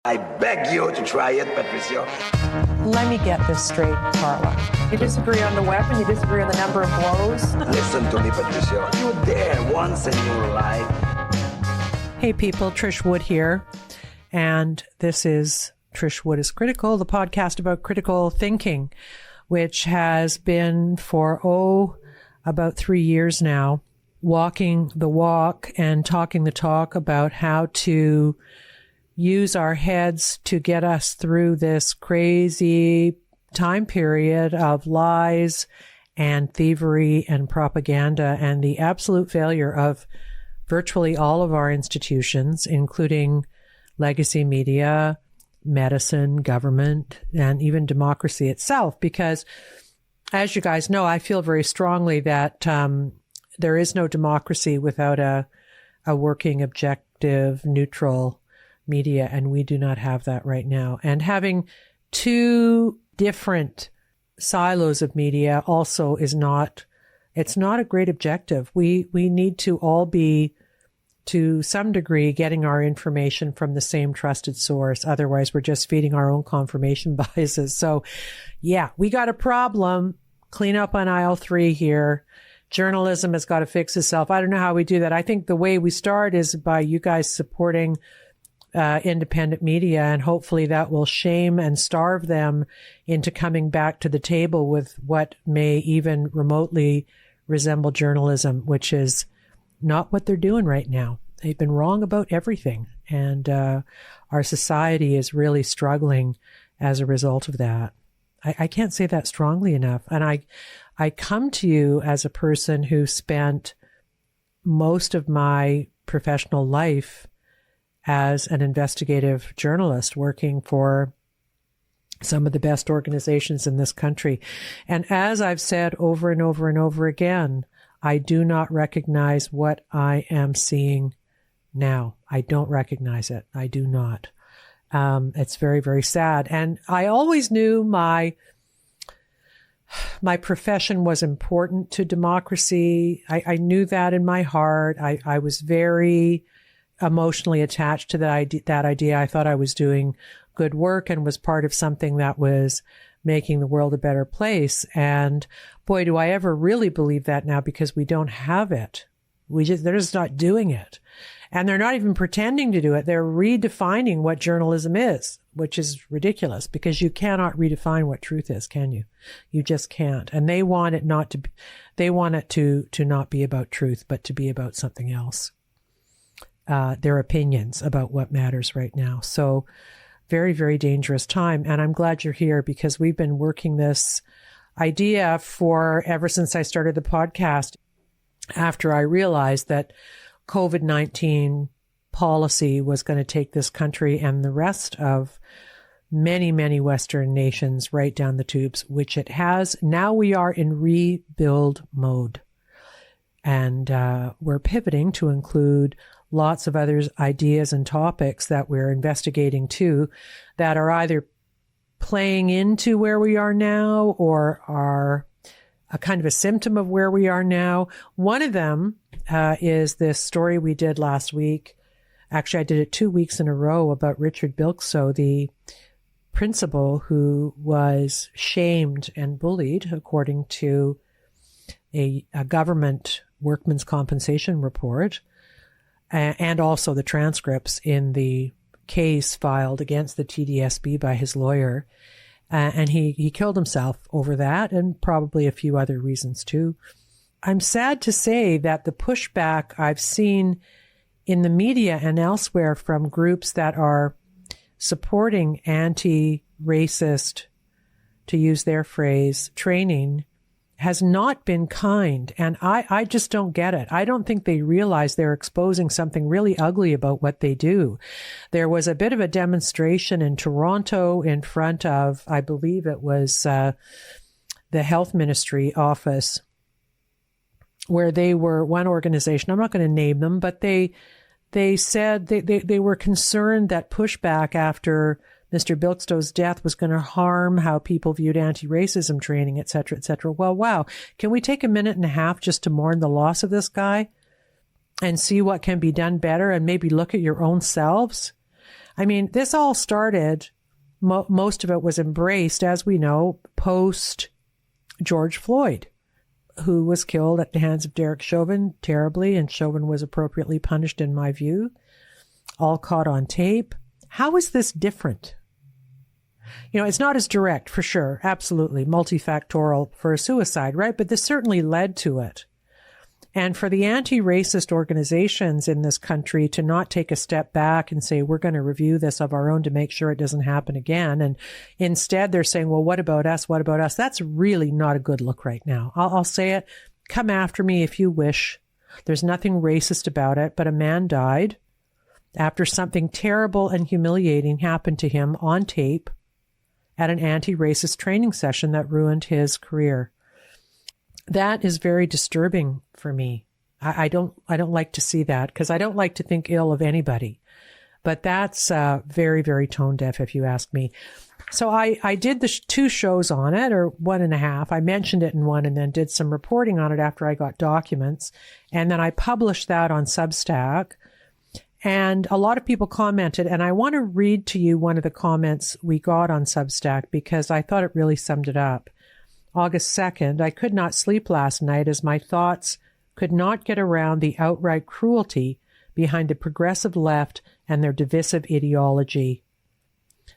I beg you to try it, Patricia. Let me get this straight, Carla. You disagree on the weapon, you disagree on the number of blows. Listen to me, Patricia. You dare once in your life. Hey people, Trish Wood here. And this is Trish Wood is Critical, the podcast about critical thinking, which has been for, about 3 years now, walking the walk and talking the talk about how to use our heads to get us through this crazy time period of lies and thievery and propaganda and the absolute failure of virtually all of our institutions, including legacy media, medicine, government, and even democracy itself. Because, as you guys know, I feel very strongly that there is no democracy without a working, objective, neutral media, and we do not have that right now. And having two different silos of media also is not, it's not a great objective. We need to all be, to some degree, getting our information from the same trusted source. Otherwise, we're just feeding our own confirmation biases. So, yeah, we got a problem. Clean up on aisle 3 here. Journalism has got to fix itself. I don't know how we do that. I think the way we start is by you guys supporting independent media, and hopefully that will shame and starve them into coming back to the table with what may even remotely resemble journalism, which is not what they're doing right now. They've been wrong about everything, and our society is really struggling as a result of that. I can't say that strongly enough. And I come to you as a person who spent most of my professional life as an investigative journalist working for some of the best organizations in this country. And as I've said over and over and over again, I do not recognize what I am seeing now. I don't recognize it. I do not. It's very, very sad. And I always knew my profession was important to democracy. I knew that in my heart. I was very emotionally attached to that idea. I thought I was doing good work and was part of something that was making the world a better place. And boy, do I ever really believe that now, because we don't have it. They're just not doing it. And they're not even pretending to do it. They're redefining what journalism is, which is ridiculous, because you cannot redefine what truth is, can you? You just can't. And they want it to not be about truth, but to be about something else. Their opinions about what matters right now. So very, very dangerous time. And I'm glad you're here, because we've been working this idea ever since I started the podcast, after I realized that COVID-19 policy was going to take this country and the rest of many, many Western nations right down the tubes, which it has. Now we are in rebuild mode. And we're pivoting to include lots of other ideas and topics that we're investigating too, that are either playing into where we are now or are a kind of a symptom of where we are now. One of them is this story we did last week. Actually, I did it 2 weeks in a row, about Richard Bilkszto, the principal who was shamed and bullied, according to a government workman's compensation report, and also the transcripts in the case filed against the TDSB by his lawyer. And he killed himself over that, and probably a few other reasons too. I'm sad to say that the pushback I've seen in the media and elsewhere from groups that are supporting anti-racist, to use their phrase, training has not been kind. And I just don't get it. I don't think they realize they're exposing something really ugly about what they do. There was a bit of a demonstration in Toronto in front of, I believe it was the health ministry office, where they were one organization, I'm not going to name them, but they said they were concerned that pushback after Mr. Bilkszto's death was going to harm how people viewed anti-racism training, et cetera, et cetera. Well, wow. Can we take a minute and a half just to mourn the loss of this guy and see what can be done better, and maybe look at your own selves? I mean, this all started, most of it was embraced, as we know, post George Floyd, who was killed at the hands of Derek Chauvin terribly, and Chauvin was appropriately punished in my view, all caught on tape. How is this different? You know, it's not as direct, for sure, absolutely, multifactorial for a suicide, right? But this certainly led to it. And for the anti-racist organizations in this country to not take a step back and say, we're going to review this of our own to make sure it doesn't happen again. And instead they're saying, well, what about us? What about us? That's really not a good look right now. I'll say it. Come after me if you wish. There's nothing racist about it, but a man died after something terrible and humiliating happened to him on tape at an anti-racist training session that ruined his career. That is very disturbing for me. I don't like to see that because I don't like to think ill of anybody. But that's very, very tone deaf, if you ask me. So I did the 2 shows on it, or 1.5. I mentioned it in one and then did some reporting on it after I got documents. And then I published that on Substack. And a lot of people commented, and I want to read to you one of the comments we got on Substack because I thought it really summed it up. August 2nd, I could not sleep last night as my thoughts could not get around the outright cruelty behind the progressive left and their divisive ideology.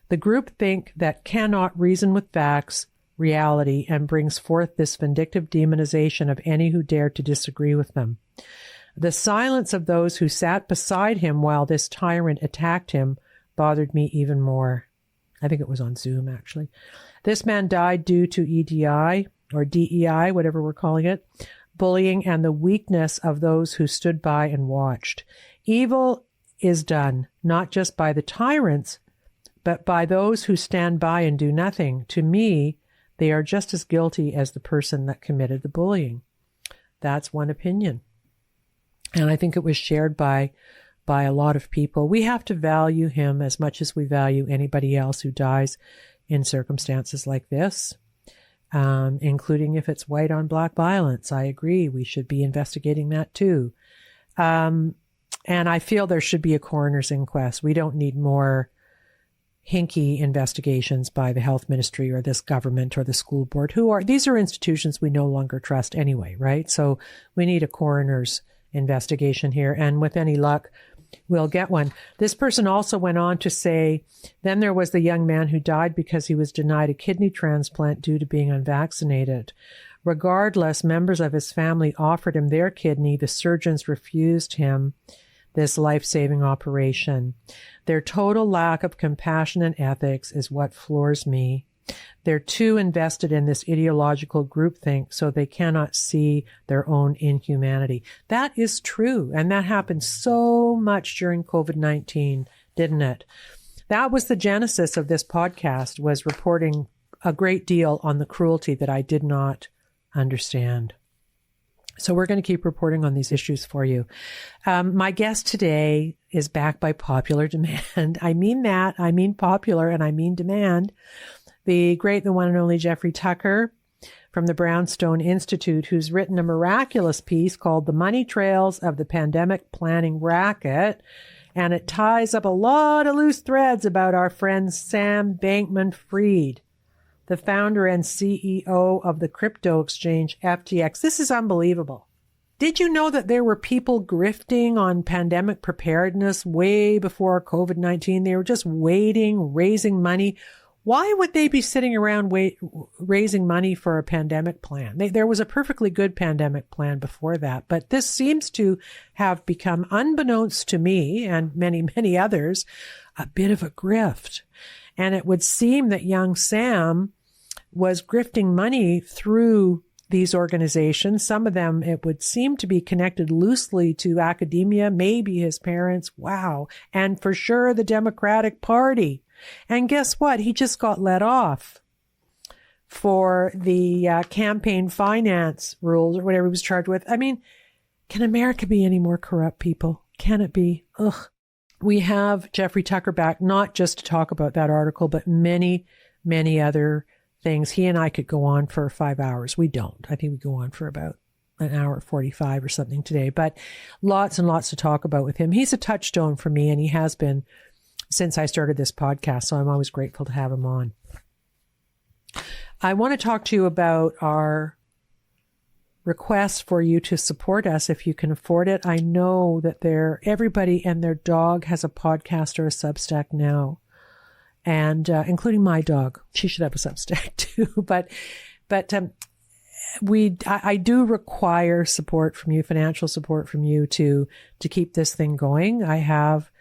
The groupthink that cannot reason with facts, reality, and brings forth this vindictive demonization of any who dare to disagree with them. The silence of those who sat beside him while this tyrant attacked him bothered me even more. I think it was on Zoom, actually. This man died due to EDI, or DEI, whatever we're calling it, bullying, and the weakness of those who stood by and watched. Evil is done, not just by the tyrants, but by those who stand by and do nothing. To me, they are just as guilty as the person that committed the bullying. That's one opinion. And I think it was shared by a lot of people. We have to value him as much as we value anybody else who dies in circumstances like this, including if it's white on black violence. I agree. We should be investigating that too. And I feel there should be a coroner's inquest. We don't need more hinky investigations by the health ministry or this government or the school board. These are institutions we no longer trust anyway, right? So we need a coroner's investigation here. And with any luck, we'll get one. This person also went on to say, then there was the young man who died because he was denied a kidney transplant due to being unvaccinated. Regardless, members of his family offered him their kidney. The surgeons refused him this life-saving operation. Their total lack of compassion and ethics is what floors me. They're too invested in this ideological groupthink, so they cannot see their own inhumanity. That is true, and that happened so much during COVID-19, didn't it? That was the genesis of this podcast, was reporting a great deal on the cruelty that I did not understand. So we're going to keep reporting on these issues for you. My guest today is back by popular demand. I mean that. I mean popular, and I mean demand. The great, the one and only Jeffrey Tucker from the Brownstone Institute, who's written a miraculous piece called The Money Trails of the Pandemic Planning Racket. And it ties up a lot of loose threads about our friend Sam Bankman-Fried, the founder and CEO of the crypto exchange FTX. This is unbelievable. Did you know that there were people grifting on pandemic preparedness way before COVID-19? They were just waiting, raising money. Why would they be sitting around raising money for a pandemic plan? There was a perfectly good pandemic plan before that, but this seems to have become, unbeknownst to me and many, many others, a bit of a grift. And it would seem that young Sam was grifting money through these organizations. Some of them, it would seem to be connected loosely to academia, maybe his parents. Wow. And for sure, the Democratic Party. And guess what? He just got let off for the campaign finance rules or whatever he was charged with. I mean, can America be any more corrupt, people? Can it be? Ugh. We have Jeffrey Tucker back, not just to talk about that article, but many, many other things. He and I could go on for 5 hours. We don't. I think we go on for about an hour 45 or something today, but lots and lots to talk about with him. He's a touchstone for me, and he has been since I started this podcast. So I'm always grateful to have him on. I want to talk to you about our request for you to support us if you can afford it. I know that everybody and their dog has a podcast or a Substack now, and including my dog. She should have a Substack too. But I do require support from you, financial support from you to keep this thing going. I have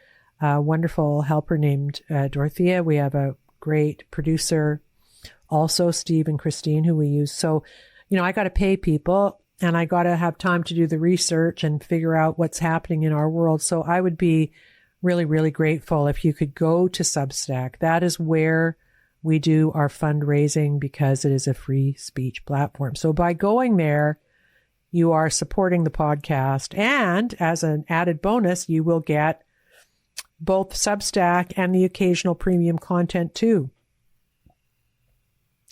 a wonderful helper named Dorothea. We have a great producer, also Steve and Christine, who we use. So, I got to pay people, and I got to have time to do the research and figure out what's happening in our world. So I would be really, really grateful if you could go to Substack. That is where we do our fundraising, because it is a free speech platform. So by going there, you are supporting the podcast. And as an added bonus, you will get both Substack and the occasional premium content too.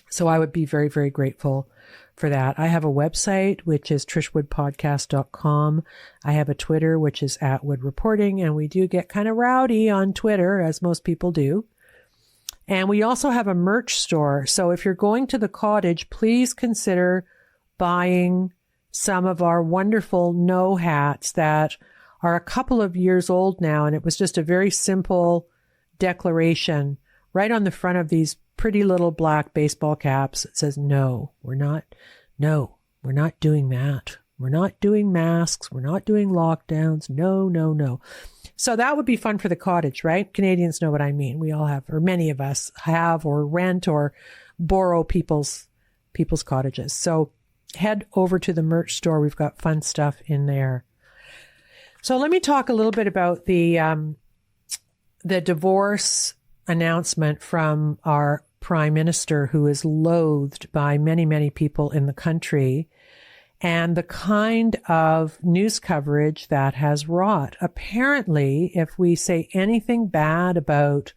So I would be very, very grateful for that. I have a website, which is trishwoodpodcast.com. I have a Twitter, which is @woodreporting, and we do get kind of rowdy on Twitter, as most people do. And we also have a merch store. So if you're going to the cottage, please consider buying some of our wonderful no hats that are a couple of years old now. And it was just a very simple declaration right on the front of these pretty little black baseball caps. It says, no, we're not doing that. We're not doing masks. We're not doing lockdowns. No. So that would be fun for the cottage, right? Canadians know what I mean. We all have, or many of us have, or rent or borrow people's cottages. So head over to the merch store. We've got fun stuff in there. So let me talk a little bit about the divorce announcement from our Prime Minister, who is loathed by many, many people in the country, and the kind of news coverage that has wrought. Apparently, if we say anything bad about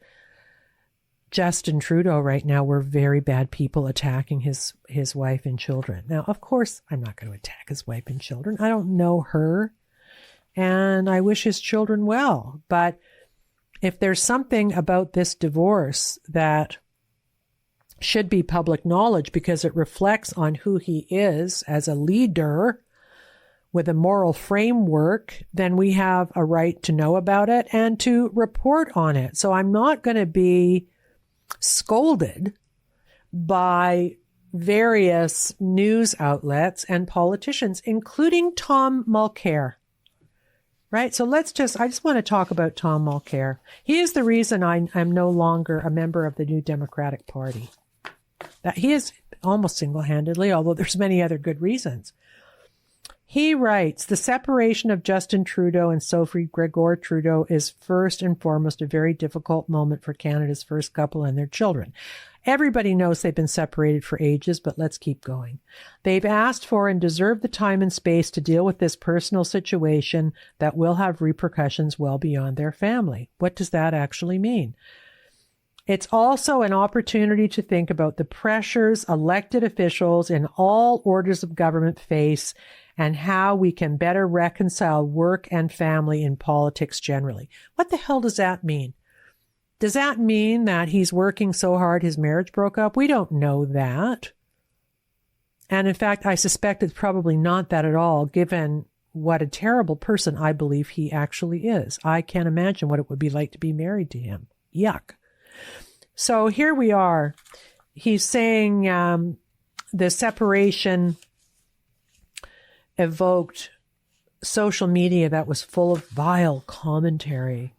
Justin Trudeau right now, we're very bad people attacking his wife and children. Now, of course, I'm not going to attack his wife and children. I don't know her, and I wish his children well. But if there's something about this divorce that should be public knowledge because it reflects on who he is as a leader with a moral framework, then we have a right to know about it and to report on it. So I'm not going to be scolded by various news outlets and politicians, including Tom Mulcair. Right? So I just want to talk about Tom Mulcair. He is the reason I'm no longer a member of the New Democratic Party. That he is almost single-handedly, although there's many other good reasons. He writes, the separation of Justin Trudeau and Sophie Gregor Trudeau is first and foremost a very difficult moment for Canada's first couple and their children. Everybody knows they've been separated for ages, but let's keep going. They've asked for and deserve the time and space to deal with this personal situation that will have repercussions well beyond their family. What does that actually mean? It's also an opportunity to think about the pressures elected officials in all orders of government face and how we can better reconcile work and family in politics generally. What the hell does that mean? Does that mean that he's working so hard his marriage broke up? We don't know that. And in fact, I suspect it's probably not that at all, given what a terrible person I believe he actually is. I can't imagine what it would be like to be married to him. Yuck. So here we are. He's saying the separation evoked social media that was full of vile commentary.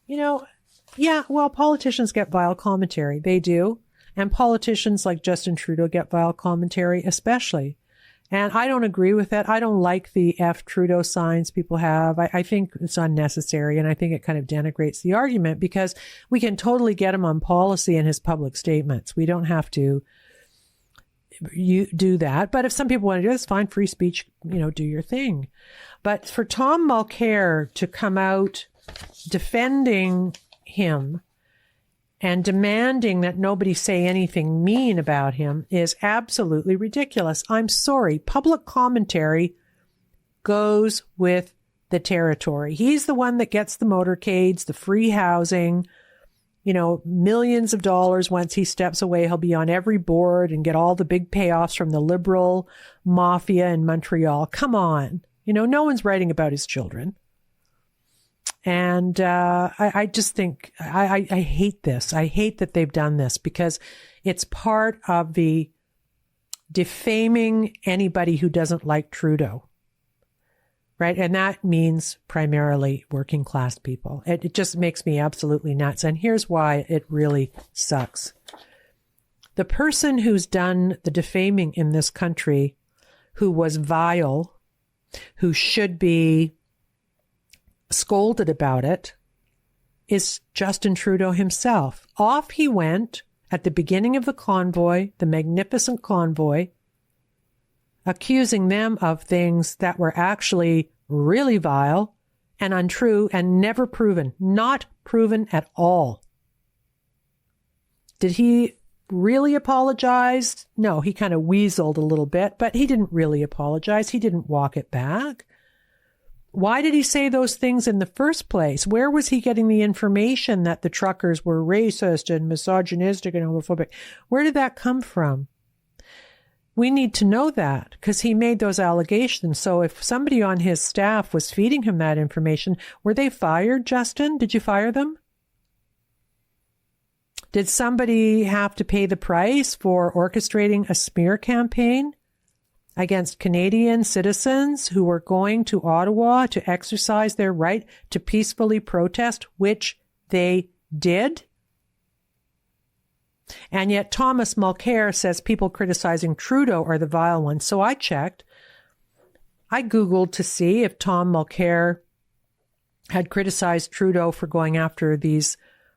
Yeah, well, politicians get vile commentary. They do. And politicians like Justin Trudeau get vile commentary especially. And I don't agree with that. I don't like the F Trudeau signs people have. I think it's unnecessary, and I think it kind of denigrates the argument because we can totally get him on policy in his public statements. We don't have to do that. But if some people want to do this, fine, free speech, do your thing. But for Tom Mulcair to come out defending him and demanding that nobody say anything mean about him is absolutely ridiculous. I'm sorry. Public commentary goes with the territory. He's the one that gets the motorcades, the free housing, millions of dollars. Once he steps away, he'll be on every board and get all the big payoffs from the liberal mafia in Montreal. Come on. No one's writing about his children. And I just think, I hate this. I hate that they've done this because it's part of the defaming anybody who doesn't like Trudeau. Right? And that means primarily working class people. It just makes me absolutely nuts. And here's why it really sucks. The person who's done the defaming in this country, who was vile, who should be scolded about it, is Justin Trudeau himself. Off he went at the beginning of the convoy, the magnificent convoy, accusing them of things that were actually really vile and untrue and never proven, not proven at all. Did he really apologize? No, he kind of weaseled a little bit, but he didn't really apologize. He didn't walk it back. Why did he say those things in the first place? Where was he getting the information that the truckers were racist and misogynistic and homophobic? Where did that come from? We need to know that because he made those allegations. So if somebody on his staff was feeding him that information, were they fired, Justin? Did you fire them? Did somebody have to pay the price for orchestrating a smear campaign against Canadian citizens who were going to Ottawa to exercise their right to peacefully protest, which they did? And yet Thomas Mulcair says people criticizing Trudeau are the vile ones. So I checked. I Googled to see if Tom Mulcair had criticized Trudeau for going after these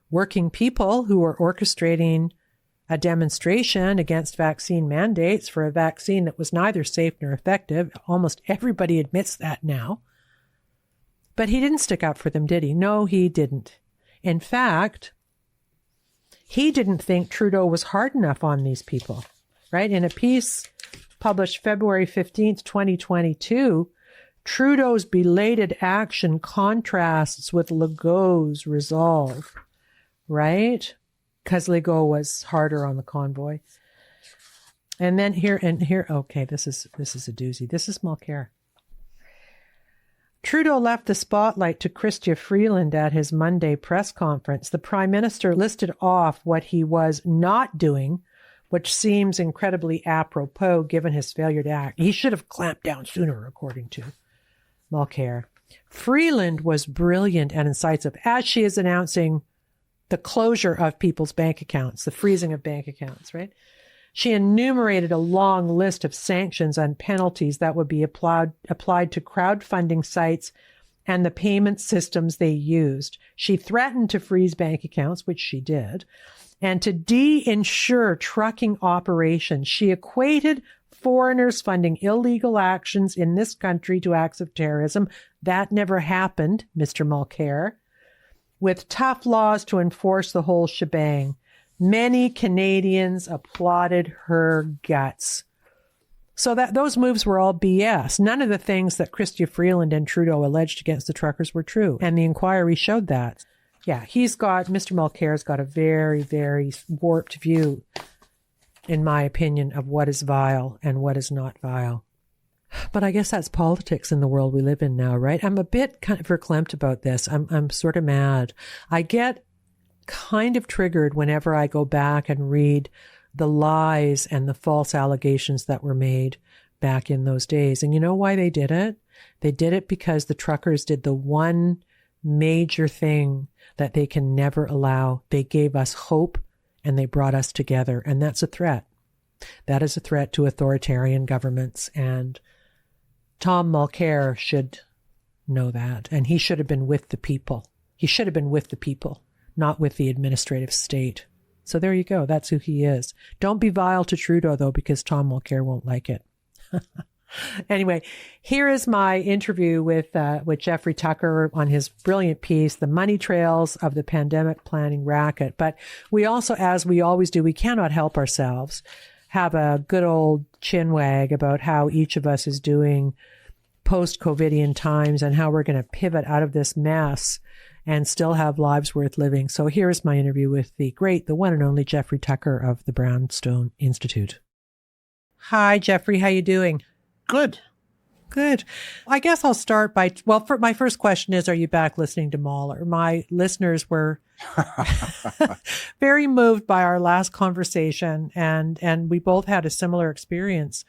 working people who were orchestrating a demonstration against vaccine mandates for a vaccine that was neither safe nor effective. Almost everybody admits that now. But he didn't stick up for them, did he? No, he didn't. In fact, he didn't think Trudeau was hard enough on these people, right? In a piece published February 15th, 2022, Trudeau's belated action contrasts with Legault's resolve, right? Because Legault was harder on the convoy. And then here, okay, this is a doozy. This is Mulcair. Trudeau left the spotlight to Chrystia Freeland at his Monday press conference. The Prime Minister listed off what he was not doing, which seems incredibly apropos given his failure to act. He should have clamped down sooner, according to Mulcair. Freeland was brilliant and incisive, as she is announcing the closure of people's bank accounts, the freezing of bank accounts, right? She enumerated a long list of sanctions and penalties that would be applied to crowdfunding sites and the payment systems they used. She threatened to freeze bank accounts, which she did, and to de-insure trucking operations. She equated foreigners funding illegal actions in this country to acts of terrorism. That never happened, Mr. Mulcair. With tough laws to enforce the whole shebang. Many Canadians applauded her guts. So that those moves were all BS. None of the things that Chrystia Freeland and Trudeau alleged against the truckers were true. And the inquiry showed that. Yeah, Mr. Mulcair's got a very, very warped view, in my opinion, of what is vile and what is not vile. But I guess that's politics in the world we live in now, right? I'm a bit kind of verklempt about this. I'm sort of mad. I get kind of triggered whenever I go back and read the lies and the false allegations that were made back in those days. And you know why they did it? They did it because the truckers did the one major thing that they can never allow. They gave us hope and they brought us together. And that's a threat. That is a threat to authoritarian governments. And Tom Mulcair should know that. And he should have been with the people. He should have been with the people, not with the administrative state. So there you go. That's who he is. Don't be vile to Trudeau, though, because Tom Mulcair won't like it. Anyway, here is my interview with Jeffrey Tucker on his brilliant piece, The Money Trails of the Pandemic Planning Racket. But we also, as we always do, we cannot help ourselves, have a good old chinwag about how each of us is doing post-COVIDian times and how we're going to pivot out of this mess and still have lives worth living. So here's my interview with the great, the one and only Jeffrey Tucker of the Brownstone Institute. Hi, Jeffrey. How you doing? Good. Good. I guess I'll start by, my first question is, are you back listening to Mahler? My listeners were very moved by our last conversation, and we both had a similar experience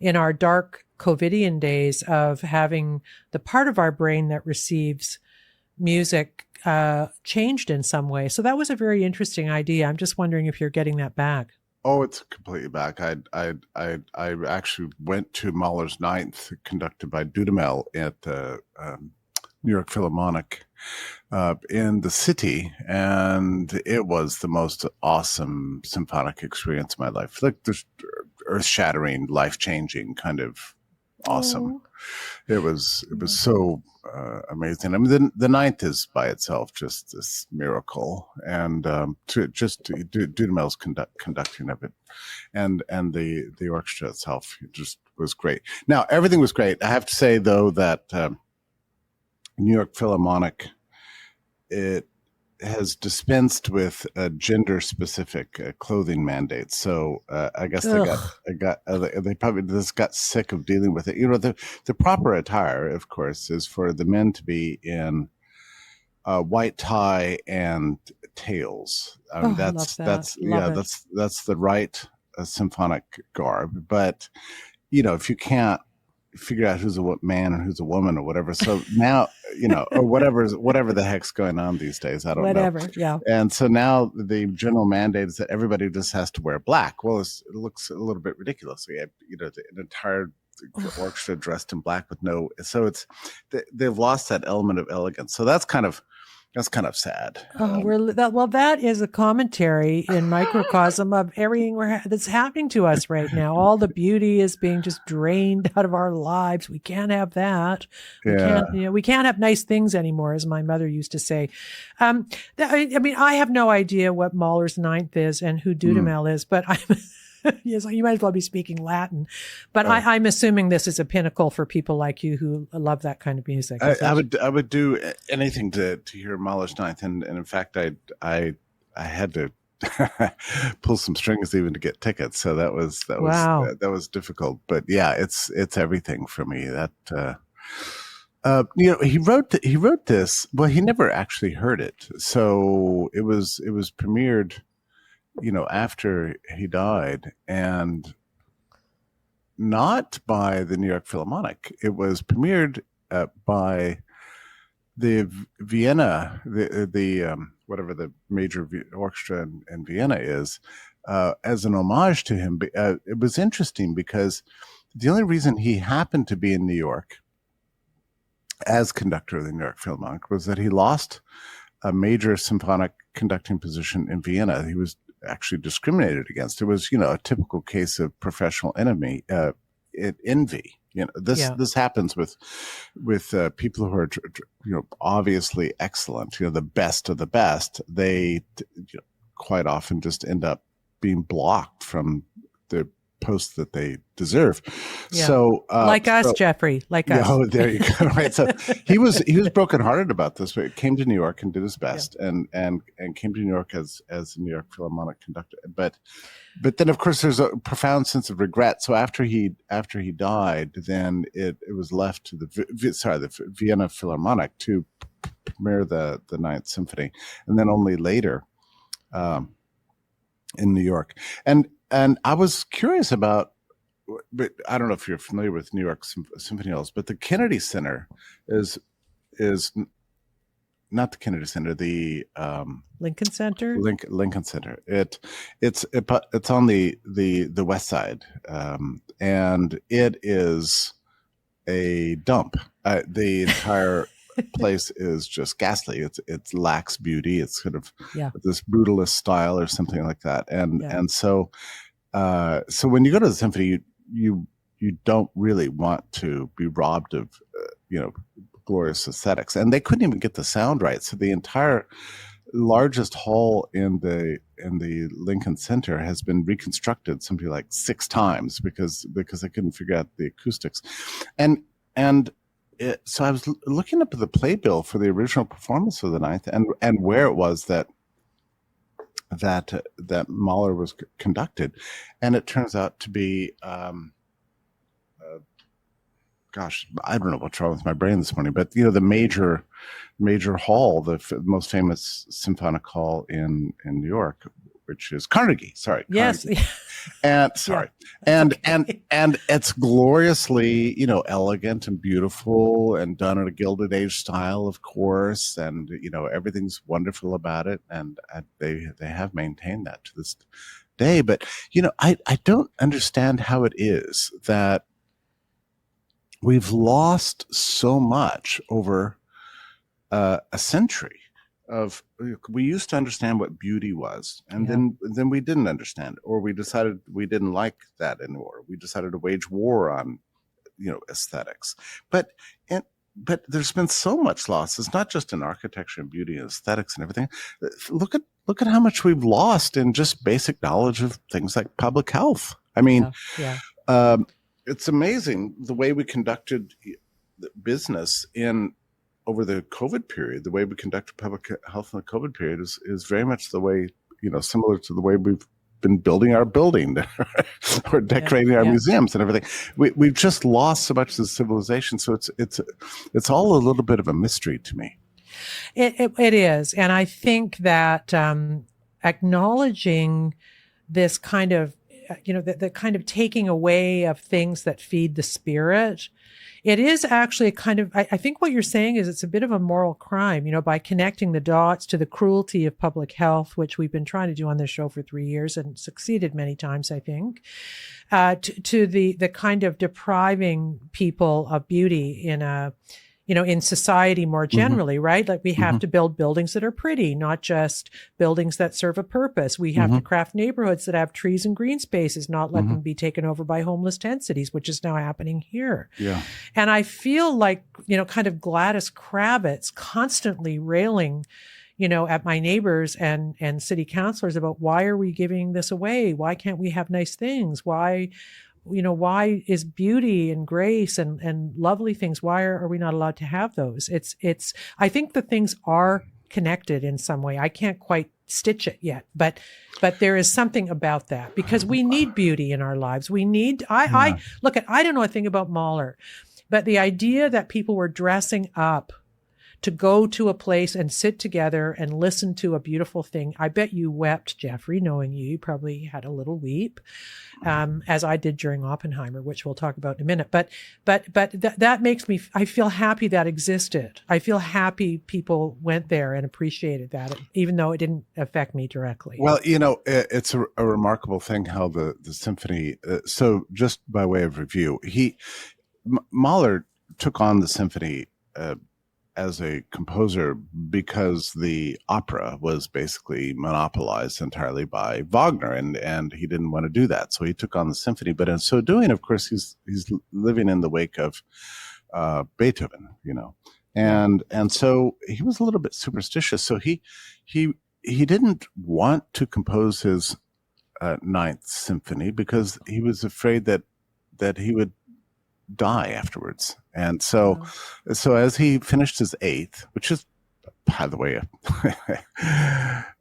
in our dark COVIDian days of having the part of our brain that receives music changed in some way. So that was a very interesting idea. I'm just wondering if you're getting that back. Oh, it's completely back. I actually went to Mahler's Ninth, conducted by Dudamel at the New York Philharmonic in the city, and it was the most awesome symphonic experience of my life. Like this earth-shattering, life-changing kind of awesome. It was so amazing. I mean, the Ninth is by itself just this miracle, and Dudamel's conducting of it, and the orchestra itself just was great. Now everything was great. I have to say though that New York Philharmonic, it has dispensed with gender-specific clothing mandates. So I guess they probably just got sick of dealing with it. You know, the proper attire, of course, is for the men to be in white tie and tails. I mean, that's the right symphonic garb. But you know, if you can't figure out who's a man and who's a woman or whatever. So now, you know, or whatever the heck's going on these days. I don't know. Yeah. And so now the general mandate is that everybody just has to wear black. Well, it looks a little bit ridiculous. We have, you know, an entire orchestra dressed in black with no, so they've lost that element of elegance. So that's kind of sad. That is a commentary in microcosm of everything that's happening to us right now. All the beauty is being just drained out of our lives. We can't have that. We can't have nice things anymore, as my mother used to say. I mean, I have no idea what Mahler's Ninth is and who Dudamel is, but I'm. Yes, you might as well be speaking Latin, but I'm assuming this is a pinnacle for people like you who love that kind of music. I would do anything to hear Mahler's Ninth, and in fact, I had to pull some strings even to get tickets. So that was difficult. But yeah, it's everything for me. That you know, he wrote this. Well, he never actually heard it, so it was premiered, you know, after he died, and not by the New York Philharmonic. It was premiered by the Vienna, the whatever the major orchestra in Vienna is, as an homage to him. It was interesting because the only reason he happened to be in New York as conductor of the New York Philharmonic was that he lost a major symphonic conducting position in Vienna. He was actually discriminated against. It was, you know, a typical case of professional envy. You know, this happens with people who are, you know, obviously excellent. You know, the best of the best. They, you know, quite often just end up being blocked from the post that they deserve. Yeah. So us, Jeffrey, like us. Oh, there you go. Right. So he was brokenhearted about this, but came to New York and did his best, and came to New York as the New York Philharmonic conductor. But then of course there's a profound sense of regret. So after he died, then it was left to the Vienna Philharmonic to premiere the Ninth Symphony, and then only later in New York. And I was curious about, but I don't know if you're familiar with New York Symphony Halls, but the Kennedy Center is not the Kennedy Center, the Lincoln Center. Lincoln Center. It's on the west side, and it is a dump. The entire place is just ghastly. It lacks beauty. It's sort of this brutalist style or something like that. And so when you go to the symphony, you don't really want to be robbed of you know, glorious aesthetics. And they couldn't even get the sound right. So the entire largest hall in the Lincoln Center has been reconstructed something like 6 times because they couldn't figure out the acoustics. And so I was looking up the playbill for the original performance of the Ninth, and where it was that Mahler was conducted, and it turns out to be, gosh, I don't know what's wrong with my brain this morning, but the major hall, the most famous symphonic hall in New York, which is Carnegie. Sorry, yes, Carnegie. And sorry, yeah, and it's gloriously, elegant and beautiful, and done in a Gilded Age style, of course, and everything's wonderful about it, and they have maintained that to this day. But I don't understand how it is that we've lost so much over a century. We used to understand what beauty was, and then we didn't understand it, or we decided we didn't like that anymore. We decided to wage war on, aesthetics. But there's been so much loss. It's not just in architecture and beauty and aesthetics and everything. Look at how much we've lost in just basic knowledge of things like public health. I mean, it's amazing the way we conducted business over the COVID period. The way we conducted public health in the COVID period is very much the way, similar to the way we've been building our building or decorating our museums and everything. We've just lost so much of the civilization. So it's all a little bit of a mystery to me. It is. And I think that acknowledging this kind of, the kind of taking away of things that feed the spirit, it is actually a kind of, I think what you're saying is it's a bit of a moral crime, by connecting the dots to the cruelty of public health, which we've been trying to do on this show for 3 years and succeeded many times, I think, to the kind of depriving people of beauty in society more generally, right? Like we have to build buildings that are pretty, not just buildings that serve a purpose. We have to craft neighborhoods that have trees and green spaces, not let them be taken over by homeless tent cities, which is now happening here. Yeah. And I feel like, kind of Gladys Kravitz constantly railing, at my neighbors and city councilors about why are we giving this away? Why can't we have nice things? Why is beauty and grace and lovely things, why are we not allowed to have those? I think the things are connected in some way. I can't quite stitch it yet, but there is something about that because we need beauty in our lives. We need, I don't know a thing about Mahler, but the idea that people were dressing up to go to a place and sit together and listen to a beautiful thing. I bet you wept, Jeffrey, knowing you probably had a little weep, as I did during Oppenheimer, which we'll talk about in a minute. But that makes me, I feel happy that existed. I feel happy people went there and appreciated that, even though it didn't affect me directly. Well, it's a remarkable thing how the symphony, so just by way of review, Mahler took on the symphony, as a composer because the opera was basically monopolized entirely by Wagner, and he didn't want to do that, so he took on the symphony. But in so doing, of course, he's living in the wake of Beethoven, and so he was a little bit superstitious. So he didn't want to compose his Ninth Symphony because he was afraid that he would die afterwards. And so as he finished his Eighth, which is, by the way,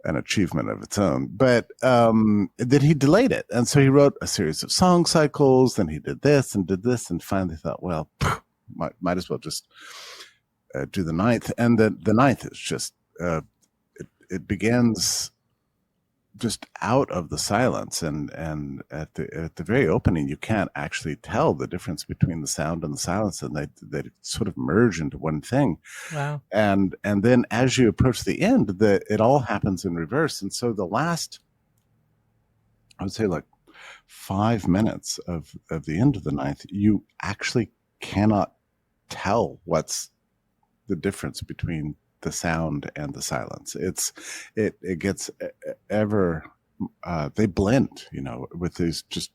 an achievement of its own, but then he delayed it. And so he wrote a series of song cycles, then he did this, and finally thought, well, might as well just do the Ninth. And the Ninth is just, it begins just out of the silence, and at the very opening you can't actually tell the difference between the sound and the silence, and they sort of merge into one thing. Wow. And then as you approach the end, it all happens in reverse. And so the last, I would say, like 5 minutes of the end of the Ninth, you actually cannot tell what's the difference between the sound and the silence. It gets ever, they blend, with these just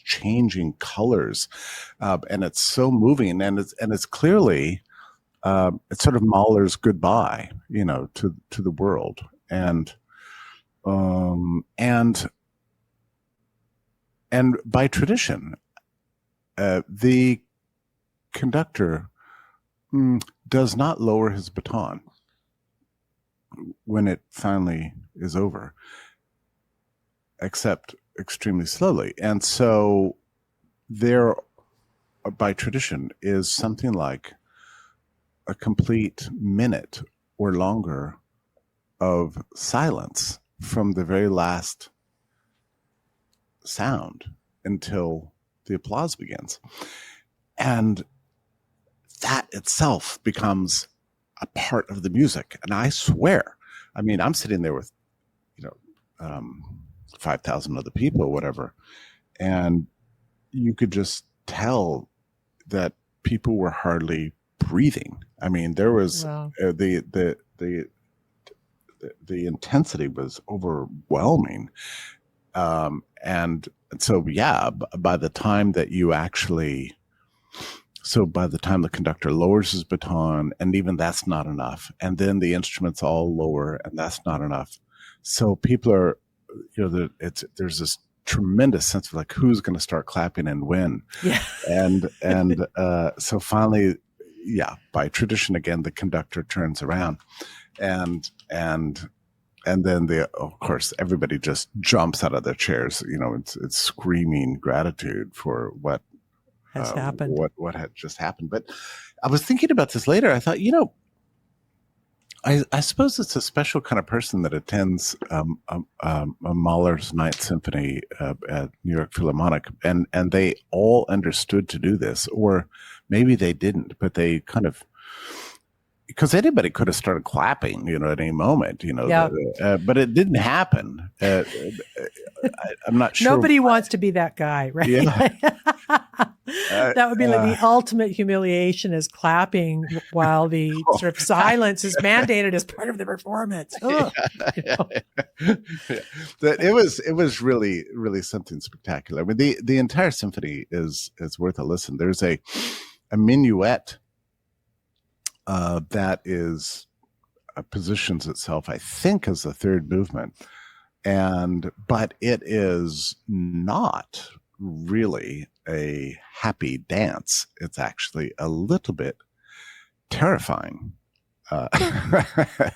changing colors, and it's so moving, and it's clearly, it's sort of Mahler's goodbye, to the world, and by tradition, the conductor does not lower his baton when it finally is over, except extremely slowly. And so there, by tradition, is something like a complete minute or longer of silence from the very last sound until the applause begins. And that itself becomes a part of the music. And I swear, I mean, I'm sitting there with, 5,000 other people or whatever. And you could just tell that people were hardly breathing. I mean, there was the intensity was overwhelming. And so, yeah, by the time that you actually, by the time the conductor lowers his baton, and even that's not enough, and then the instruments all lower, and that's not enough. So people are, there's this tremendous sense of like, who's going to start clapping and when. Yeah. And so finally, by tradition, again, the conductor turns around and then of course, everybody just jumps out of their chairs. It's screaming gratitude for what has happened, what had just happened. But I was thinking about this later. I thought, I suppose it's a special kind of person that attends Mahler's Ninth Symphony at New York Philharmonic, and they all understood to do this, or maybe they didn't, but they kind of, because anybody could have started clapping, at any moment, but it didn't happen. I'm not sure. Nobody wants to be that guy, right? Yeah. That would be like the ultimate humiliation, is clapping while the sort of silence is mandated as part of the performance. It was really, really something spectacular. I mean, the entire symphony is worth a listen. There's a minuet that is positions itself, I think, as the third movement, but it is not really a happy dance. It's actually a little bit terrifying.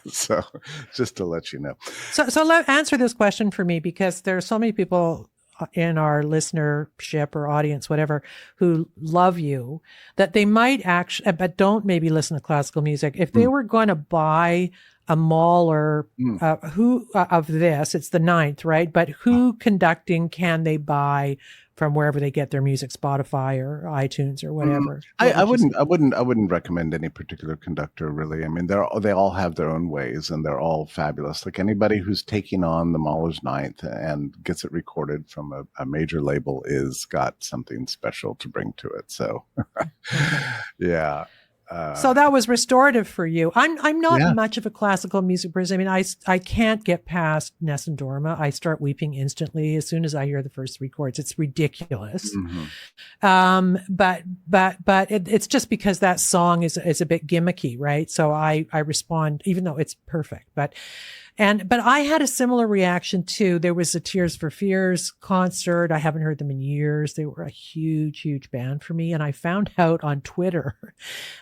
So just to let you know. So answer this question for me, because there are so many people in our listenership or audience, whatever, who love you, that they might actually, but don't maybe listen to classical music. If they were going to buy a Mahler, who of this, it's the ninth, right? But who conducting can they buy from wherever they get their music, Spotify or iTunes or whatever? I wouldn't recommend any particular conductor, really. I mean, they all have their own ways, and they're all fabulous. Like anybody who's taking on the Mahler's Ninth and gets it recorded from a major label is got something special to bring to it. So, yeah. So that was restorative for you. I'm not much of a classical music person. I mean, I can't get past Ness and Dorma. I start weeping instantly as soon as I hear the first three chords. It's ridiculous. Mm-hmm. But it's just because that song is a bit gimmicky, right? So I respond, even though it's perfect. But I had a similar reaction too. There was a Tears for Fears concert. I haven't heard them in years. They were a huge, huge band for me. And I found out on Twitter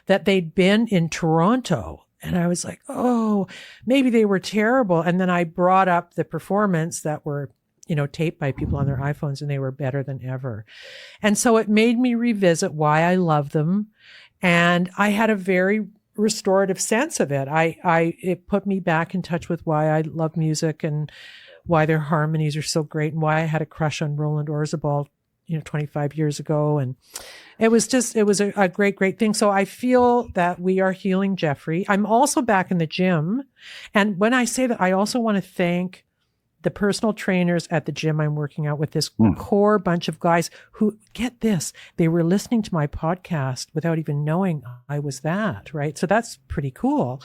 that they'd been in Toronto. And I was like, oh, maybe they were terrible. And then I brought up the performance that were, taped by people on their iPhones, and they were better than ever. And so it made me revisit why I love them. And I had a very restorative sense of it. It put me back in touch with why I love music and why their harmonies are so great, and why I had a crush on Roland Orzabal, 25 years ago. And it was a great, great thing. So I feel that we are healing Jeffrey. I'm also back in the gym. And when I say that, I also want to thank the personal trainers at the gym I'm working out with, this core bunch of guys who, get this, they were listening to my podcast without even knowing I was that, right? So that's pretty cool.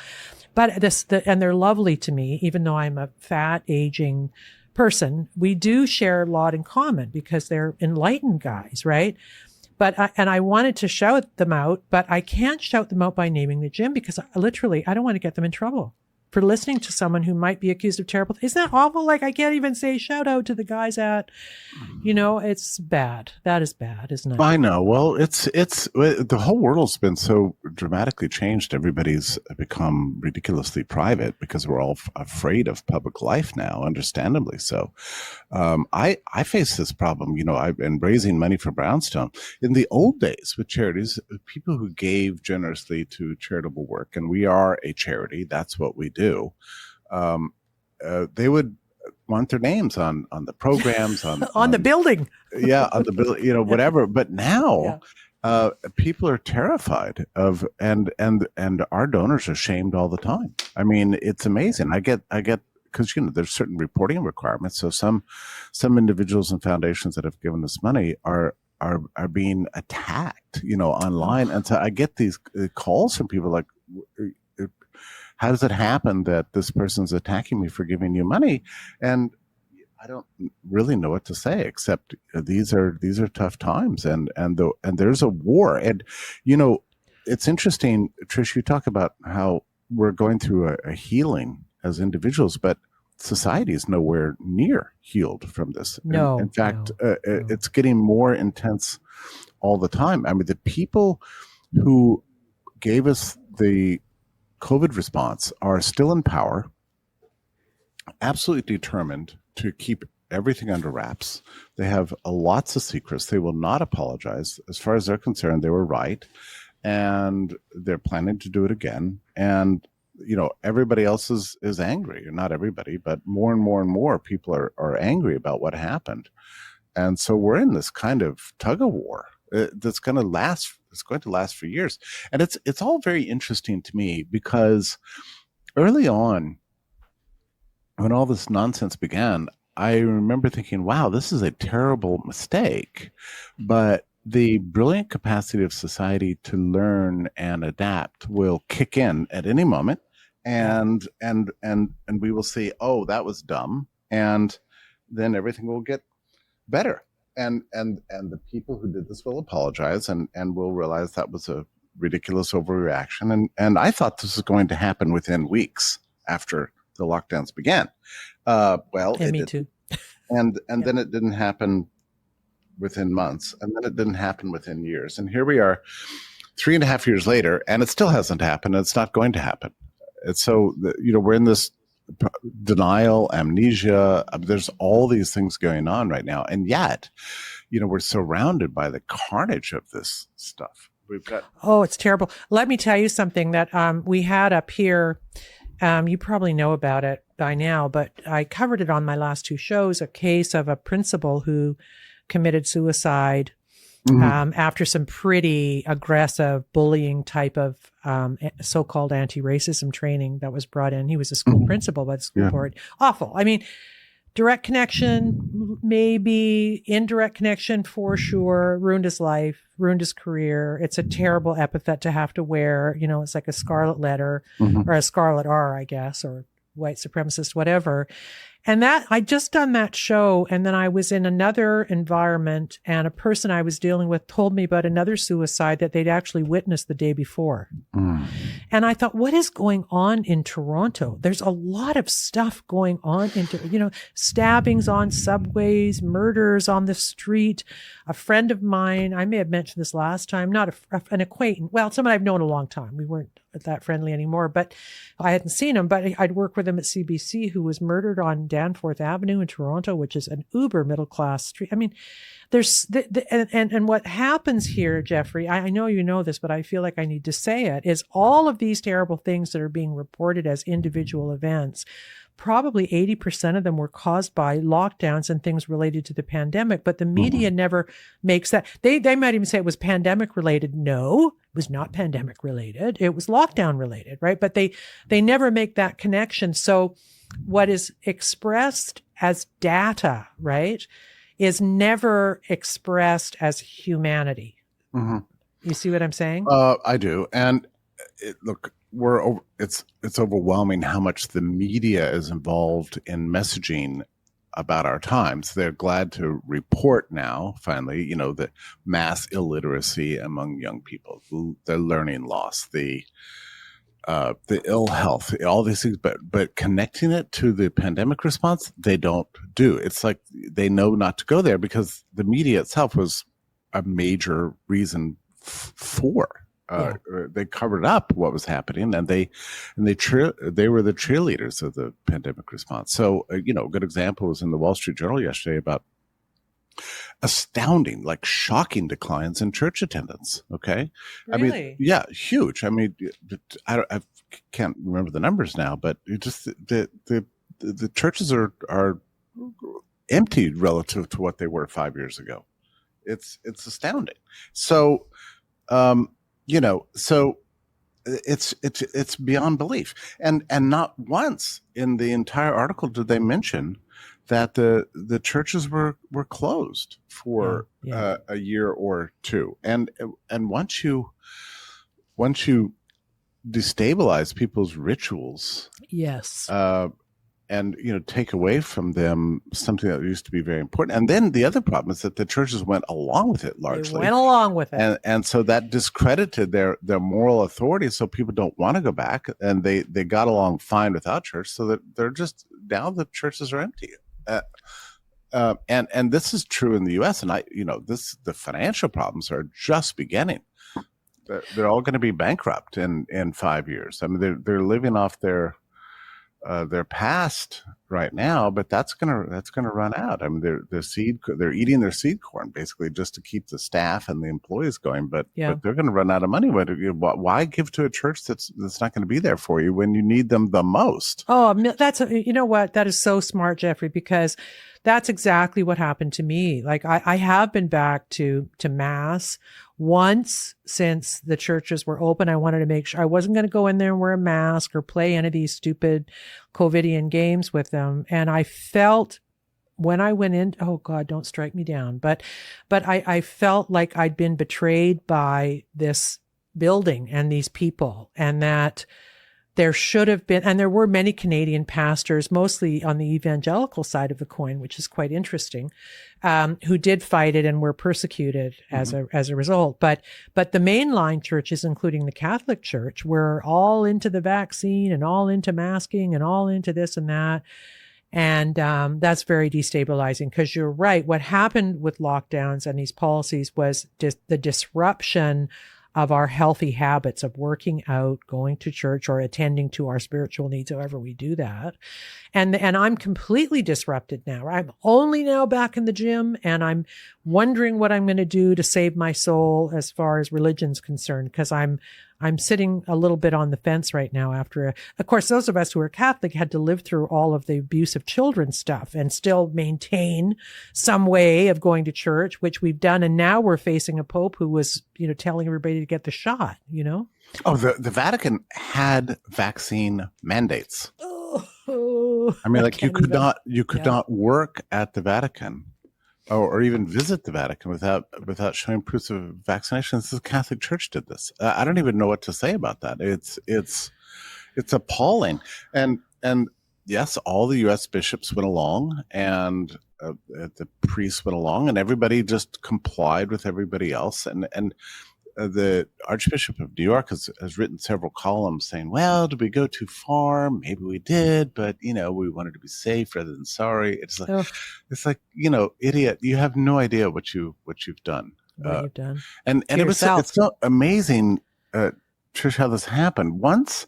But and they're lovely to me, even though I'm a fat, aging person. We do share a lot in common because they're enlightened guys, right? But I wanted to shout them out, but I can't shout them out by naming the gym, because I don't want to get them in trouble. for listening to someone who might be accused of terrible. Isn't that awful? Like, I can't even say shout out to the guys at, it's bad. That is bad, isn't it? I know. Well, it's the whole world's been so dramatically changed. Everybody's become ridiculously private because we're all afraid of public life now, understandably so. I face this problem. I've been raising money for Brownstone. In the old days with charities, people who gave generously to charitable work, and we are a charity, that's what we do, they would want their names on the programs, on the building. Yeah, on the building, whatever. But now people are terrified of, and our donors are shamed all the time. I mean, it's amazing. I get because there's certain reporting requirements. So some individuals and foundations that have given us money are being attacked, online. And so I get these calls from people like, how does it happen that this person's attacking me for giving you money? And I don't really know what to say, except these are tough times, and there's a war. And it's interesting, Trish, you talk about how we're going through a healing as individuals, but society is nowhere near healed from this. No, in fact, it's getting more intense all the time. I mean, the people who gave us the COVID response are still in power, absolutely determined to keep everything under wraps. They have lots of secrets. They will not apologize. As far as they're concerned, they were right, and they're planning to do it again. And everybody else is angry. Not everybody, but more and more and more people are angry about what happened. And so we're in this kind of tug of war that's going to last. It's going to last for years. And it's all very interesting to me because early on, when all this nonsense began, I remember thinking, wow, this is a terrible mistake. But the brilliant capacity of society to learn and adapt will kick in at any moment. And we will say, oh, that was dumb. And then everything will get better. And the people who did this will apologize and will realize that was a ridiculous overreaction. And I thought this was going to happen within weeks after the lockdowns began. Me too. And then it didn't happen within months, and then it didn't happen within years. And here we are 3.5 years later, and it still hasn't happened. And it's not going to happen. And so, we're in this denial, amnesia. There's all these things going on right now. And yet, we're surrounded by the carnage of this stuff. We've got. Oh, it's terrible. Let me tell you something that we had up here. You probably know about it by now, but I covered it on my last 2 shows, a case of a principal who committed suicide after some pretty aggressive bullying type of so-called anti-racism training that was brought in. He was a school principal by the school board. Awful. I mean, direct connection, maybe indirect connection for sure, ruined his life, ruined his career. It's a terrible epithet to have to wear. It's like a scarlet letter or a scarlet R, I guess, or white supremacist, whatever. And that I just done that show. And then I was in another environment, and a person I was dealing with told me about another suicide that they'd actually witnessed the day before. And I thought, what is going on in Toronto? There's a lot of stuff going on stabbings on subways, murders on the street. A friend of mine, I may have mentioned this last time, not an acquaintance. Well, someone I've known a long time. We weren't that friendly anymore, but I hadn't seen him, but I'd worked with him at CBC, who was murdered on Danforth Avenue in Toronto, which is an uber middle class street. I mean, there's and what happens here, Jeffrey, I know you know this, but I feel like I need to say it, is all of these terrible things that are being reported as individual events, probably 80% of them were caused by lockdowns and things related to the pandemic, but the media never makes that. They might even say it was pandemic related. No, it was not pandemic related. It was lockdown related, right? But they never make that connection. So what is expressed as data, right, is never expressed as humanity. You see what I'm saying? I do. And look, it's overwhelming how much the media is involved in messaging about our times. They're glad to report now, finally, the mass illiteracy among young people, the learning loss, the the ill health, all these things, but connecting it to the pandemic response, they don't do. It's like they know not to go there because the media itself was a major reason for. They covered up what was happening, and they were the cheerleaders of the pandemic response. So, a good example was in the Wall Street Journal yesterday about astounding, like shocking declines in church attendance. Okay. Really? I mean, yeah, huge. I mean, I can't remember the numbers now, but it just the churches are emptied relative to what they were 5 years ago. It's astounding. So, so it's beyond belief. And not once in the entire article did they mention that the churches were closed for a year or two. And once you destabilize people's rituals, yes, and take away from them something that used to be very important. And then the other problem is that the churches went along with it largely. They went along with it, and so that discredited their moral authority. So people don't want to go back, and they got along fine without church. So that they're just now the churches are empty. And this is true in the U.S. And the financial problems are just beginning. They're all going to be bankrupt in 5 years. I mean, they're living off their past right now, but that's gonna run out. I mean, they're eating their seed corn basically just to keep the staff and the employees going. But they're going to run out of money. Why give to a church that's not going to be there for you when you need them the most? Oh, you know what? That is so smart, Jeffrey, because that's exactly what happened to me. Like I have been back to mass once since the churches were open. I wanted to make sure I wasn't going to go in there and wear a mask or play any of these stupid COVIDian games with them. And I felt when I went in, oh God, don't strike me down. But I felt like I'd been betrayed by this building and these people, and that there should have been, and there were many Canadian pastors, mostly on the evangelical side of the coin, which is quite interesting, who did fight it and were persecuted as a result. But the mainline churches, including the Catholic Church, were all into the vaccine and all into masking and all into this and that. And that's very destabilizing, because you're right. What happened with lockdowns and these policies was the disruption of our healthy habits of working out, going to church, or attending to our spiritual needs, however we do that. And I'm completely disrupted now. I'm only now back in the gym, and I'm wondering what I'm going to do to save my soul as far as religion's concerned, because I'm sitting a little bit on the fence right now after, of course, those of us who are Catholic had to live through all of the abuse of children stuff and still maintain some way of going to church, which we've done. And now we're facing a pope who was, telling everybody to get the shot, Oh, the Vatican had vaccine mandates. Oh, I mean, like you could not work at the Vatican or even visit the Vatican without showing proofs of vaccination. The Catholic Church did this. I don't even know what to say about that. It's appalling. And yes, all the U.S. bishops went along, and the priests went along, and everybody just complied with everybody else. And the Archbishop of New York has written several columns saying, well, did we go too far? Maybe we did, but, we wanted to be safe rather than sorry. It's like, idiot, you have no idea what you've done. What you've done. And it's so amazing, Trish, how this happened. Once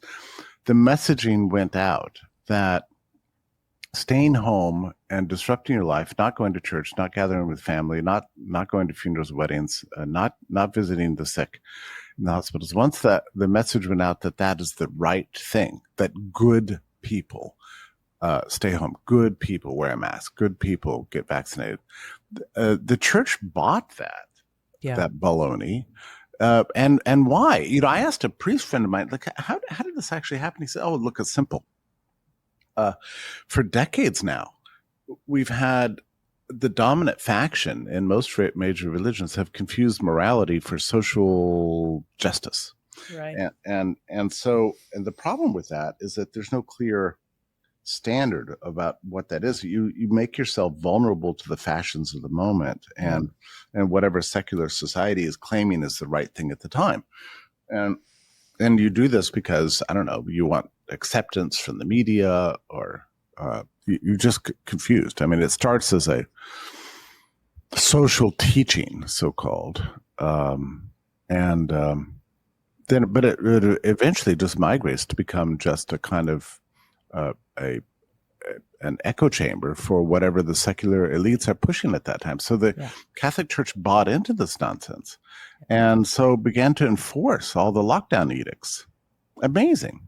the messaging went out that staying home and disrupting your life, not going to church, not gathering with family, not going to funerals, weddings, not visiting the sick in the hospitals. Once the message went out that is the right thing, that good people stay home, good people wear a mask, good people get vaccinated. The church bought that baloney. And why? I asked a priest friend of mine, like, how did this actually happen? He said, oh, look, it's simple. For decades now, we've had the dominant faction in most major religions have confused morality for social justice. Right. And so the problem with that is that there's no clear standard about what that is. You make yourself vulnerable to the fashions of the moment and whatever secular society is claiming is the right thing at the time. And And you do this because, I don't know, you want acceptance from the media, or you're just confused. I mean, it starts as a social teaching, so-called, but it eventually just migrates to become just a kind of an echo chamber for whatever the secular elites are pushing at that time. So the Catholic Church bought into this nonsense, and so began to enforce all the lockdown edicts. Amazing.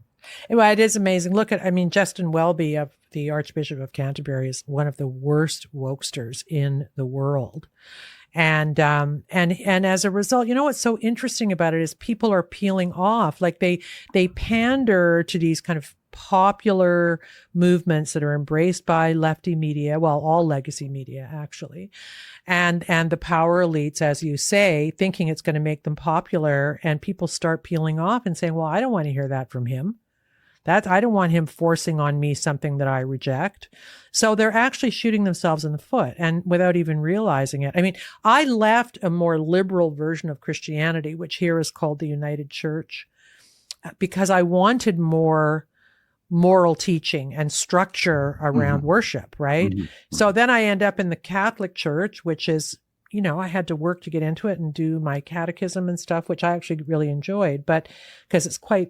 Well, it is amazing. Look at, I mean, Justin Welby, of the Archbishop of Canterbury, is one of the worst wokesters in the world. And as a result, you know, what's so interesting about it is people are peeling off. Like they pander to these kind of popular movements that are embraced by lefty media, well, all legacy media, actually. And the power elites, as you say, thinking it's going to make them popular, and people start peeling off and saying, well, I don't want to hear that from him. I don't want him forcing on me something that I reject. So they're actually shooting themselves in the foot, and without even realizing it. I mean, I left a more liberal version of Christianity, which here is called the United Church, because I wanted more moral teaching and structure around worship, right? So then I end up in the Catholic Church, which is, you know, I had to work to get into it and do my catechism and stuff, which I actually really enjoyed, but because it's quite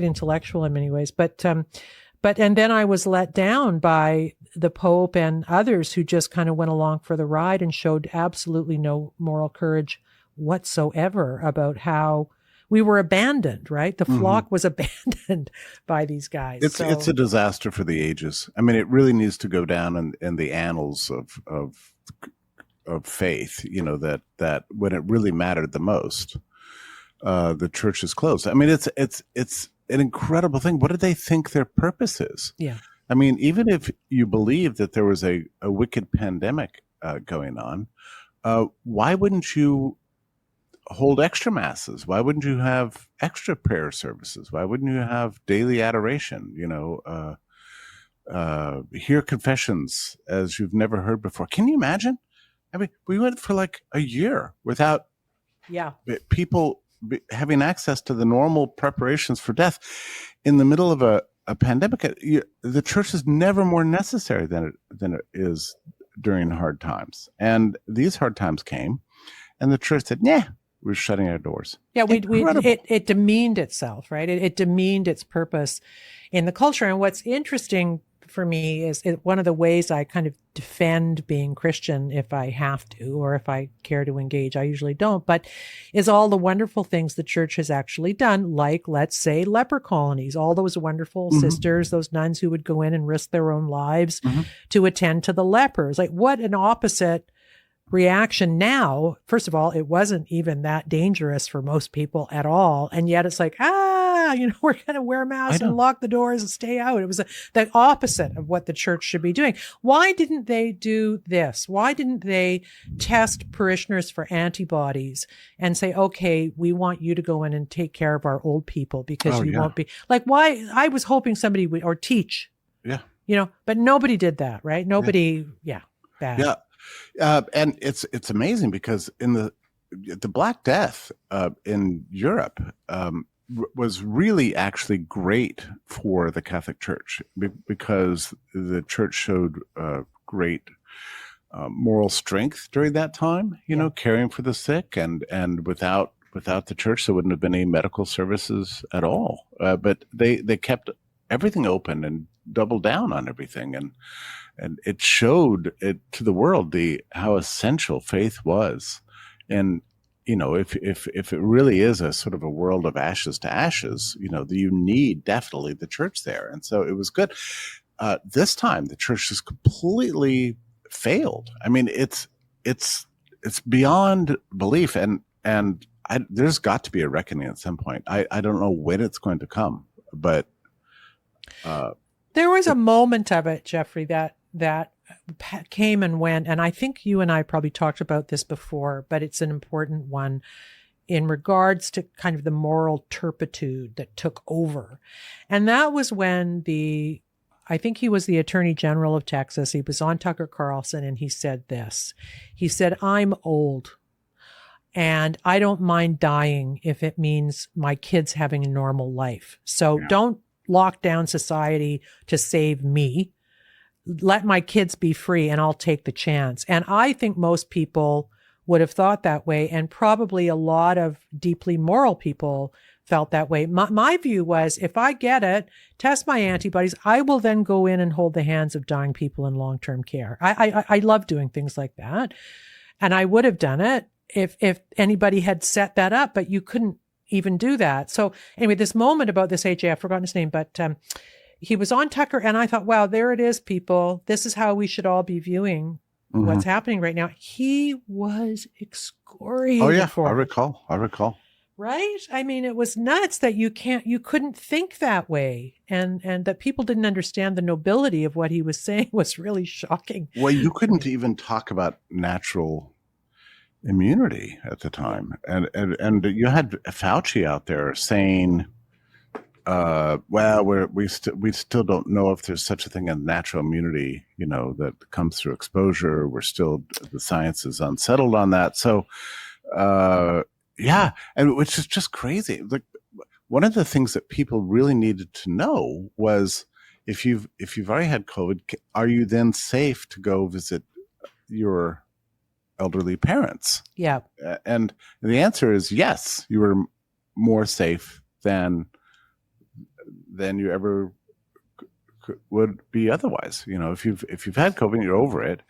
intellectual in many ways. But then I was let down by the Pope and others who just kind of went along for the ride and showed absolutely no moral courage whatsoever about how we were abandoned, right? The flock was abandoned by these guys. It's a disaster for the ages. I mean, it really needs to go down in the annals of faith, you know, that when it really mattered the most, the church is closed. I mean, it's an incredible thing. What do they think their purpose is? Yeah. I mean, even if you believe that there was a wicked pandemic going on, why wouldn't you hold extra masses? Why wouldn't you have extra prayer services? Why wouldn't you have daily adoration? You know, hear confessions as you've never heard before. Can you imagine? I mean, we went for like a year without people having access to the normal preparations for death in the middle of a pandemic. The church is never more necessary than it is during hard times. And these hard times came, and the church said, "Yeah, we're shutting our doors." Yeah, it demeaned itself, right? It demeaned its purpose in the culture. And what's interesting for me is one of the ways I kind of defend being Christian, if I have to, or if I care to engage. I usually don't, but is all the wonderful things the church has actually done, like, let's say, leper colonies, all those wonderful sisters, those nuns who would go in and risk their own lives to attend to the lepers. Like, what an opposite reaction now. First of all, it wasn't even that dangerous for most people at all. And yet it's like, we're going to wear masks and lock the doors and stay out. It was the opposite of what the church should be doing. Why didn't they do this? Why didn't they test parishioners for antibodies and say, okay, we want you to go in and take care of our old people because won't be like, why? I was hoping somebody would, or teach, but nobody did that, right? Nobody. Bad. Yeah. And it's amazing because in the Black Death in Europe was really actually great for the Catholic Church because the church showed great moral strength during that time, caring for the sick, and without the church, there wouldn't have been any medical services at all. But they kept everything open and doubled down on everything. And it showed it to the world how essential faith was. And, if it really is a sort of a world of ashes to ashes, you need definitely the church there. And so it was good. This time the church just completely failed. I mean, it's beyond belief. And there's got to be a reckoning at some point. I don't know when it's going to come, but there was a moment of it, Jeffrey, that came and went. And I think you and I probably talked about this before, but it's an important one in regards to kind of the moral turpitude that took over. And that was when I think he was the Attorney General of Texas. He was on Tucker Carlson, and he said this. He said, "I'm old. And I don't mind dying if it means my kids having a normal life. So don't lock down society to save me. Let my kids be free and I'll take the chance. And I think most people would have thought that way. And probably a lot of deeply moral people felt that way. My view was, if I get it, test my antibodies, I will then go in and hold the hands of dying people in long-term care. I love doing things like that. And I would have done it if anybody had set that up, but you couldn't even do that. So anyway, this moment about this AJ, I've forgotten his name, but he was on Tucker, and I thought, wow, there it is, people. This is how we should all be viewing what's happening right now. He was excoriated. Oh yeah, for I it. recall. Right? I mean, it was nuts that you couldn't think that way. And that people didn't understand the nobility of what he was saying was really shocking. Well, you couldn't even talk about natural immunity at the time. And you had Fauci out there saying, well, we still don't know if there's such a thing as natural immunity, that comes through exposure. The science is unsettled on that. So, yeah, and which is just crazy. Like, one of the things that people really needed to know was, if you've already had COVID, are you then safe to go visit your elderly parents? Yeah. And the answer is yes. You were more safe than you ever would be otherwise. If you've had COVID and you're over it,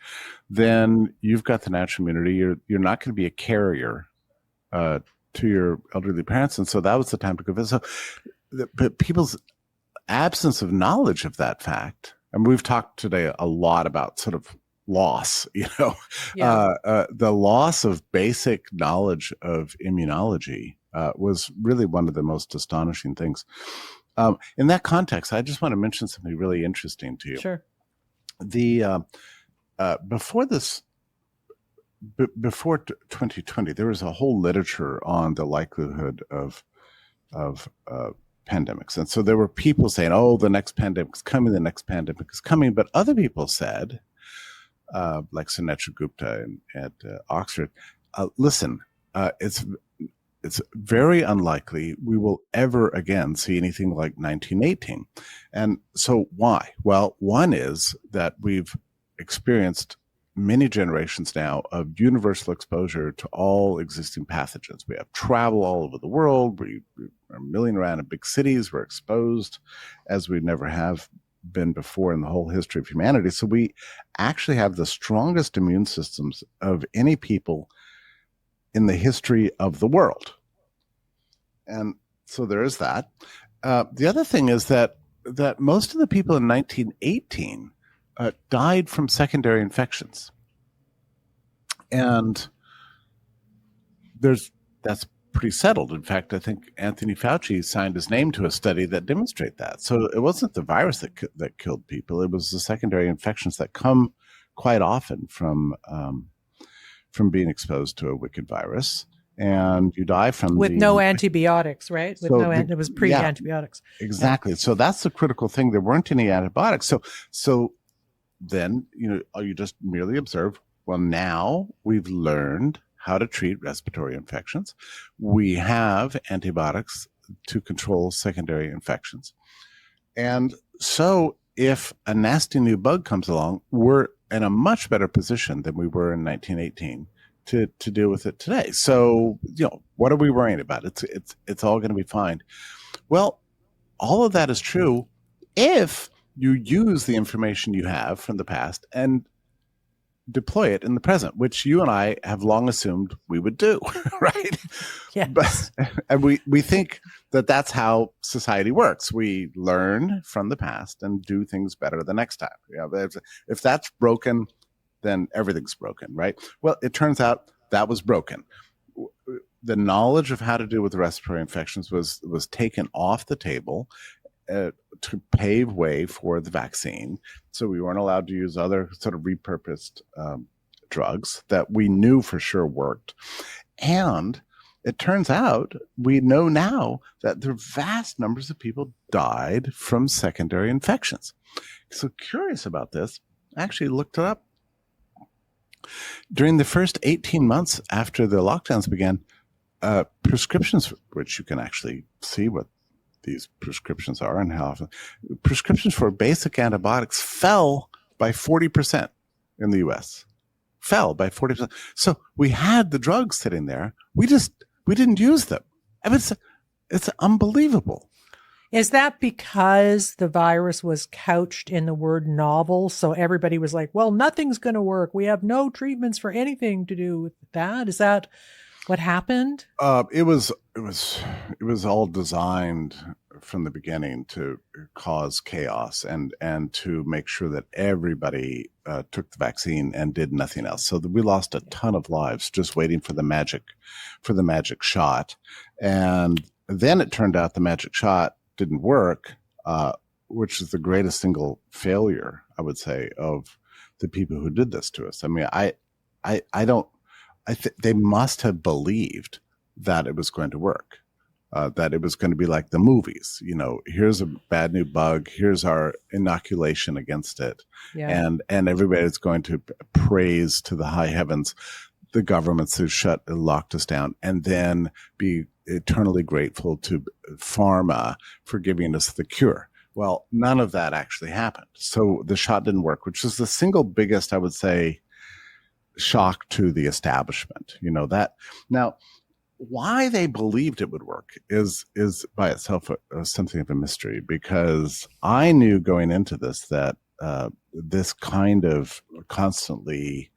then you've got the natural immunity. You're not going to be a carrier to your elderly parents, and so that was the time to go visit. So, but people's absence of knowledge of that fact, and we've talked today a lot about sort of loss, the loss of basic knowledge of immunology was really one of the most astonishing things. In that context, I just want to mention something really interesting to you. Sure. Before 2020, there was a whole literature on the likelihood of pandemics. And so there were people saying, oh, the next pandemic is coming. But other people said, like Sunetra Gupta at Oxford, listen, it's very unlikely we will ever again see anything like 1918. And so why? Well, one is that we've experienced many generations now of universal exposure to all existing pathogens. We have travel all over the world. We are milling around in big cities. We're exposed as we never have been before in the whole history of humanity. So we actually have the strongest immune systems of any people in the history of the world. And so there is that. The other thing is that most of the people in 1918 died from secondary infections. And that's pretty settled. In fact, I think Anthony Fauci signed his name to a study that demonstrate that. So it wasn't the virus that killed people. It was the secondary infections that come quite often from being exposed to a wicked virus. And you die from with no antibiotics, right? It was pre-antibiotics. Yeah, exactly. Yeah. So that's the critical thing. There weren't any antibiotics. So then, you just merely observe, well, now we've learned how to treat respiratory infections. We have antibiotics to control secondary infections. And so if a nasty new bug comes along, we're in a much better position than we were in 1918 to deal with it today. So, what are we worrying about? It's all going to be fine. Well, all of that is true if you use the information you have from the past and deploy it in the present, which you and I have long assumed we would do, right? Yes. And we think that that's how society works. We learn from the past and do things better the next time. If that's broken, then everything's broken, right? Well, it turns out that was broken. The knowledge of how to deal with respiratory infections was taken off the table to pave way for the vaccine. So we weren't allowed to use other sort of repurposed drugs that we knew for sure worked. And it turns out we know now that the vast numbers of people died from secondary infections. So curious about this, I actually looked it up. during the first 18 months after the lockdowns began, prescriptions, which you can actually see what these prescriptions are and how often, prescriptions for basic antibiotics fell by 40% in the US. Fell by 40%. So we had the drugs sitting there. We didn't use them. I mean, it's unbelievable. Is that because the virus was couched in the word novel? So everybody was like, well, nothing's going to work. We have no treatments for anything to do with that. Is that what happened? It was all designed from the beginning to cause chaos and to make sure that everybody took the vaccine and did nothing else. So we lost a ton of lives just waiting for the magic shot. And then it turned out the magic shot didn't work, which is the greatest single failure, I would say, of the people who did this to us. I mean, they must have believed that it was going to work, that it was going to be like the movies. You know, here's a bad new bug, here's our inoculation against it, and everybody's going to praise to the high heavens the governments who locked us down, and then be eternally grateful to pharma for giving us the cure. Well, none of that actually happened. So the shot didn't work, which is the single biggest, I would say, shock to the establishment. You know, that now why they believed it would work is by itself something of a mystery, because I knew going into this that this kind of constantly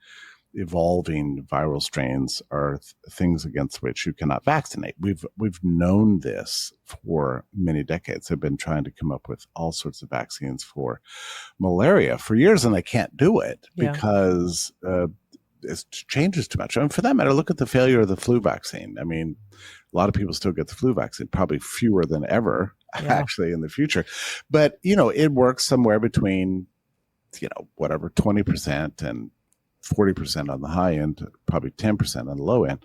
evolving viral strains are things against which you cannot vaccinate. We've known this for many decades. They've been trying to come up with all sorts of vaccines for malaria for years, and they can't do it because it changes too much. I mean, for that matter, look at the failure of the flu vaccine. I mean, a lot of people still get the flu vaccine, probably fewer than ever actually in the future. But, you know, it works somewhere between, you know, whatever, 20% and 40% on the high end, probably 10% on the low end,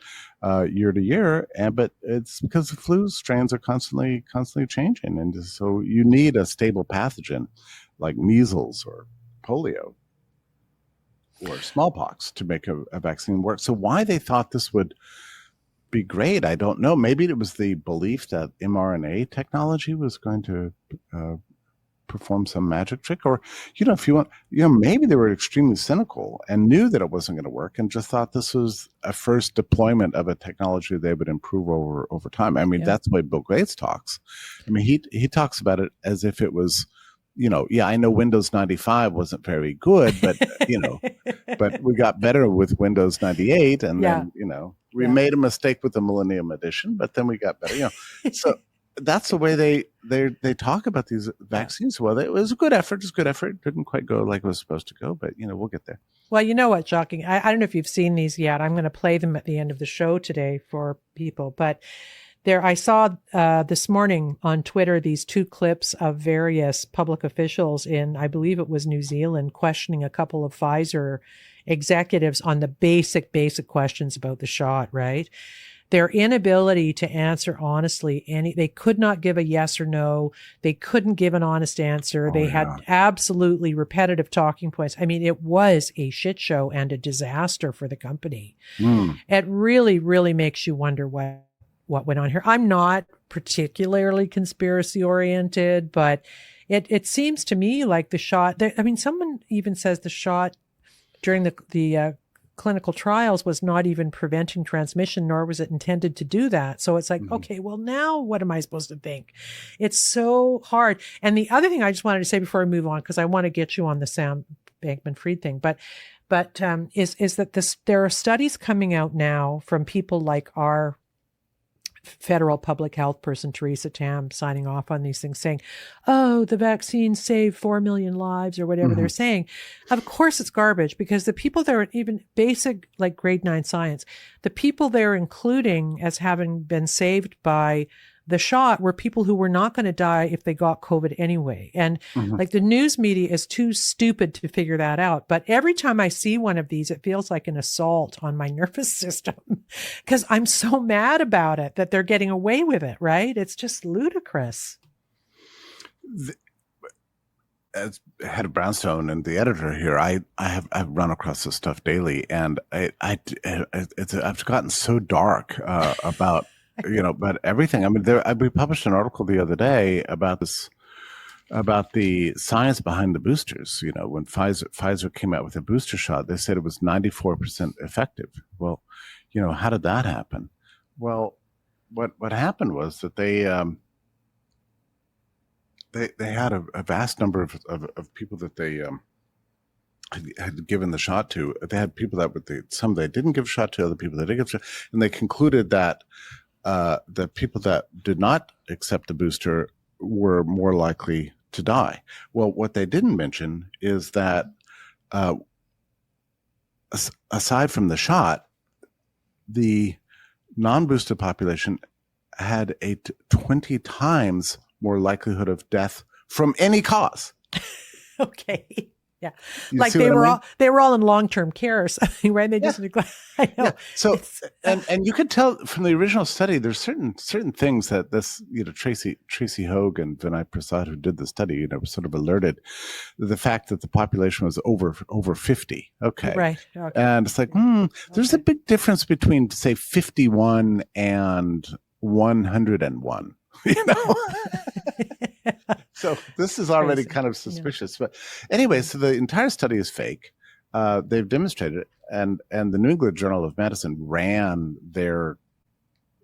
year to year. But it's because the flu strains are constantly changing. And so you need a stable pathogen like measles or polio or smallpox to make a vaccine work. So why they thought this would be great, I don't know. Maybe it was the belief that mRNA technology was going to perform some magic trick, or, you know, if you want, you know, maybe they were extremely cynical and knew that it wasn't going to work and just thought this was a first deployment of a technology they would improve over time. I mean, that's the way Bill Gates talks. I mean, he talks about it as if it was, you know, I know Windows 95 wasn't very good, but, you know, but we got better with Windows 98. And then, you know, we made a mistake with the Millennium Edition, but then we got better, you know. So that's the way they talk about these vaccines. Well, it was a good effort. It didn't quite go like it was supposed to go, but, you know, we'll get there. Well, you know what, shocking. I don't know if you've seen these yet. I'm going to play them at the end of the show today for people, but I saw this morning on Twitter these two clips of various public officials in, I believe it was New Zealand, questioning a couple of Pfizer executives on the basic questions about the shot, right? Their inability to answer honestly, they could not give a yes or no. They couldn't give an honest answer. They had absolutely repetitive talking points. I mean, it was a shit show and a disaster for the company. It really, really makes you wonder what went on here. I'm not particularly conspiracy oriented, but it seems to me like the shot, I mean, someone even says the shot during the clinical trials was not even preventing transmission, nor was it intended to do that. So it's like, okay, well, now what am I supposed to think? It's so hard. And the other thing I just wanted to say before I move on, because I want to get you on the Sam Bankman-Fried thing, but is that there are studies coming out now from people like our federal public health person, Teresa Tam, signing off on these things saying, oh, the vaccine saved 4 million lives or whatever they're saying. Of course it's garbage, because the people that are even basic, like grade 9 science, the people they're including as having been saved by the shot were people who were not going to die if they got COVID anyway. And like the news media is too stupid to figure that out. But every time I see one of these, it feels like an assault on my nervous system because I'm so mad about it that they're getting away with it, right? It's just ludicrous. as head of Brownstone and the editor here, I've run across this stuff daily, and I've gotten so dark about about everything. I mean, we published an article the other day about this, about the science behind the boosters. When Pfizer came out with a booster shot, they said it was 94% effective. Well, how did that happen? Well, what happened was that they had a vast number of people that they had given the shot to. They had people some they didn't give a shot to, other people that did give a shot, and they concluded that the people that did not accept the booster were more likely to die. Well, what they didn't mention is that aside from the shot, the non-boosted population had a 20 times more likelihood of death from any cause. Okay. Yeah. Like they were all in long-term care or something, right? They just neglect. I know. Yeah. So, and you could tell from the original study, there's certain things that this, Tracy Hogue and Vinay Prasad, who did the study, were sort of alerted the fact that the population was over 50. Okay. Right. Okay. And it's like, there's a big difference between, say, 51 and 101. So this is already kind of suspicious. But anyway, so the entire study is fake. They've demonstrated it, and the New England Journal of Medicine ran their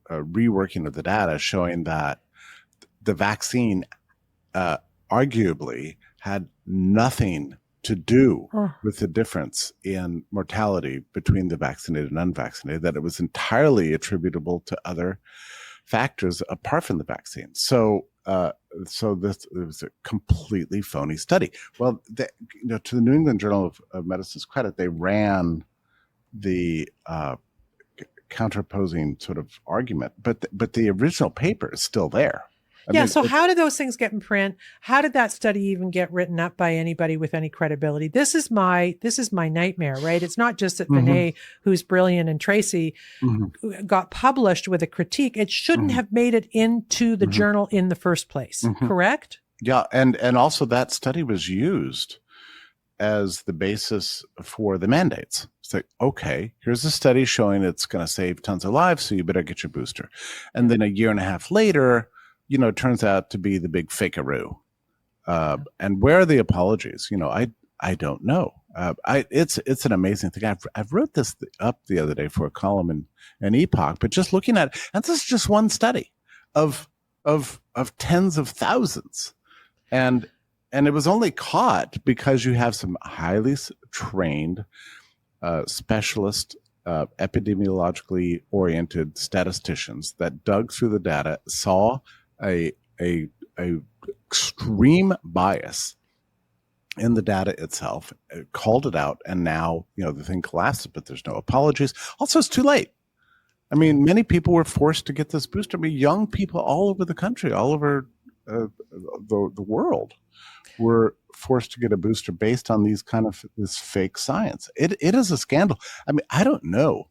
reworking of the data, showing that the vaccine arguably had nothing to do with the difference in mortality between the vaccinated and unvaccinated, that it was entirely attributable to other factors apart from the vaccine. So this it was a completely phony study. Well, to the New England Journal of Medicine's credit, they ran the counterposing sort of argument, but the original paper is still there. I mean, so how did those things get in print? How did that study even get written up by anybody with any credibility? This is my nightmare, right? It's not just that Vinay, who's brilliant, and Tracy got published with a critique. It shouldn't have made it into the journal in the first place, correct? Yeah, and also that study was used as the basis for the mandates. It's like, okay, here's a study showing it's going to save tons of lives, so you better get your booster. And then a year and a half later, it turns out to be the big fakearoo. And where are the apologies? I don't know. It's an amazing thing. I've wrote this up the other day for a column in Epoch, but just looking at it, and this is just one study of tens of thousands, and it was only caught because you have some highly trained specialist epidemiologically oriented statisticians that dug through the data, saw a extreme bias in the data itself, called it out, and now the thing collapses, but there's no apologies. Also, it's too late. I mean, many people were forced to get this booster. I mean, young people all over the country, all over the world, were forced to get a booster based on this fake science. It is a scandal. I mean, I don't know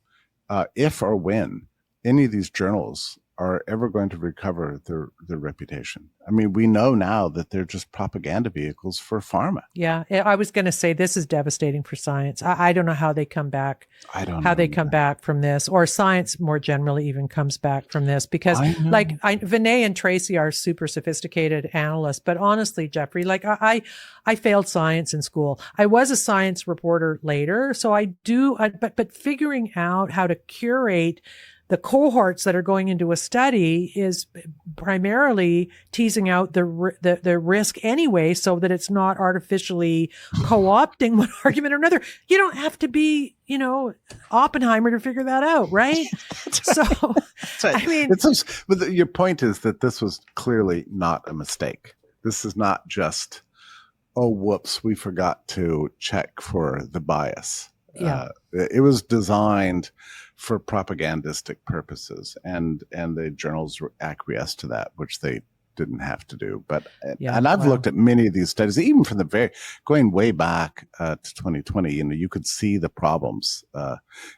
if or when any of these journals are ever going to recover their reputation. I mean, we know now that they're just propaganda vehicles for pharma. Yeah, I was going to say this is devastating for science. I don't know how they come back. I don't know how they come back from this, or science more generally even comes back from this, because Vinay and Tracy are super sophisticated analysts. But honestly, Jeffrey, I failed science in school. I was a science reporter later, so but figuring out how to curate the cohorts that are going into a study is primarily teasing out the risk anyway, so that it's not artificially co-opting one argument or another. You don't have to be, Oppenheimer to figure that out, right? That's right. So, That's right. I mean, but your point is that this was clearly not a mistake. This is not just, oh, whoops, we forgot to check for the bias. Yeah. It was designed for propagandistic purposes, and the journals acquiesced to that, which they didn't have to do. But Yeah, and I've wow. looked at many of these studies, even from the going way back to 2020. You could see the problems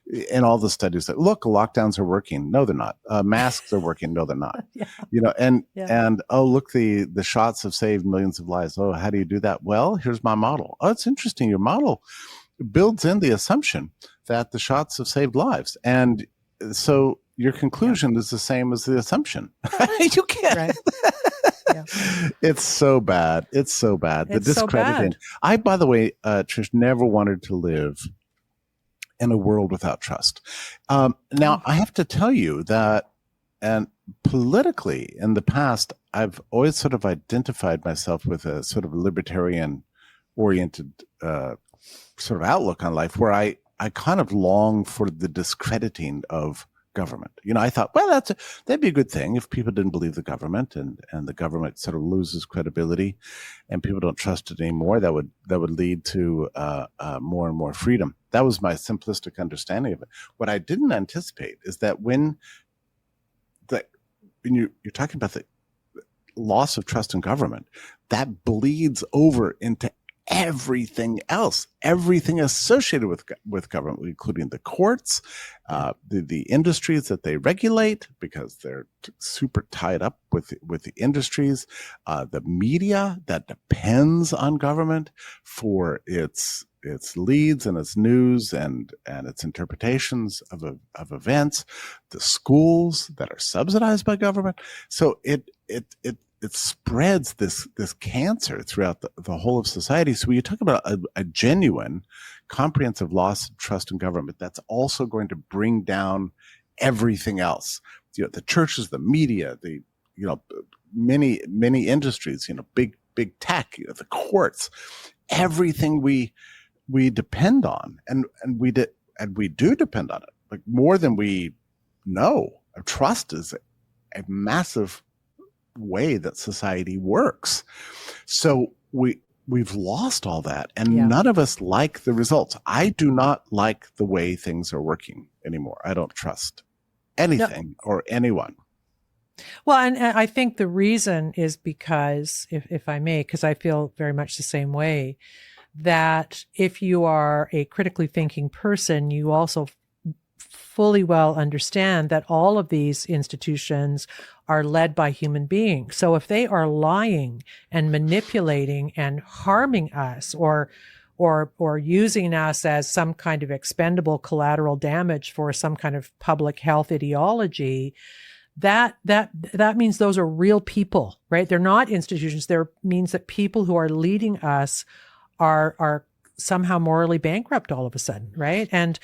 in all the studies that look, lockdowns are working. No, they're not. Masks are working. No, they're not. Yeah. Yeah. And oh, look, the shots have saved millions of lives. Oh, how do you do that? Well, here's my model. Oh, it's interesting. Your model builds in the assumption that the shots have saved lives, and so your conclusion is the same as the assumption. You can't. Right. Yeah. It's so bad. It's so bad. The It's so discrediting. bad. I, by the way, Trish, never wanted to live in a world without trust. Now, I have to tell you that, and politically in the past, I've always sort of identified myself with a sort of libertarian oriented sort of outlook on life, where I kind of long for the discrediting of government. I thought, well, that'd be a good thing if people didn't believe the government, and the government sort of loses credibility and people don't trust it anymore. That would lead to more and more freedom. That was my simplistic understanding of it. What I didn't anticipate is that when you're talking about the loss of trust in government, that bleeds over into everything else, everything associated with government, including the courts, the industries that they regulate, because they're super tied up with the industries, the media that depends on government for its leads and its news and its interpretations of events, the schools that are subsidized by government. So it spreads this cancer throughout the whole of society. So when you talk about a genuine, comprehensive loss of trust in government, that's also going to bring down everything else. The churches, the media, many industries, big tech, the courts, everything we depend on, and we do depend on it, like more than we know. Trust is a massive way that society works. So we've lost all that, and none of us like the results. I do not like the way things are working anymore. I don't trust anything or anyone. Well, and I think the reason is because, if I may, because I feel very much the same way, that if you are a critically thinking person, you also fully well understand that all of these institutions are led by human beings. So if they are lying and manipulating and harming us, or using us as some kind of expendable collateral damage for some kind of public health ideology, that means those are real people, right? They're not institutions. There means that people who are leading us are somehow morally bankrupt all of a sudden, right? And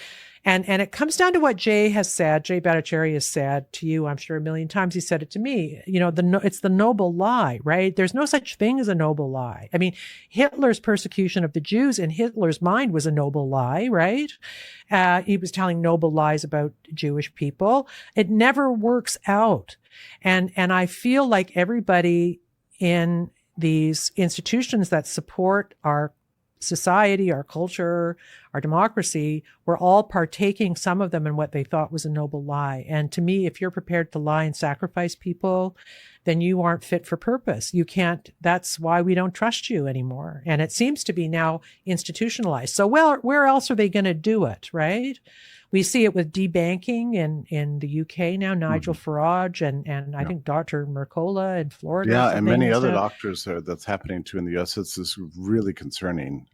it comes down to what Jay Bhattacharya has said to you, I'm sure a million times. He said it to me. It's the noble lie, right? There's no such thing as a noble lie. I mean, Hitler's persecution of the Jews in Hitler's mind was a noble lie, right? He was telling noble lies about Jewish people. It never works out. And I feel like everybody in these institutions that support our society, our culture, our democracy, we're all partaking, some of them, in what they thought was a noble lie. And to me, if you're prepared to lie and sacrifice people, then you aren't fit for purpose. You can't, that's why we don't trust you anymore. And it seems to be now institutionalized. So, well, where else are they going to do it, right? We see it with debanking in the UK now, Nigel Farage and I think Dr. Mercola in Florida. Yeah, and many other doctors that's happening too in the US. It's really concerning.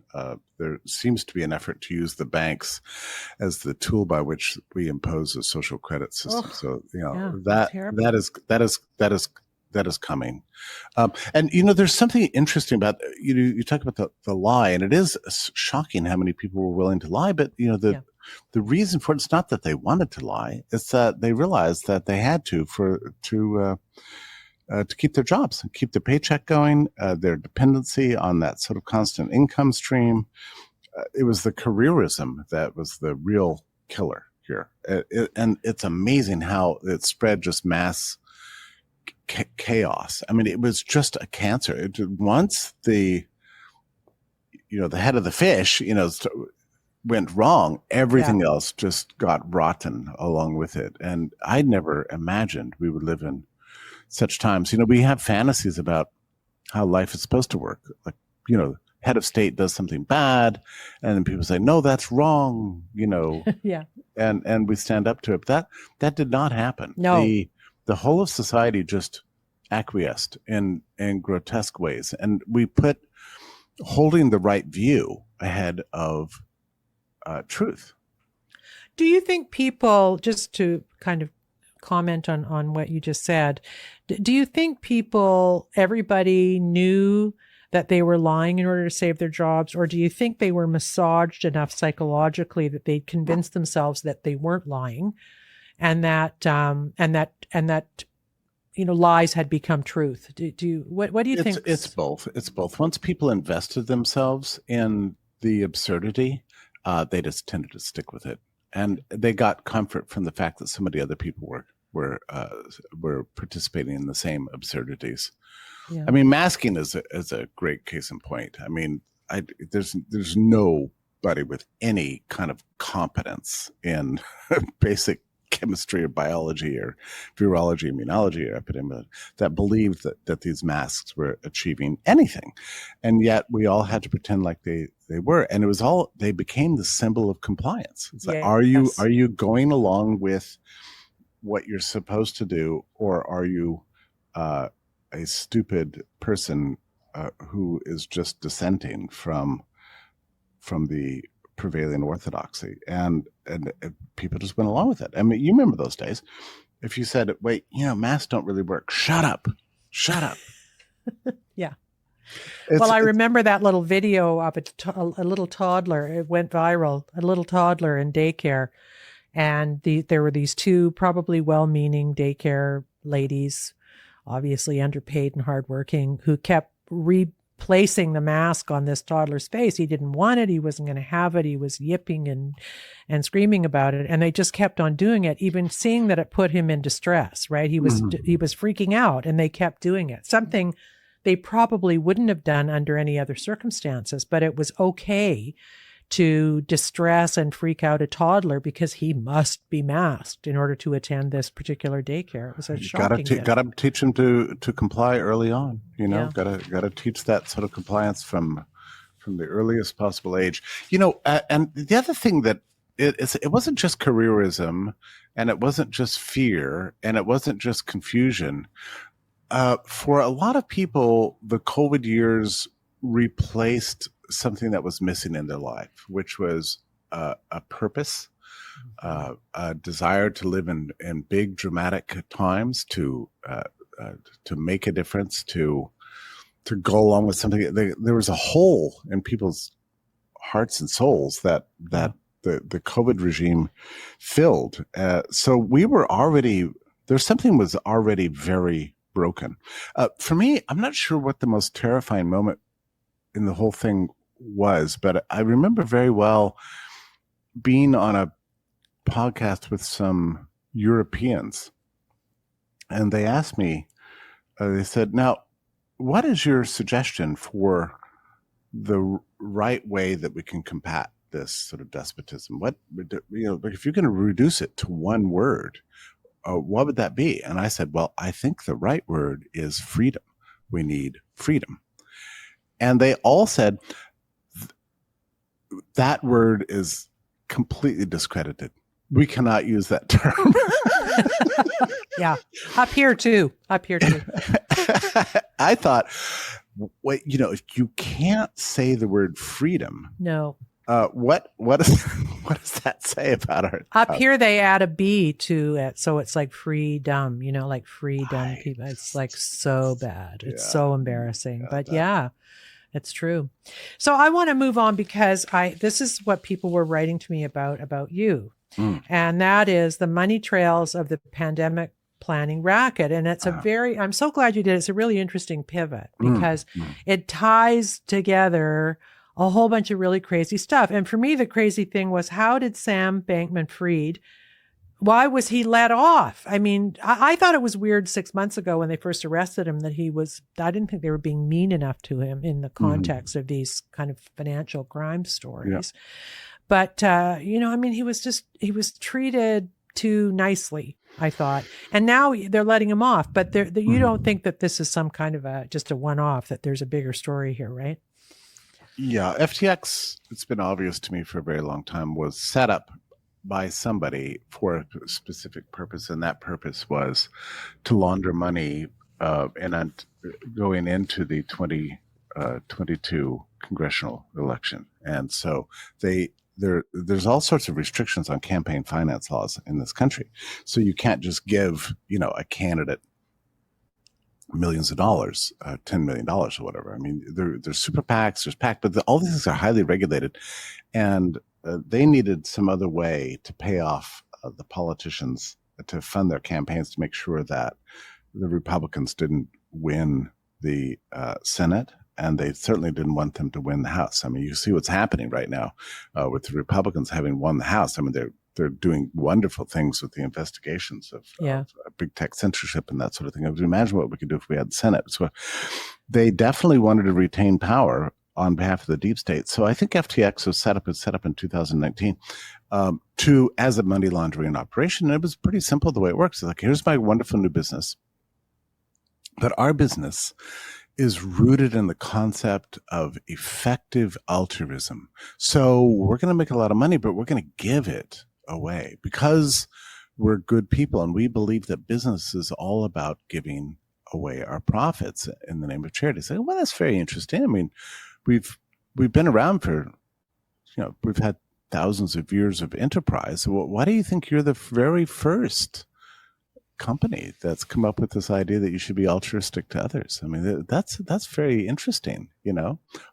There seems to be an effort to use the banks as the tool by which we impose a social credit system. So, that is coming. And, there's something interesting about, you talk about the lie, and it is shocking how many people were willing to lie, but, the reason for it's not that they wanted to lie. It's that they realized that they had to keep their jobs, keep the paycheck going, their dependency on that sort of constant income stream. It was the careerism that was the real killer here. And it's amazing how it spread just mass chaos. I mean, it was just a cancer. Once the head of the fish, went wrong, everything else just got rotten along with it. And I never imagined we would live in such times. We have fantasies about how life is supposed to work. Like, head of state does something bad, and then people say, no, that's wrong, Yeah. and we stand up to it. But that did not happen. No. The whole of society just acquiesced in grotesque ways. And we put holding the right view ahead of truth. Do you think people, just to kind of comment on what you just said, do you think everybody knew that they were lying in order to save their jobs? Or do you think they were massaged enough psychologically that they convinced themselves that they weren't lying and that lies had become truth? What do you think? It's both. It's both. Once people invested themselves in the absurdity, they just tended to stick with it. And they got comfort from the fact that so many other people were participating in the same absurdities. Yeah. I mean, masking is a great case in point. I mean, there's nobody with any kind of competence in basic chemistry or biology or virology, immunology, or epidemiology that believed that these masks were achieving anything. And yet we all had to pretend like they were. And they became the symbol of compliance. It's like, are you going along with what you're supposed to do, or are you a stupid person who is just dissenting from the prevailing orthodoxy? And people just went along with it. I mean, you remember those days. If you said, wait, masks don't really work, shut up. Yeah. I remember that little video of a little toddler. It went viral, a little toddler in daycare. And there were these two probably well-meaning daycare ladies, obviously underpaid and hardworking, who kept replacing the mask on this toddler's face. He didn't want it. He wasn't going to have it. He was yipping and screaming about it. And they just kept on doing it, even seeing that it put him in distress, right? He was freaking out, and they kept doing it. Something they probably wouldn't have done under any other circumstances, but it was okay to distress and freak out a toddler because he must be masked in order to attend this particular daycare. It was a shocking thing. Got to teach him to comply early on. Got to teach that sort of compliance from the earliest possible age. And the other thing that it wasn't just careerism, and it wasn't just fear, and it wasn't just confusion. For a lot of people, the COVID years replaced something that was missing in their life, which was a purpose, a desire to live in big dramatic times, to make a difference, to go along with something. There was a hole in people's hearts and souls that the COVID regime filled. So we were already, something was already very broken. For me, I'm not sure what the most terrifying moment in the whole thing was, but I remember very well being on a podcast with some Europeans, and they asked me, they said, now, what is your suggestion for the right way that we can combat this sort of despotism? What, if you're going to reduce it to one word, what would that be? And I said, well, I think the right word is freedom. We need freedom. And they all said that word is completely discredited. We cannot use that term. Yeah. Up here too. I thought, wait, if you can't say the word freedom. No. What does that say about our up here? They add a B to it, so it's like freedom. Like freedom. People. It's like so bad. It's so embarrassing. But yeah, it's true. So I want to move on because this is what people were writing to me about you, and that is the money trails of the pandemic planning racket. And it's I'm so glad you did. It's a really interesting pivot because it ties together a whole bunch of really crazy stuff. And for me, the crazy thing was, how did Sam Bankman-Fried, why was he let off? I mean, I thought it was weird 6 months ago when they first arrested him that I didn't think they were being mean enough to him in the context of these kind of financial crime stories. Yeah. But, he was treated too nicely, I thought. And now they're letting him off, but you don't think that this is some kind of just a one-off, that there's a bigger story here, right? Yeah, FTX, it's been obvious to me for a very long time, was set up by somebody for a specific purpose, and that purpose was to launder money and going into the 2022 congressional election. And so there's all sorts of restrictions on campaign finance laws in this country. So you can't just give, a candidate millions of dollars, $10 million or whatever. I mean, there's super PACs, there's PAC, but all these things are highly regulated. And they needed some other way to pay off the politicians to fund their campaigns, to make sure that the Republicans didn't win the Senate, and they certainly didn't want them to win the House. I mean, you see what's happening right now with the Republicans having won the House. I mean, they're doing wonderful things with the investigations of big tech censorship and that sort of thing. I would imagine what we could do if we had the Senate. So they definitely wanted to retain power on behalf of the deep state. So I think FTX was set up in 2019 as a money laundering operation. And it was pretty simple the way it works. It's like, here's my wonderful new business. But our business is rooted in the concept of effective altruism. So we're going to make a lot of money, but we're going to give it away because we're good people. And we believe that business is all about giving away our profits in the name of charity. So, well, that's very interesting. I mean, we've been around for, we've had thousands of years of enterprise. Why do you think you're the very first company that's come up with this idea that you should be altruistic to others? I mean, that's very interesting,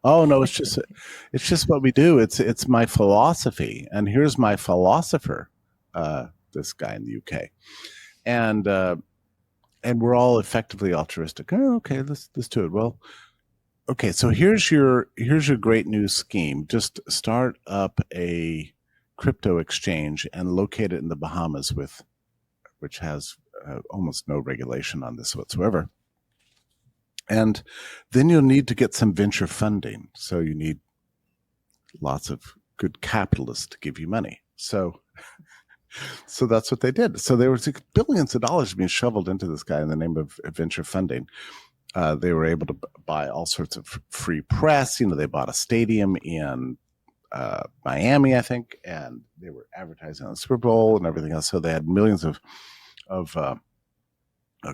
Oh no, it's just what we do. It's my philosophy, and here's my philosopher, this guy in the UK, and we're all effectively altruistic. Oh, okay, let's do it. Well, okay, so here's your great new scheme. Just start up a crypto exchange and locate it in the Bahamas, which has almost no regulation on this whatsoever. And then you'll need to get some venture funding. So you need lots of good capitalists to give you money. So that's what they did. So there was billions of dollars being shoveled into this guy in the name of venture funding. They were able to buy all sorts of free press. They bought a stadium in Miami, I think, and they were advertising on the Super Bowl and everything else. So they had millions of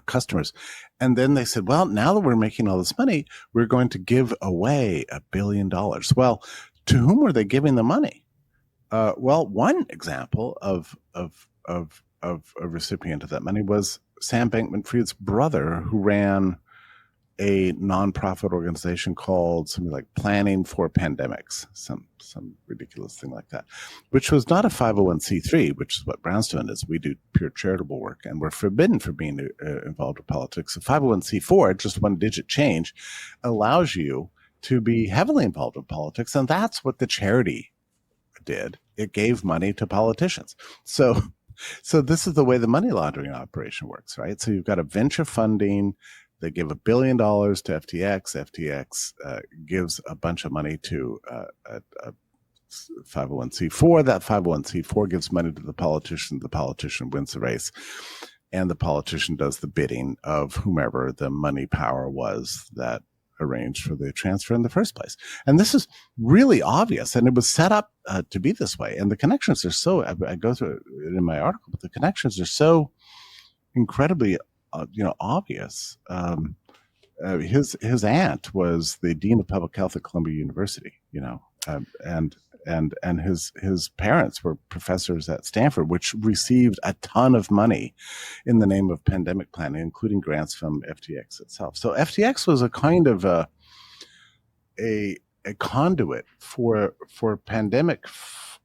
customers. And then they said, well, now that we're making all this money, we're going to give away $1 billion. Well, to whom were they giving the money? Well, one example of a recipient of that money was Sam Bankman-Fried's brother, who ran a nonprofit organization called something like Planning for Pandemics, some ridiculous thing like that, which was not a 501c3, which is what Brownstone is. We do pure charitable work, and we're forbidden from being involved with politics. A 501c4, just one digit change, allows you to be heavily involved with politics, and that's what the charity did. It gave money to politicians. So this is the way the money laundering operation works, right? So you've got a venture funding. They give $1 billion to FTX. FTX gives a bunch of money to a 501c4. That 501c4 gives money to the politician. The politician wins the race. And the politician does the bidding of whomever the money power was that arranged for the transfer in the first place. And this is really obvious. And it was set up to be this way. And the connections are so, I go through it in my article, but the connections are so incredibly obvious. His aunt was the dean of public health at Columbia University, and his parents were professors at Stanford, which received a ton of money in the name of pandemic planning, including grants from FTX itself. So FTX was a kind of a conduit for pandemic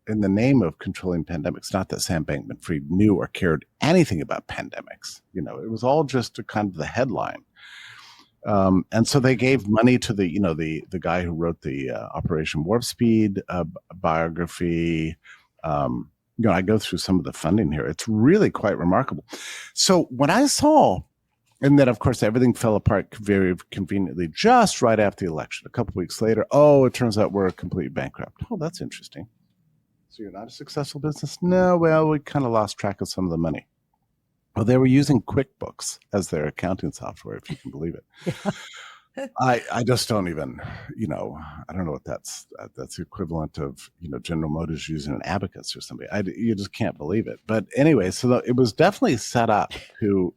in the name of controlling pandemics. Not that Sam Bankman-Fried knew or cared anything about pandemics. It was all just a kind of the headline. And so they gave money to the guy who wrote the Operation Warp Speed biography. I go through some of the funding here. It's really quite remarkable. So when I saw, and then of course everything fell apart very conveniently just right after the election. A couple of weeks later, it turns out we're completely bankrupt. Oh, that's interesting. So you're not a successful business? No, well, we kind of lost track of some of the money. Well, they were using QuickBooks as their accounting software, if you can believe it. Yeah. I just don't even, I don't know what that's the equivalent of, General Motors using an abacus or something. You just can't believe it. But anyway, so it was definitely set up to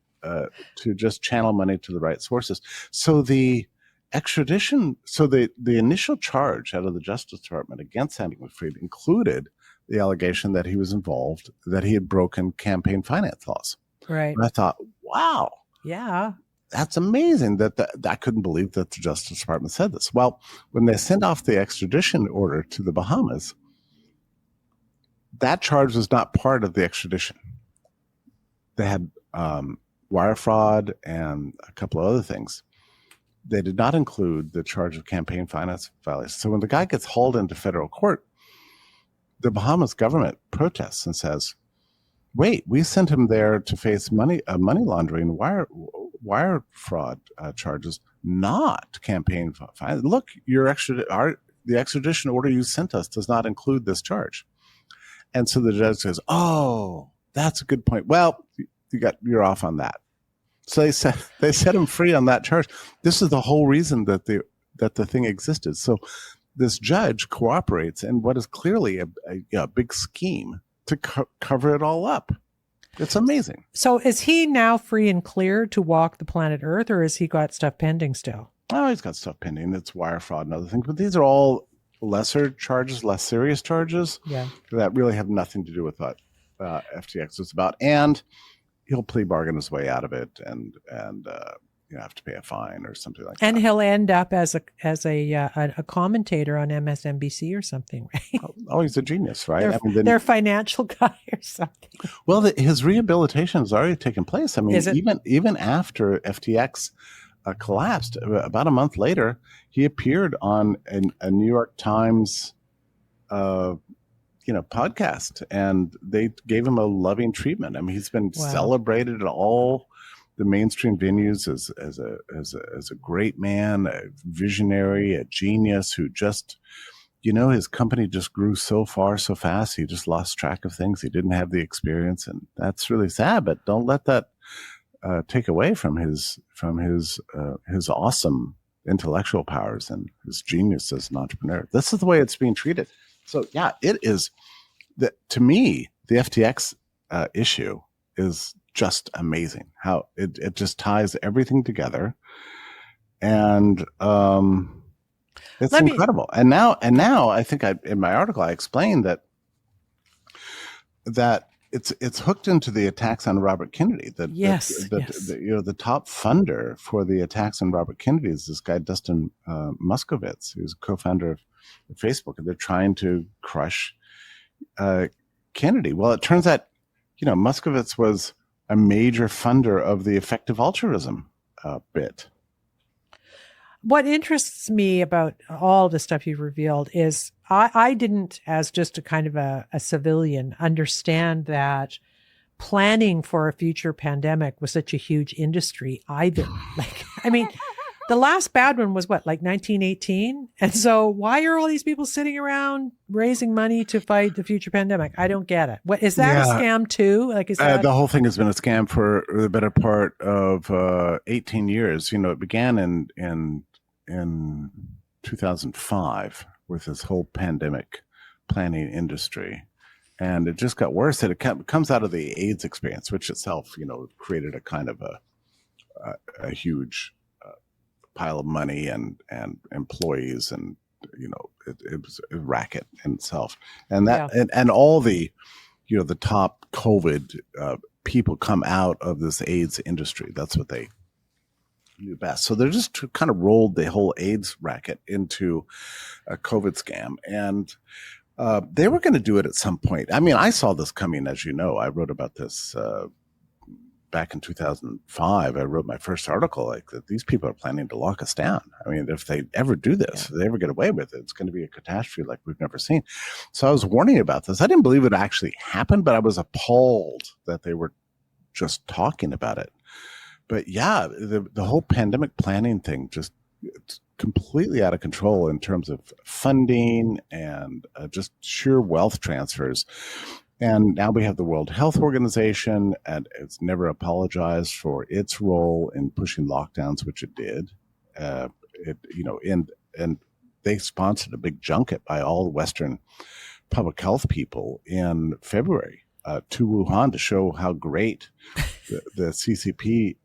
just channel money to the right sources. So the extradition, the initial charge out of the Justice Department against Sam Bankman-Fried included the allegation that he was involved, that he had broken campaign finance laws. Right. And I thought, wow. Yeah. That's amazing I couldn't believe that the Justice Department said this. Well, when they sent off the extradition order to the Bahamas, that charge was not part of the extradition. They had wire fraud and a couple of other things. They did not include the charge of campaign finance violations. So when the guy gets hauled into federal court, the Bahamas government protests and says, wait, we sent him there to face money laundering, wire fraud charges, not campaign finance. Look, the extradition order you sent us does not include this charge. And so the judge says, oh, that's a good point. Well, you're off on that. So they set him free on that charge. This is the whole reason that the thing existed. So this judge cooperates in what is clearly a big scheme to cover it all up. It's amazing. So is he now free and clear to walk the planet Earth, or has he got stuff pending still? Oh, he's got stuff pending. It's wire fraud and other things. But these are all lesser charges, less serious charges that really have nothing to do with what FTX is about. And he'll plea bargain his way out of it and have to pay a fine or something like that. And he'll end up as a commentator on MSNBC or something, right? Oh, he's a genius, right? Their financial guy or something. Well, his rehabilitation has already taken place. I mean, even after FTX collapsed, about a month later, he appeared on a New York Times podcast, and they gave him a loving treatment. I mean, he's been celebrated at all the mainstream venues as a great man, a visionary, a genius who just, his company just grew so far, so fast. He just lost track of things. He didn't have the experience, and that's really sad. But don't let that take away from his awesome intellectual powers and his genius as an entrepreneur. This is the way it's being treated. So yeah, it is. To me, the FTX issue is just amazing how it just ties everything together, and it's incredible. And now I think in my article I explained that it's hooked into the attacks on Robert Kennedy. The top funder for the attacks on Robert Kennedy is this guy Dustin Moskovitz, who's a co-founder of Facebook, and they're trying to crush Kennedy. Well, it turns out Moskovitz was a major funder of the effective altruism bit. What interests me about all the stuff you've revealed is I didn't, as just a kind of a civilian, understand that planning for a future pandemic was such a huge industry either. The last bad one was 1918? And so why are all these people sitting around raising money to fight the future pandemic? I don't get it. What is that a scam too? The whole thing has been a scam for the better part of 18 years. It began in 2005 with this whole pandemic planning industry. And it just got worse. It comes out of the AIDS experience, which itself, created a kind of a huge pile of money and employees, and it was a racket in itself, and that and all the the top COVID people come out of this AIDS industry. That's what they knew best. So they just kind of rolled the whole AIDS racket into a COVID scam, and they were going to do it at some point. I mean, I saw this coming, as you know. I wrote about this back in 2005. I wrote my first article that these people are planning to lock us down. I mean, if they ever do this, if they ever get away with it, it's going to be a catastrophe like we've never seen. So I was warning about this. I didn't believe it actually happened, but I was appalled that they were just talking about it. But yeah, the whole pandemic planning thing just completely out of control in terms of funding and just sheer wealth transfers. And now we have the World Health Organization, and it's never apologized for its role in pushing lockdowns, which it did. And they sponsored a big junket by all the Western public health people in February to Wuhan to show how great the CCP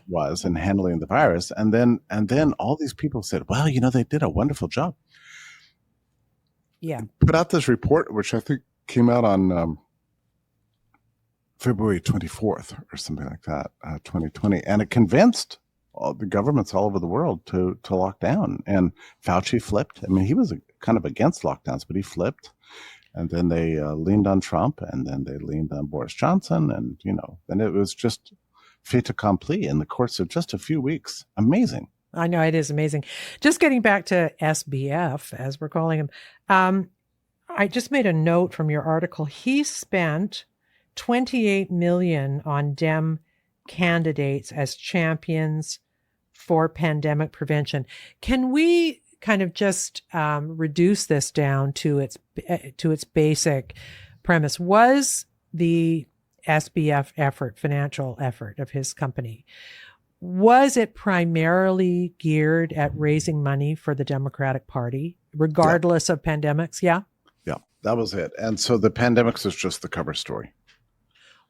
was in handling the virus. And then all these people said, well, they did a wonderful job. Yeah. Put out this report, which I think came out on February 24th or something like that, 2020. And it convinced all the governments all over the world to lock down. And Fauci flipped. I mean, he was kind of against lockdowns, but he flipped. And then they leaned on Trump, and then they leaned on Boris Johnson. And, then it was just fait accompli in the course of just a few weeks. Amazing. I know, it is amazing. Just getting back to SBF, as we're calling him. I just made a note from your article. He spent $28 million on Dem candidates as champions for pandemic prevention. Can we kind of just reduce this down to its basic premise? Was the SBF effort, financial effort of his company, was it primarily geared at raising money for the Democratic Party, regardless of pandemics? Yeah? Yeah, that was it. And so the pandemics is just the cover story.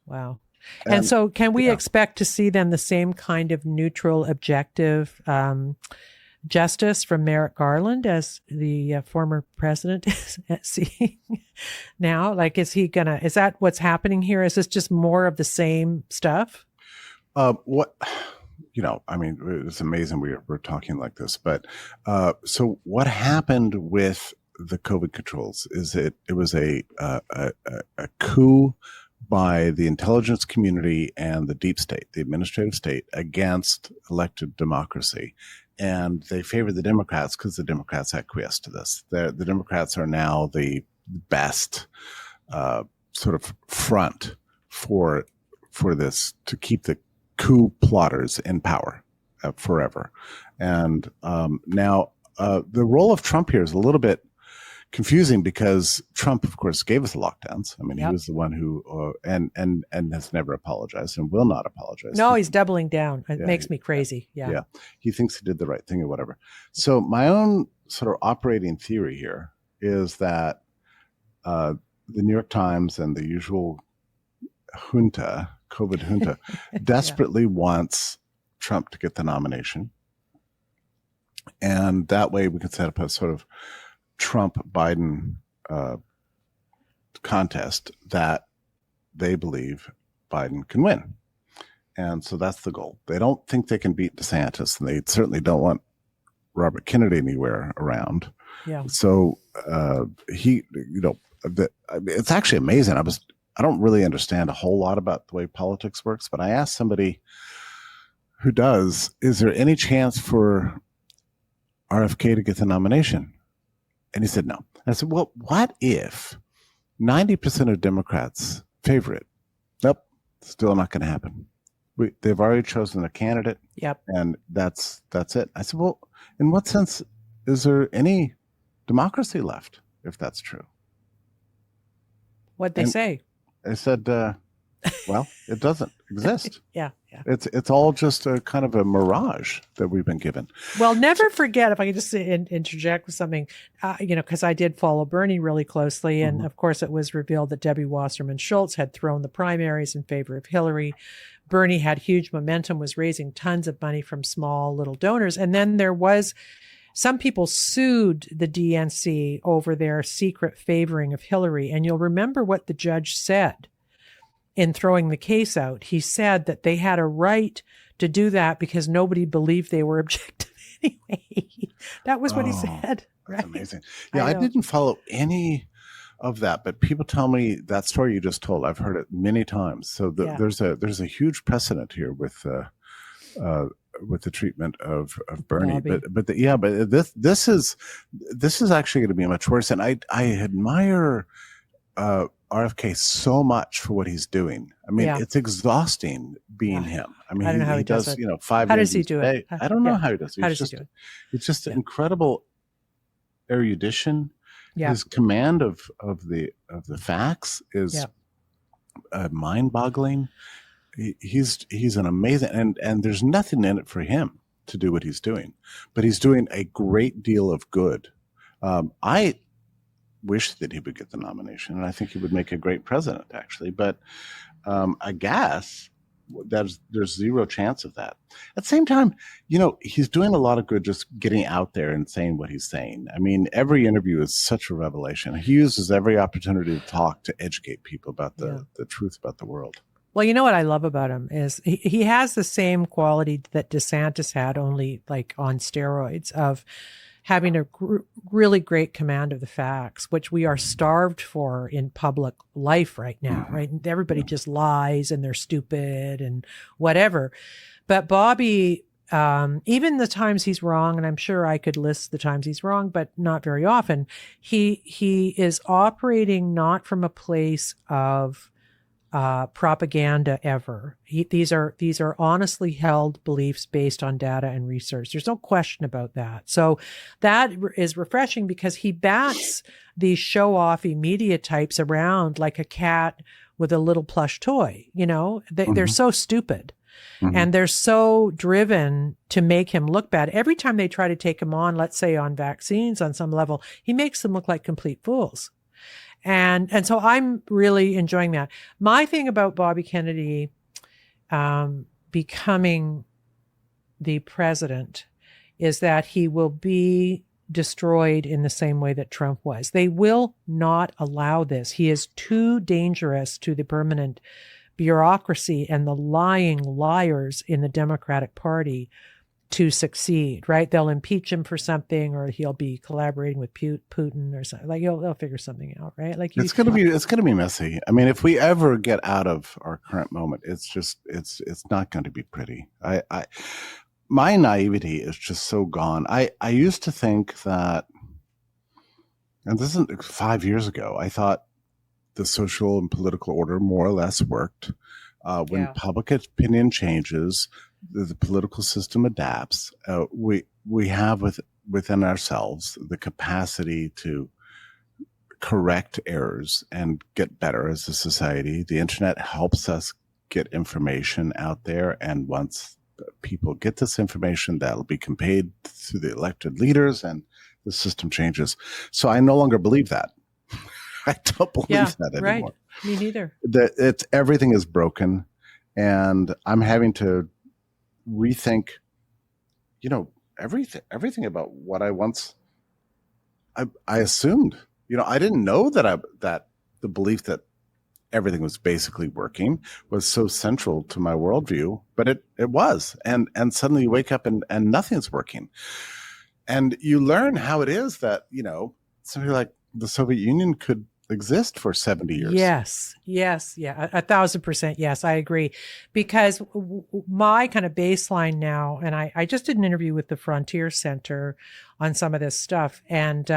Wow. And so can we expect to see then the same kind of neutral, objective justice from Merrick Garland as the former president is seeing now? Like, is that what's happening here? Is this just more of the same stuff? It's amazing we're talking like this, but so what happened with the COVID controls is it was a coup by the intelligence community and the deep state, the administrative state, against elected democracy. And they favored the Democrats because the Democrats acquiesced to this. The Democrats are now the best sort of front for this, to keep the coup plotters in power forever. And now the role of Trump here is a little bit confusing because Trump, of course, gave us the lockdowns. I mean, He was the one who and has never apologized and will not apologize. No, he's doubling down. It makes me crazy. Yeah. He thinks he did the right thing or whatever. So my own sort of operating theory here is that the New York Times and the usual junta, COVID junta, desperately wants Trump to get the nomination. And that way we can set up a sort of Trump-Biden contest that they believe Biden can win. And so that's the goal. They don't think they can beat DeSantis, and they certainly don't want Robert Kennedy anywhere around. Yeah. So it's actually amazing. I don't really understand a whole lot about the way politics works, but I asked somebody who does, is there any chance for RFK to get the nomination? And he said, no. I said, well, what if 90% of Democrats favor it? Nope, still not going to happen. They've already chosen a candidate. Yep. And that's it. I said, well, in what sense is there any democracy left if that's true? What'd they say? I said, well, it doesn't exist. Yeah. It's all just a kind of a mirage that we've been given. Well, never forget, if I could just interject with something, because I did follow Bernie really closely. And of course, it was revealed that Debbie Wasserman Schultz had thrown the primaries in favor of Hillary. Bernie had huge momentum, was raising tons of money from small little donors. And then there was, some people sued the DNC over their secret favoring of Hillary. And you'll remember what the judge said in throwing the case out. He said that they had a right to do that because nobody believed they were objective anyway. That was what he said. Right? That's amazing. Yeah, I didn't follow any of that, but people tell me that story you just told. I've heard it many times. So there's a huge precedent here with the treatment of Bernie. Bobby. But this is actually going to be much worse. And I admire RFK so much for what he's doing. I mean, it's exhausting being him. I mean, I don't know how he does does, it. 5 How does he interviews do a day. it? I don't know Yeah. how he does it. How does he do it? It's just Yeah. incredible erudition. Yeah. His command of the facts is mind-boggling. He's an amazing, and there's nothing in it for him to do what he's doing, but he's doing a great deal of good. I wish that he would get the nomination, and I think he would make a great president, actually. But I guess there's zero chance of that. At the same time, he's doing a lot of good just getting out there and saying what he's saying. I mean, every interview is such a revelation. He uses every opportunity to talk, to educate people about the truth about the world. Well, you know what I love about him is he has the same quality that DeSantis had, only like on steroids, of having a really great command of the facts, which we are starved for in public life right now, right? Everybody just lies and they're stupid and whatever. But Bobby, even the times he's wrong, and I'm sure I could list the times he's wrong, but not very often, he is operating not from a place of propaganda ever. These are honestly held beliefs based on data and research. There's no question about that. So that is refreshing, because he bats these show-offy media types around like a cat with a little plush toy. They're so stupid. And they're so driven to make him look bad. Every time they try to take him on, let's say on vaccines on some level, he makes them look like complete fools. And so I'm really enjoying that. My thing about Bobby Kennedy becoming the president is that he will be destroyed in the same way that Trump was. They will not allow this. He is too dangerous to the permanent bureaucracy and the lying liars in the Democratic Party to succeed, right? They'll impeach him for something, or he'll be collaborating with Putin or something. Like they'll figure something out, right? Like it's gonna be messy. I mean, if we ever get out of our current moment, it's not going to be pretty. My naivety is just so gone. I used to think that, and this isn't 5 years ago, I thought the social and political order more or less worked. When public opinion changes, the political system adapts. We have within ourselves the capacity to correct errors and get better as a society. The internet helps us get information out there, and once people get this information, that'll be conveyed to the elected leaders, and the system changes. So I no longer believe that. I don't believe that anymore. Right. Me neither. Everything is broken, and I'm having to rethink, everything about what I once I assumed. I didn't know that the belief that everything was basically working was so central to my worldview, but it was. And suddenly you wake up and nothing's working. And you learn how it is that, something like the Soviet Union could exist for 70 years. Yes. Yeah. 1,000%. Yes, I agree. Because my kind of baseline now, and I just did an interview with the Frontier Center on some of this stuff. And,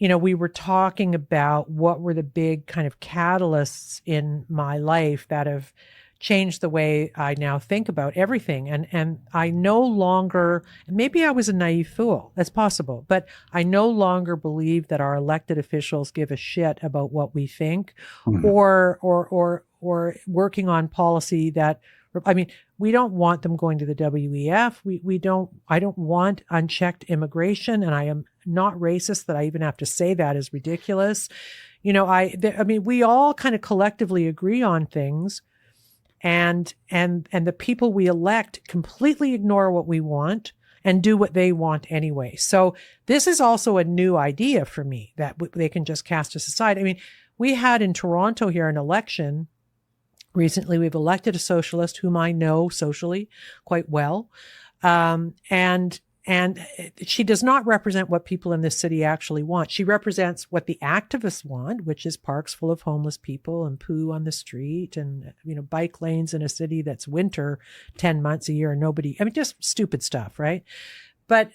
we were talking about what were the big kind of catalysts in my life that have changed the way I now think about everything. And I no longer, maybe I was a naive fool, that's possible, but I no longer believe that our elected officials give a shit about what we think, or working on policy that, we don't want them going to the WEF. I don't want unchecked immigration, and I am not racist. That I even have to say that is ridiculous. We all kind of collectively agree on things. And the people we elect completely ignore what we want and do what they want anyway. So this is also a new idea for me, that they can just cast us aside. We had in Toronto here an election recently. We've elected a socialist whom I know socially quite well. And she does not represent what people in this city actually want. She represents what the activists want, which is parks full of homeless people and poo on the street and, bike lanes in a city that's winter 10 months a year and nobody, just stupid stuff, right? But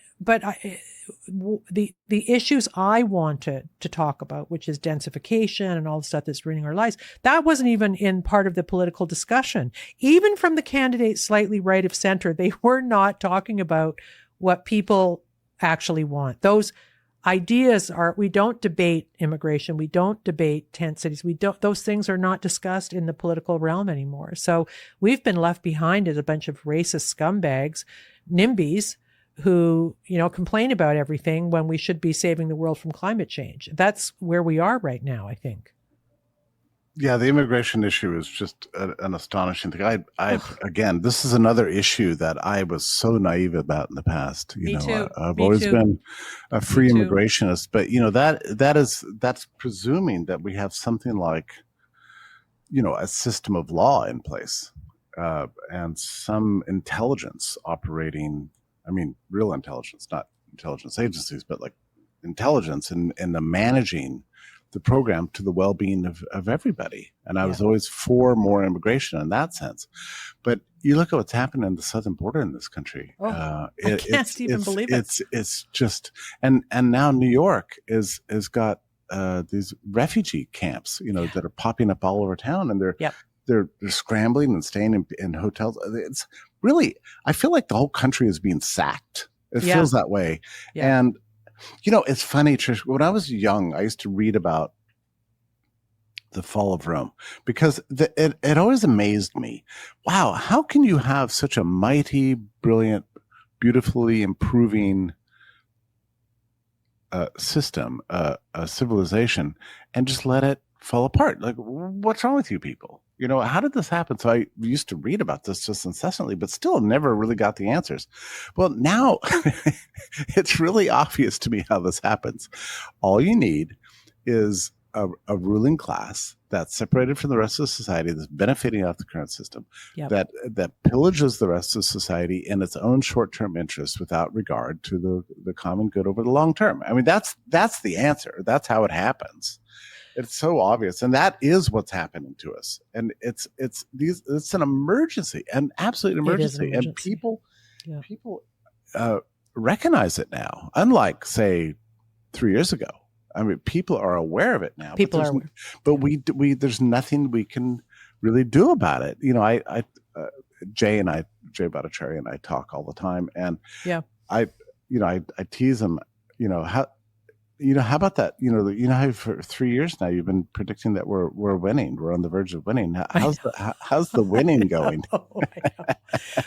the issues I wanted to talk about, which is densification and all the stuff that's ruining our lives, that wasn't even in part of the political discussion. Even from the candidates slightly right of center, they were not talking about what people actually want. Those ideas we don't debate immigration. We don't debate tent cities. Those things are not discussed in the political realm anymore. So we've been left behind as a bunch of racist scumbags, NIMBYs, who, complain about everything when we should be saving the world from climate change. That's where we are right now, I think. Yeah, the immigration issue is just an astonishing thing. Again, this is another issue that I was so naive about in the past. Me too. I've Me always too. been a free Me too. immigrationist, but that's presuming that we have something like, a system of law in place, and some intelligence operating. I mean, real intelligence, not intelligence agencies, but like intelligence in the managing the program to the well-being of everybody. And I was always for more immigration in that sense. But you look at what's happened in the southern border in this country. I can't even believe it. It's just, and now New York has got these refugee camps, that are popping up all over town, and they're scrambling and staying in hotels. It's really, I feel like the whole country is being sacked. It feels that way. Yeah. And it's funny, Trish, when I was young, I used to read about the fall of Rome because it always amazed me. Wow, how can you have such a mighty, brilliant, beautifully improving system, a civilization, and just let it fall apart? Like, what's wrong with you people? How did this happen? So I used to read about this just incessantly, but still never really got the answers. Well, now it's really obvious to me how this happens. All you need is a ruling class that's separated from the rest of society, that's benefiting off the current system, that pillages the rest of society in its own short-term interests without regard to the common good over the long term. I mean, that's the answer. That's how it happens. It's so obvious, and that is what's happening to us. And it's an emergency, an absolute emergency, and people recognize it now. Unlike, say, 3 years ago. I mean, people are aware of it now. People are aware, but we there's nothing we can really do about it. Jay Bhattacharya and I talk all the time, and I tease him. How about that? How for 3 years now you've been predicting that we're winning. We're on the verge of winning. How's the winning going? I know.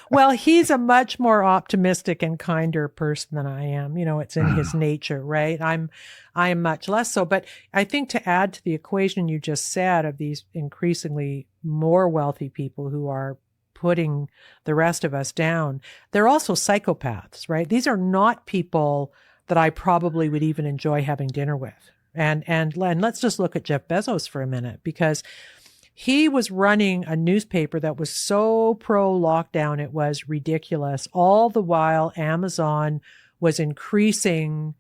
Well, he's a much more optimistic and kinder person than I am. It's in his nature, right? I am much less so. But I think to add to the equation you just said of these increasingly more wealthy people who are putting the rest of us down, they're also psychopaths, right? These are not people that I probably would even enjoy having dinner with. And let's just look at Jeff Bezos for a minute, because he was running a newspaper that was so pro-lockdown, it was ridiculous. All the while, Amazon was increasing.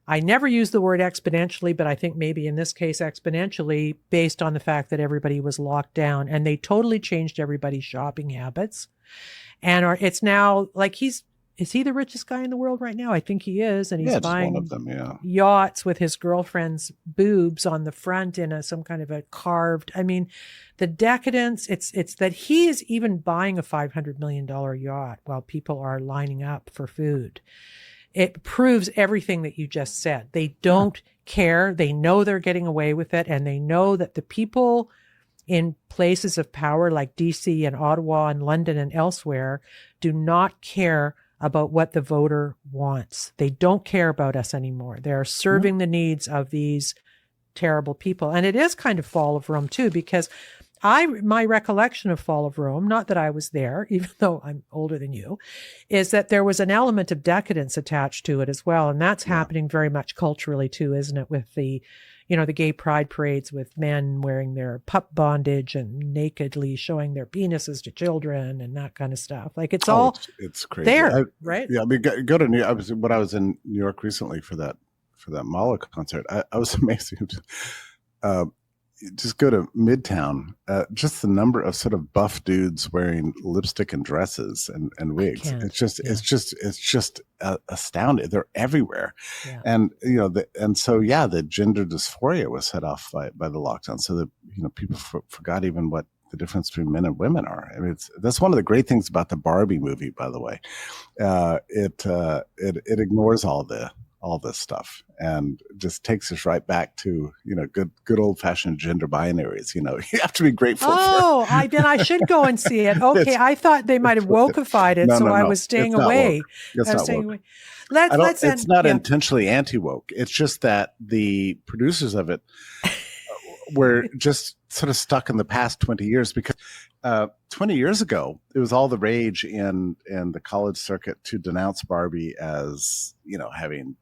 I never use the word exponentially, but I think maybe in this case exponentially, based on the fact that everybody was locked down, and they totally changed everybody's shopping habits. And it's now like is he the richest guy in the world right now? I think he is. And he's buying one of them, yachts with his girlfriend's boobs on the front in some kind of a carved. I mean, the decadence, it's that he is even buying a $500 million yacht while people are lining up for food. It proves everything that you just said. They don't care. They know they're getting away with it. And they know that the people in places of power like DC and Ottawa and London and elsewhere do not care about what the voter wants. They don't care about us anymore. They're serving the needs of these terrible people. And it is kind of fall of Rome too, because my recollection of fall of Rome, not that I was there, even though I'm older than you, is that there was an element of decadence attached to it as well. And that's happening very much culturally too, isn't it? With the gay pride parades with men wearing their pup bondage and nakedly showing their penises to children and that kind of stuff. Like it's crazy there, right? Yeah. I mean, go to New York. When I was in New York recently for that Mahler concert, I was amazed. just go to Midtown, just the number of sort of buff dudes wearing lipstick and dresses and wigs. It's just astounding. They're everywhere. Yeah. And, the gender dysphoria was set off by the lockdown. So that, people forgot even what the difference between men and women are. I mean, that's one of the great things about the Barbie movie, by the way. It ignores all this stuff and just takes us right back to, good old fashioned gender binaries. You have to be grateful for. Then I should go and see it. Okay. I thought they might have wokeified it. No, I was staying away. It's not intentionally anti-woke. It's just that the producers of it were just sort of stuck in the past 20 years because 20 years ago, it was all the rage in the college circuit to denounce Barbie as, having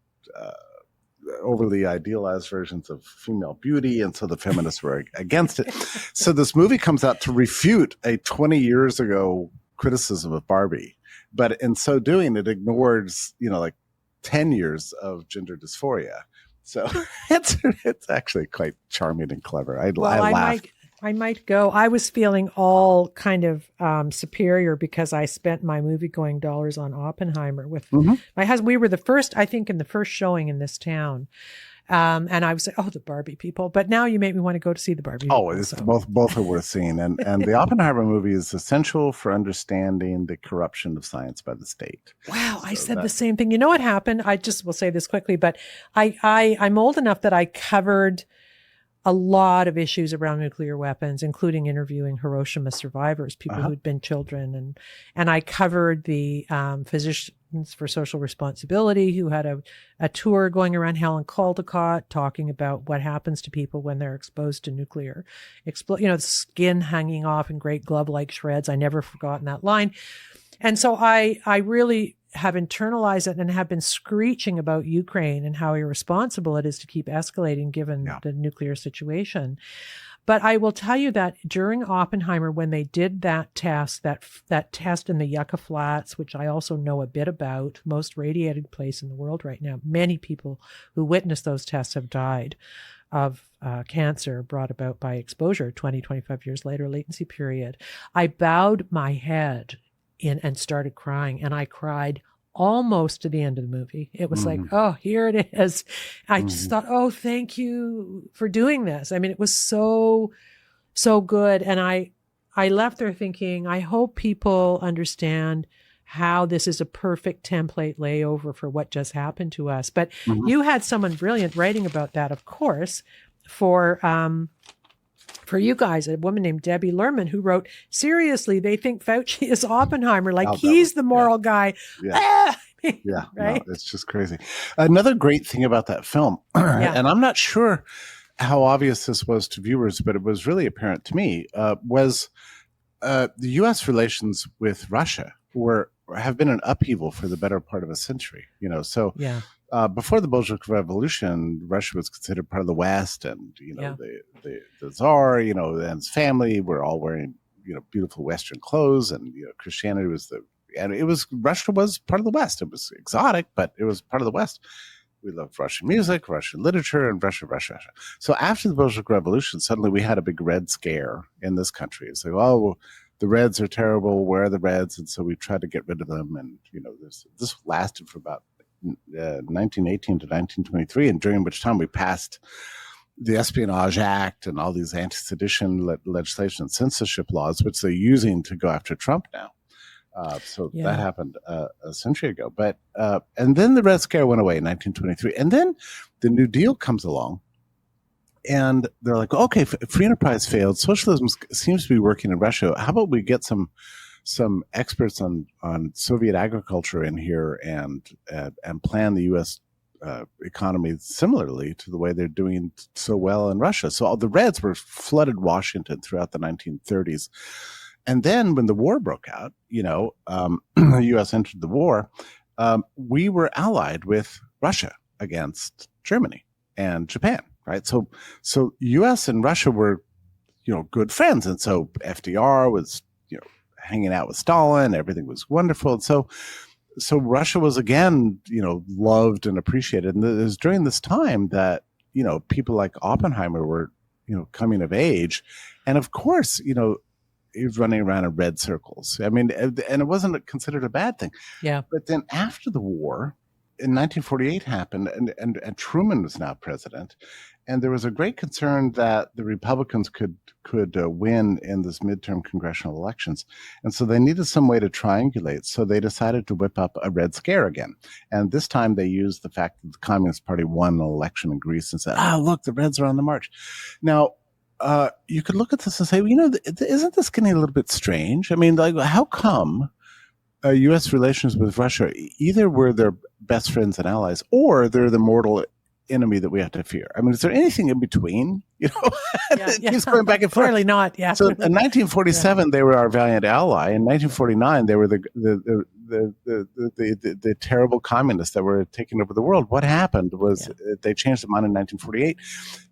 overly idealized versions of female beauty. And so the feminists were against it. So this movie comes out to refute a 20 years ago criticism of Barbie. But in so doing, it ignores, 10 years of gender dysphoria. So it's actually quite charming and clever. I laughed. I might go. I was feeling all kind of superior because I spent my movie-going dollars on Oppenheimer with my husband. We were the first showing in this town. And I was like, the Barbie people. But now you make me want to go to see the Barbie. Both are worth seeing. And the Oppenheimer movie is essential for understanding the corruption of science by the state. Wow, I said the same thing. You know what happened? I just will say this quickly, but I'm old enough that I covered a lot of issues around nuclear weapons, including interviewing Hiroshima survivors, people who'd been children. And I covered the Physicians for Social Responsibility, who had a tour going around Helen Caldecott talking about what happens to people when they're exposed to nuclear skin hanging off in great glove-like shreds. I never forgotten that line. And so I really have internalized it and have been screeching about Ukraine and how irresponsible it is to keep escalating given the nuclear situation. But I will tell you that during Oppenheimer, when they did that test, that test in the Yucca Flats, which I also know a bit about, most radiated place in the world right now, many people who witnessed those tests have died of cancer brought about by exposure 20, 25 years later, latency period. I bowed my head and started crying, and I cried almost to the end of the movie. It was like, here it is. I just thought, thank you for doing this. I mean, it was so good. And I left there thinking, I hope people understand how this is a perfect template layover for what just happened to us. But you had someone brilliant writing about that, of course, for you guys, a woman named Debbie Lerman, who wrote, seriously, they think Fauci is Oppenheimer, he's the moral guy. Yeah. Right? No, it's just crazy. Another great thing about that film, and I'm not sure how obvious this was to viewers, but it was really apparent to me, was the U.S. relations with Russia have been an upheaval for the better part of a century. Before the Bolshevik Revolution, Russia was considered part of the West, and the Tsar, and his family were all wearing beautiful Western clothes, and Christianity was Russia was part of the West. It was exotic, but it was part of the West. We loved Russian music, Russian literature, and Russia. So after the Bolshevik Revolution, suddenly we had a big Red Scare in this country. It's like, the Reds are terrible. Where are the Reds? And so we tried to get rid of them. And this lasted for about 1918 to 1923, and during which time we passed the Espionage Act and all these anti-sedition legislation and censorship laws, which they're using to go after Trump now. That happened a century ago. But and then the Red Scare went away in 1923, and then the New Deal comes along, and they're like, okay, free enterprise failed. Socialism seems to be working in Russia. How about we get some experts on Soviet agriculture in here and plan the U.S. Economy similarly to the way they're doing so well in Russia. So all the Reds were flooded Washington throughout the 1930s. And then when the war broke out, the U.S. entered the war, we were allied with Russia against Germany and Japan, right? So U.S. and Russia were, good friends. And so FDR was, hanging out with Stalin, everything was wonderful. And so Russia was again, loved and appreciated. And it was during this time that, people like Oppenheimer were coming of age. And of course, he was running around in red circles. I mean, and it wasn't considered a bad thing. Yeah. But then after the war, in 1948 happened, and Truman was now president. And there was a great concern that the Republicans could win in this midterm congressional elections. And so they needed some way to triangulate. So they decided to whip up a Red Scare again. And this time they used the fact that the Communist Party won an election in Greece and said, look, the Reds are on the march. Now, you could look at this and say, isn't this getting a little bit strange? I mean, like, how come U.S. relations with Russia either were their best friends and allies, or they're the mortal enemy that we have to fear? I mean, is there anything in between? It keeps going back and forth. Clearly not. Yeah. So in 1947, they were our valiant ally. In 1949, they were the terrible communists that were taking over the world. What happened was they changed their mind in 1948.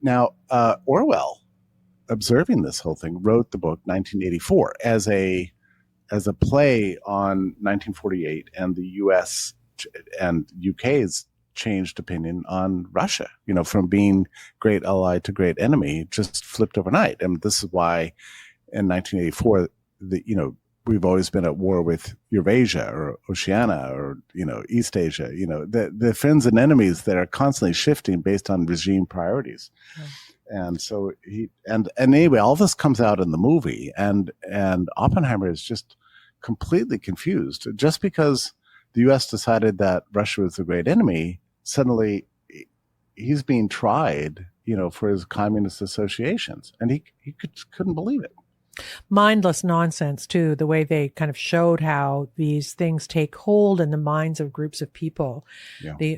Now, Orwell, observing this whole thing, wrote the book 1984 as a play on 1948 and the U.S. and UK's changed opinion on Russia, from being great ally to great enemy, just flipped overnight. And this is why in 1984, we've always been at war with Eurasia or Oceania or, East Asia, the friends and enemies that are constantly shifting based on regime priorities. Yeah. And so anyway, all this comes out in the movie, and Oppenheimer is just completely confused. Just because the U.S. decided that Russia was the great enemy, suddenly he's being tried, for his communist associations, and he couldn't believe it. Mindless nonsense too, the way they kind of showed how these things take hold in the minds of groups of people. Yeah. The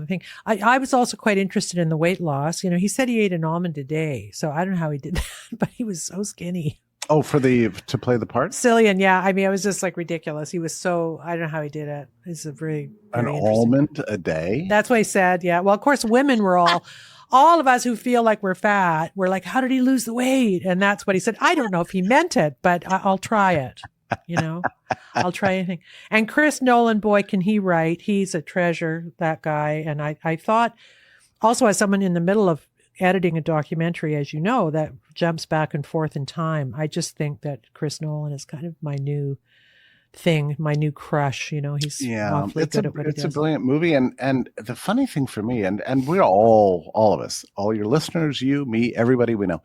thing. I was also quite interested in the weight loss. He said he ate an almond a day, so I don't know how he did that, but he was so skinny. Oh, to play the part? Cillian, yeah. I mean, it was just like ridiculous. He was so, I don't know how he did it. It's a very an almond a day? That's what he said, yeah. Well, of course, women were all of us who feel like we're fat, we're like, how did he lose the weight? And that's what he said. I don't know if he meant it, but I'll try it. I'll try anything. And Chris Nolan, boy, can he write. He's a treasure, that guy. And I thought, also as someone in the middle of editing a documentary, as you know, that jumps back and forth in time, I just think that Chris Nolan is kind of my new thing, my new crush. He's awfully good at what he does. It's a brilliant movie. And the funny thing for me, and we're all of us, all your listeners, you, me, everybody we know,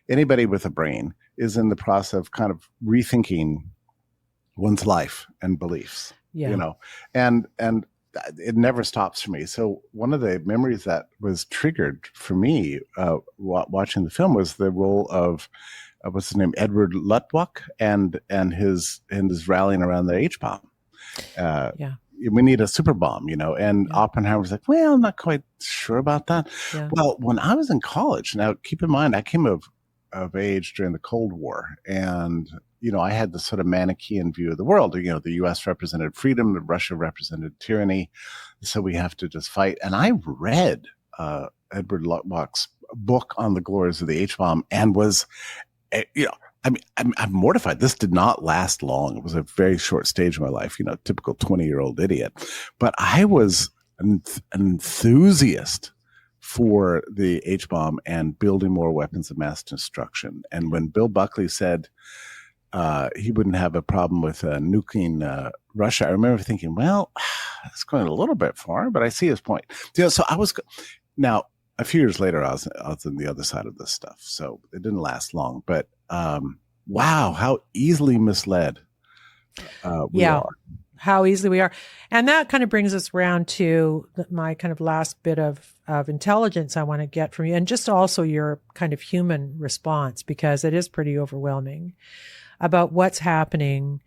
anybody with a brain is in the process of kind of rethinking one's life and beliefs, and it never stops for me. So one of the memories that was triggered for me watching the film was the role of what's his name, Edward Luttwak, and his rallying around the H-bomb. We need a super bomb, and Oppenheimer was like, well, I'm not quite sure about that. Yeah. Well, when I was in college, now keep in mind, I came of age during the Cold War, and I had this sort of Manichaean view of the world. The U.S. represented freedom, Russia represented tyranny, so we have to just fight. And I read Edward Luttwak's book on the glories of the H-bomb and was, I'm mortified. This did not last long. It was a very short stage of my life, typical 20-year-old idiot. But I was an enthusiast for the H-bomb and building more weapons of mass destruction. And when Bill Buckley said he wouldn't have a problem with nuking Russia, I remember thinking, well, that's going a little bit far, but I see his point. So I was now. A few years later, I was on the other side of this stuff, so it didn't last long. But wow, how easily misled we are. How easily we are. And that kind of brings us around to my kind of last bit of intelligence I want to get from you, and just also your kind of human response, because it is pretty overwhelming about what's happening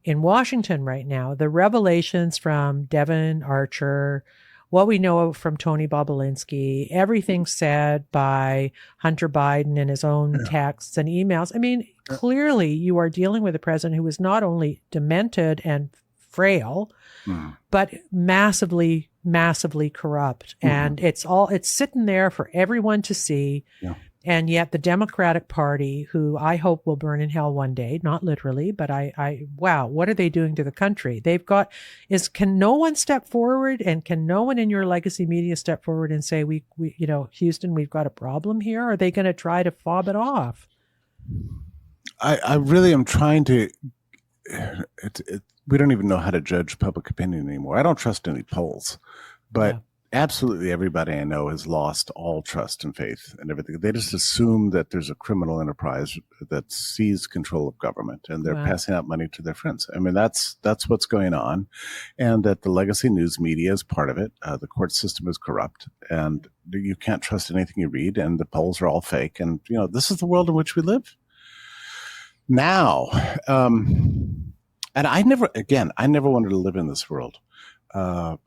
in Washington right now. The revelations from Devon Archer, what we know from Tony Bobulinski, everything said by Hunter Biden in his own texts and emails. I mean, clearly you are dealing with a president who is not only demented and frail, but massively corrupt. And it's sitting there for everyone to see. Yeah. And yet the Democratic Party, who I hope will burn in hell one day, not literally, but wow, what are they doing to the country? Can no one step forward, and can no one in your legacy media step forward and say, we Houston, we've got a problem here? Or are they going to try to fob it off? I really am trying to, we don't even know how to judge public opinion anymore. I don't trust any polls, but absolutely everybody I know has lost all trust and faith and everything. They just assume that there's a criminal enterprise that seized control of government, and they're passing out money to their friends. I mean, that's what's going on, and that the legacy news media is part of it. The court system is corrupt, and you can't trust anything you read, and the polls are all fake. And, this is the world in which we live now. And I never wanted to live in this world. By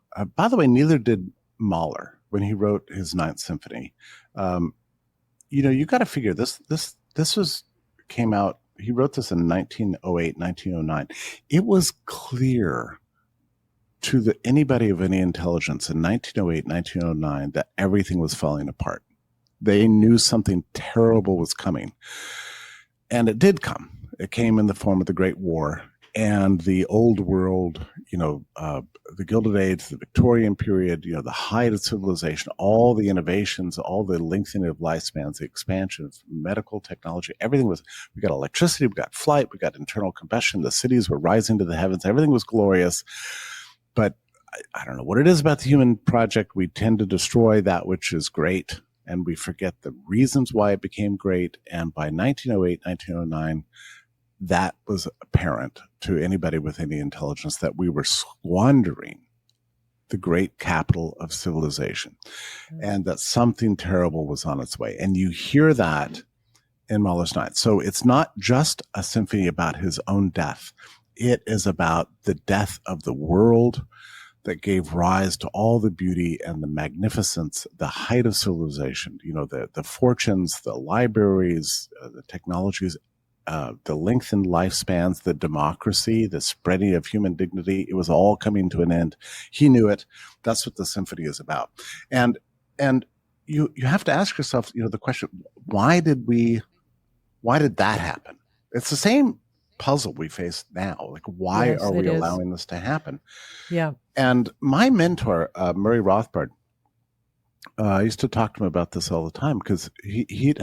the way, neither did Mahler when he wrote his Ninth Symphony. You got to figure this came out. He wrote this in 1908, 1909. It was clear to anybody of any intelligence in 1908, 1909 that everything was falling apart. They knew something terrible was coming, and it did come. It came in the form of the Great War. And the old world, the Gilded Age, the Victorian period, the height of civilization, all the innovations, all the lengthening of lifespans, the expansion of medical technology, everything we got electricity, we got flight, we got internal combustion, the cities were rising to the heavens, everything was glorious. But I don't know what it is about the human project. We tend to destroy that which is great, and we forget the reasons why it became great. And by 1908, 1909, that was apparent to anybody with any intelligence, that we were squandering the great capital of civilization, and that something terrible was on its way. And you hear that in Mahler's Ninth. So it's not just a symphony about his own death. It is about the death of the world that gave rise to all the beauty and the magnificence, the height of civilization, the fortunes, the libraries, the technologies, the lengthened lifespans, the democracy, the spreading of human dignity. It was all coming to an end. He knew it. That's what the symphony is about. And you have to ask yourself, the question, why did that happen? It's the same puzzle we face now. Like, why are we allowing this to happen? Yeah. And my mentor, Murray Rothbard, I used to talk to him about this all the time, because he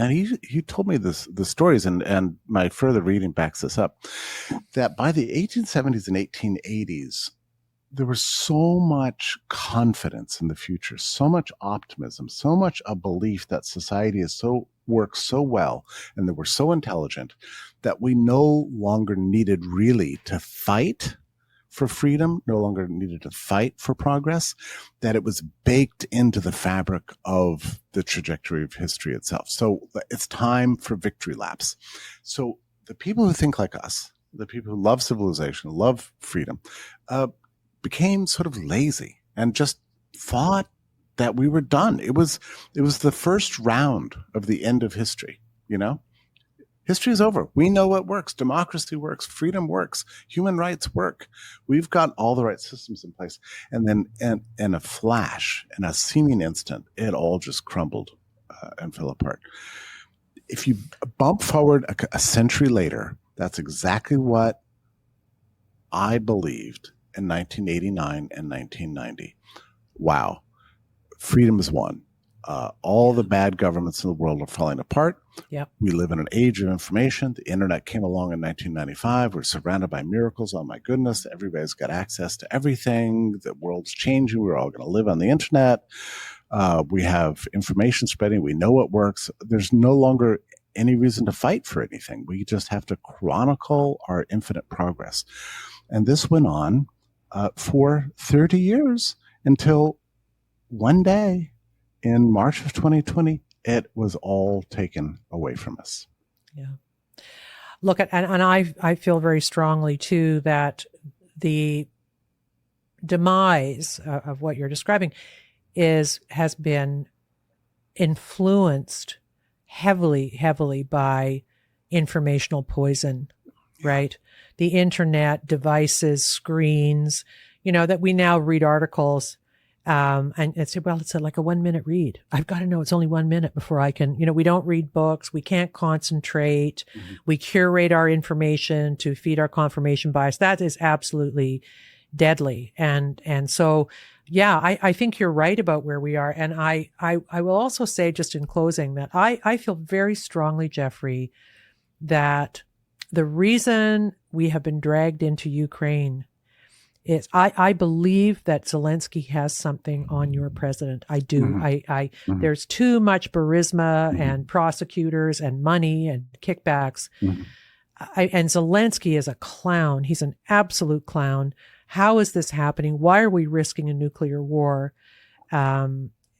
told me the stories, and my further reading backs this up, that by the 1870s and 1880s, there was so much confidence in the future, so much optimism, so much a belief that society works so well, and that we're so intelligent, that we no longer needed really to fight for freedom, no longer needed to fight for progress, that it was baked into the fabric of the trajectory of history itself. So it's time for victory laps. So the people who think like us, the people who love civilization, love freedom, became sort of lazy and just thought that we were done. It was the first round of the end of history, History is over. We know what works. Democracy works. Freedom works. Human rights work. We've got all the right systems in place. And then in a flash, in a seeming instant, it all just crumbled and fell apart. If you bump forward a century later, that's exactly what I believed in 1989 and 1990. Wow. Freedom is won. All the bad governments in the world are falling apart. Yep. We live in an age of information. The internet came along in 1995. We're surrounded by miracles. Oh my goodness. Everybody's got access to everything. The world's changing. We're all going to live on the internet. We have information spreading. We know what works. There's no longer any reason to fight for anything. We just have to chronicle our infinite progress. And this went on for 30 years until one day, in March of 2020, it was all taken away from us. Yeah. Look, and I feel very strongly, too, that the demise of what you're describing has been influenced heavily by informational poison, right? The internet, devices, screens, that we now read articles And it's like a 1 minute read. I've got to know it's only 1 minute before I can, we don't read books. We can't concentrate. Mm-hmm. We curate our information to feed our confirmation bias. That is absolutely deadly. And so, yeah, I think you're right about where we are. And I will also say, just in closing, that I feel very strongly, Jeffrey, that the reason we have been dragged into Ukraine is I believe that Zelensky has something on your president. I do. Mm-hmm. There's too much charisma mm-hmm. and prosecutors and money and kickbacks. Mm-hmm. And Zelensky is a clown. He's an absolute clown. How is this happening? Why are we risking a nuclear war?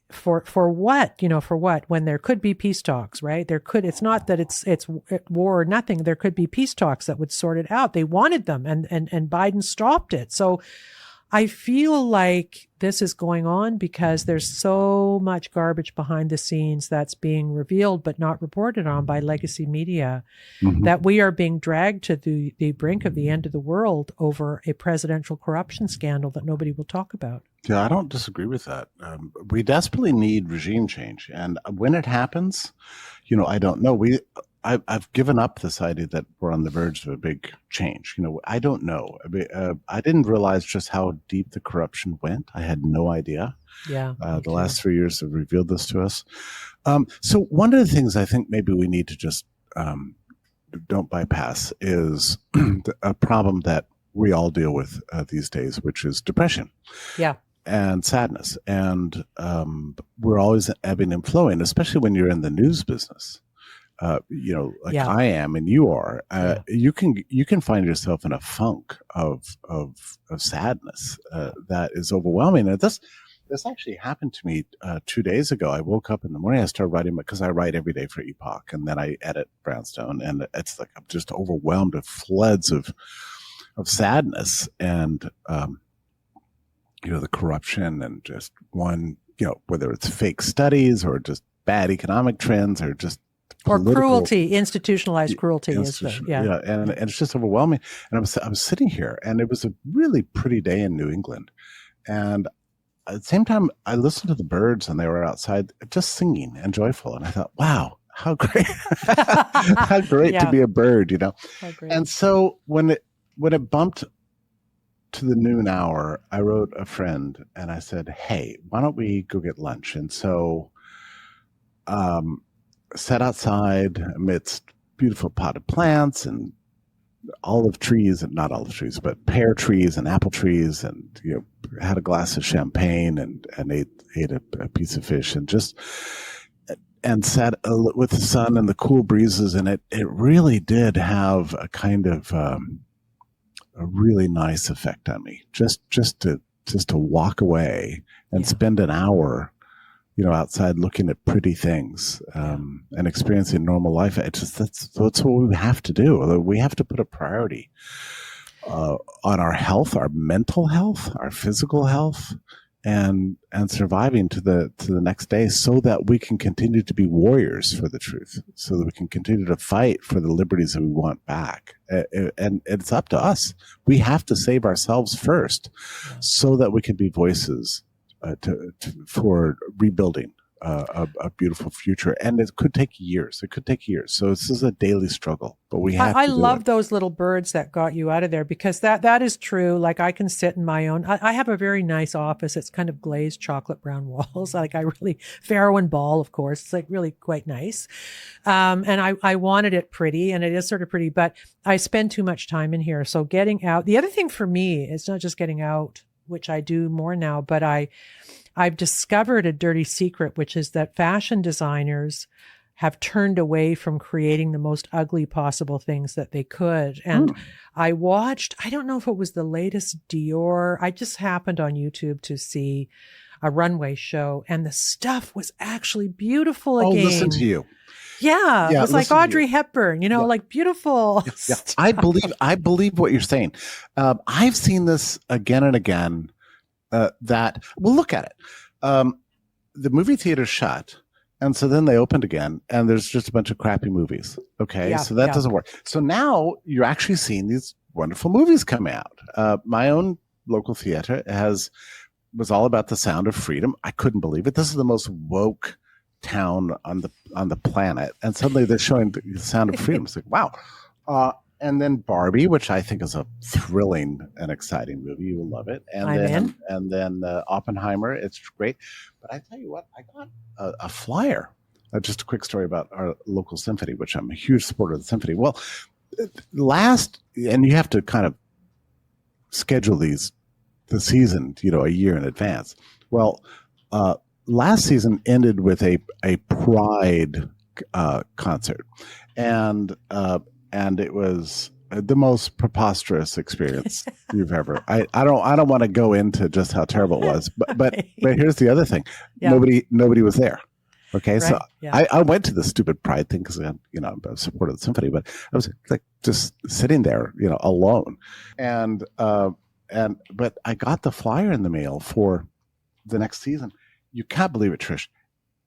For what? For what? When there could be peace talks, right? It's not that it's war or nothing. There could be peace talks that would sort it out. They wanted them and Biden stopped it. So I feel like this is going on because there's so much garbage behind the scenes that's being revealed but not reported on by legacy media mm-hmm. that we are being dragged to the brink of the end of the world over a presidential corruption scandal that nobody will talk about. Yeah, I don't disagree with that. We desperately need regime change. And when it happens, I don't know. I've given up this idea that we're on the verge of a big change. I don't know. I didn't realize just how deep the corruption went. I had no idea. Yeah. The last 3 years have revealed this to us. So one of the things I think maybe we need to just don't bypass is a problem that we all deal with these days, which is depression. Yeah. And sadness. And we're always ebbing and flowing, especially when you're in the news business. Yeah. I am and you are, you can find yourself in a funk of sadness that is overwhelming. And this actually happened to me 2 days ago. I woke up in the morning, I started writing because I write every day for Epoch, and then I edit Brownstone, and it's like I'm just overwhelmed with floods of sadness and the corruption and just whether it's fake studies or just bad economic trends or just or cruelty, institutionalized cruelty. And it's just overwhelming. And I was sitting here, and it was a really pretty day in New England. And at the same time, I listened to the birds, and they were outside just singing and joyful. And I thought, wow, how great, how great to be a bird, And so when it bumped to the noon hour, I wrote a friend and I said, hey, why don't we go get lunch? And so, sat outside amidst beautiful potted plants and olive trees, and not olive trees, but pear trees and apple trees, and had a glass of champagne and ate a piece of fish and sat with the sun and the cool breezes, and it really did have a kind of a really nice effect on me. Just to walk away and spend an hour outside looking at pretty things and experiencing normal life. That's what we have to do. We have to put a priority on our health, our mental health, our physical health, and surviving to the next day, so that we can continue to be warriors for the truth, so that we can continue to fight for the liberties that we want back. And it's up to us. We have to save ourselves first, so that we can be voices for rebuilding a beautiful future. And it could take years. So this is a daily struggle, but we have I love those little birds that got you out of there, because that is true. Like, I can sit in my own, I have a very nice office. It's kind of glazed chocolate brown walls. Like, Farrow and Ball, of course, it's like really quite nice. And I wanted it pretty, and it is sort of pretty, but I spend too much time in here. So getting out, the other thing for me is not just getting out, which I do more now, but I've discovered a dirty secret, which is that fashion designers have turned away from creating the most ugly possible things that they could. And I watched, I don't know if it was the latest Dior. I just happened on YouTube to see a runway show, and the stuff was actually beautiful again. Oh, listen to you. Yeah, it was like Audrey Hepburn, like beautiful. Yeah. I believe what you're saying. I've seen this again and again. Look at it. The movie theater shut, and so then they opened again, and there's just a bunch of crappy movies. Okay, so that doesn't work. So now you're actually seeing these wonderful movies come out. My own local theater has was all about the sound of freedom. I couldn't believe it. This is the most woke town on the planet, and suddenly they're showing the sound of freedom. It's like, wow. And then Barbie, which I think is a thrilling and exciting movie. You will love it. And then Oppenheimer. It's great. But I tell you what, I got a flyer. Just a quick story about our local symphony, which I'm a huge supporter of the symphony. Well, and you have to kind of schedule the season, a year in advance. Well, last season ended with a Pride concert, and it was the most preposterous experience you've ever. I don't want to go into just how terrible it was, but here's the other thing: nobody was there. Okay, right. So I went to the stupid Pride thing because I'm a supporter of the symphony, but I was like just sitting there, alone, but I got the flyer in the mail for the next season. You can't believe it, Trish.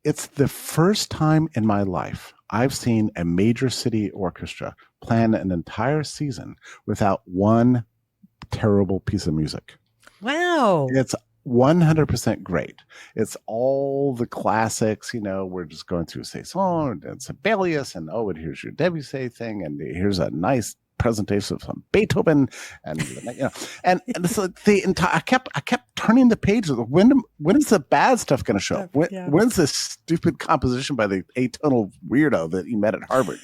It's the first time in my life I've seen a major city orchestra plan an entire season without one terrible piece of music. Wow. It's 100% great. It's all the classics, we're just going through Saison and Sibelius and here's your Debussy thing, and here's a nice presentation of some Beethoven, and and so the entire I kept turning the pages. When is the bad stuff going to show up? When's this stupid composition by the atonal weirdo that you met at Harvard?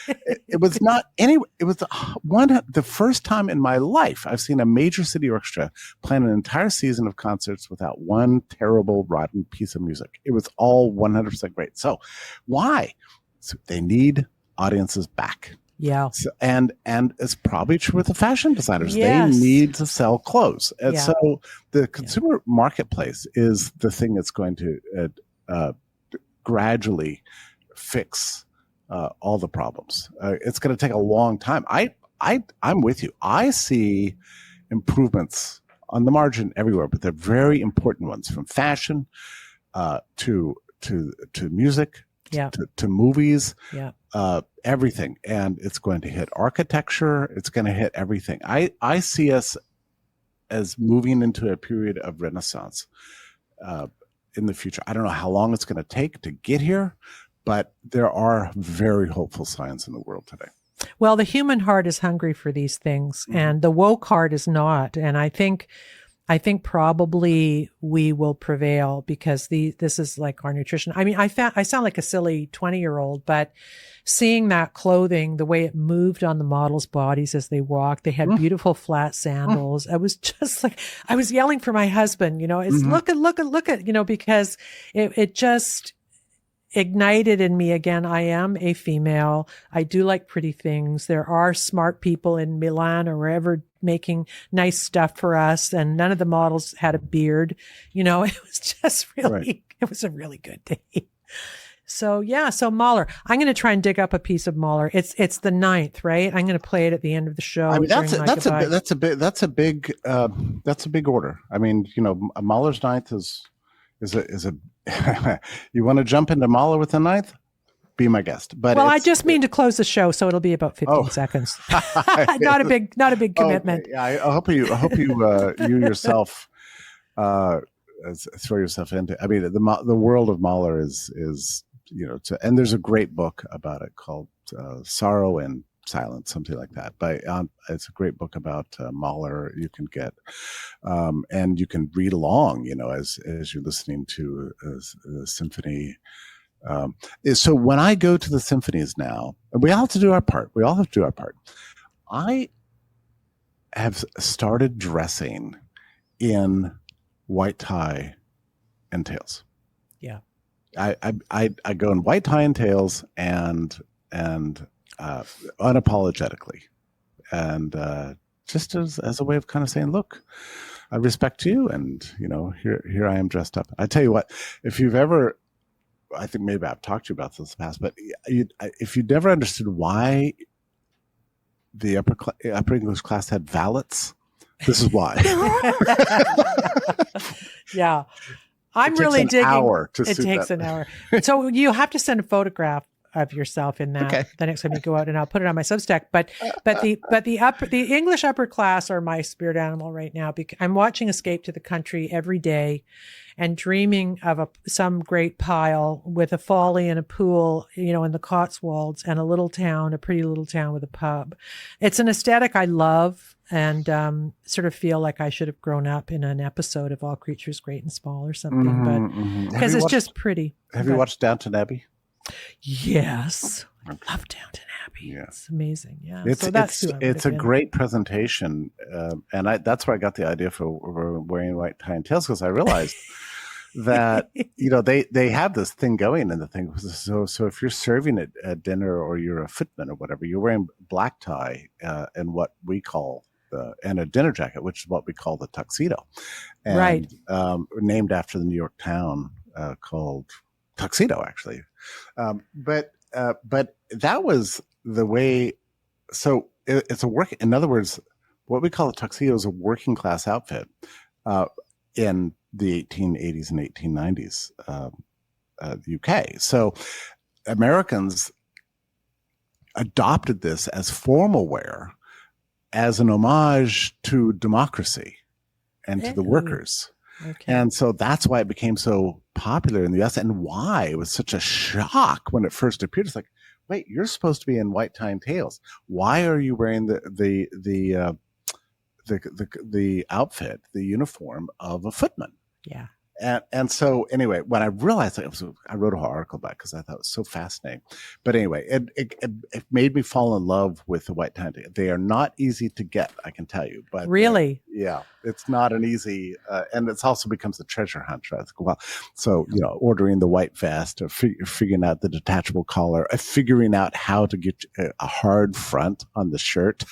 It was not anyway. It was the first time in my life I've seen a major city orchestra plan an entire season of concerts without one terrible, rotten piece of music. It was all 100% great. So why? So they need audiences back. Yeah. So, and it's probably true with the fashion designers. Yes. They need to sell clothes. And so the consumer marketplace is the thing that's going to gradually fix all the problems. It's going to take a long time. I'm with you. I see improvements on the margin everywhere, but they're very important ones, from fashion to music, to movies, everything. And it's going to hit architecture. It's going to hit everything. I see us as moving into a period of renaissance in the future. I don't know how long it's going to take to get here, but there are very hopeful signs in the world today. Well, the human heart is hungry for these things, and the woke heart is not. And I think probably we will prevail, because this is like our nutrition. I mean, I sound like a silly 20-year-old, but seeing that clothing, the way it moved on the models' bodies as they walked, they had beautiful flat sandals. I was just like, I was yelling for my husband, it's look at, because it just ignited in me again. I am a female. I do like pretty things. There are smart people in Milan or wherever making nice stuff for us, and none of the models had a beard. It was just really, It was a really good day. So Mahler, I'm going to try and dig up a piece of Mahler. It's the 9th, right? I'm going to play it at the end of the show. I mean, that's a big order. I mean, Mahler's 9th is a you want to jump into Mahler with the 9th? Be my guest. But I just mean to close the show, so it'll be about 15 seconds. Not a big commitment. Okay. Yeah, I hope you yourself throw yourself into. I mean, the world of Mahler is and there's a great book about it called Sorrow and Silence, something like that. It's a great book about Mahler. You can get, and you can read along, as you're listening to a symphony. So when I go to the symphonies now, we all have to do our part. I have started dressing in white tie and tails. Yeah. I go in white tie and tails and unapologetically, and just as a way of kind of saying, look, I respect you, and here I am dressed up. I tell you what, if you've ever, I think maybe I've talked to you about this in the past, but if you'd never understood why the upper English class had valets, this is why. Yeah. I'm really digging. It takes an hour. So you have to send a photograph of yourself in that Okay. the next time you go out, and I'll put it on my Substack. But the English upper class are my spirit animal right now, because I'm watching Escape to the Country every day and dreaming of some great pile with a folly and a pool, in the Cotswolds, and a pretty little town with a pub. It's an aesthetic I love, and sort of feel like I should have grown up in an episode of All Creatures Great and Small or something, but because it's just pretty. Have you watched Downton Abbey? Yes. I love Downton Abbey. Yeah. It's amazing. Yeah. It's a great presentation. And that's where I got the idea for wearing white tie and tails, because I realized that, they have this thing going in the thing. So if you're serving at dinner, or you're a footman or whatever, you're wearing black tie and what we call and a dinner jacket, which is what we call the tuxedo. And, right. Named after the New York town called Tuxedo, actually. But that was the way. So it's a work. In other words, what we call a tuxedo is a working class outfit in the 1880s and 1890s, UK. So Americans adopted this as formal wear, as an homage to democracy and to the workers. Okay. And so that's why it became so popular in the US, and why it was such a shock when it first appeared. It's like, wait, you're supposed to be in white tie and tails. Why are you wearing the outfit, the uniform of a footman? Yeah. And so anyway, when I realized I wrote an article about it because I thought it was so fascinating. But anyway, it made me fall in love with the white tie. They are not easy to get, I can tell you. But really, yeah, it's not an easy, and it's also becomes a treasure hunt. Right? Well, so ordering the white vest, or figuring out the detachable collar, figuring out how to get a hard front on the shirt.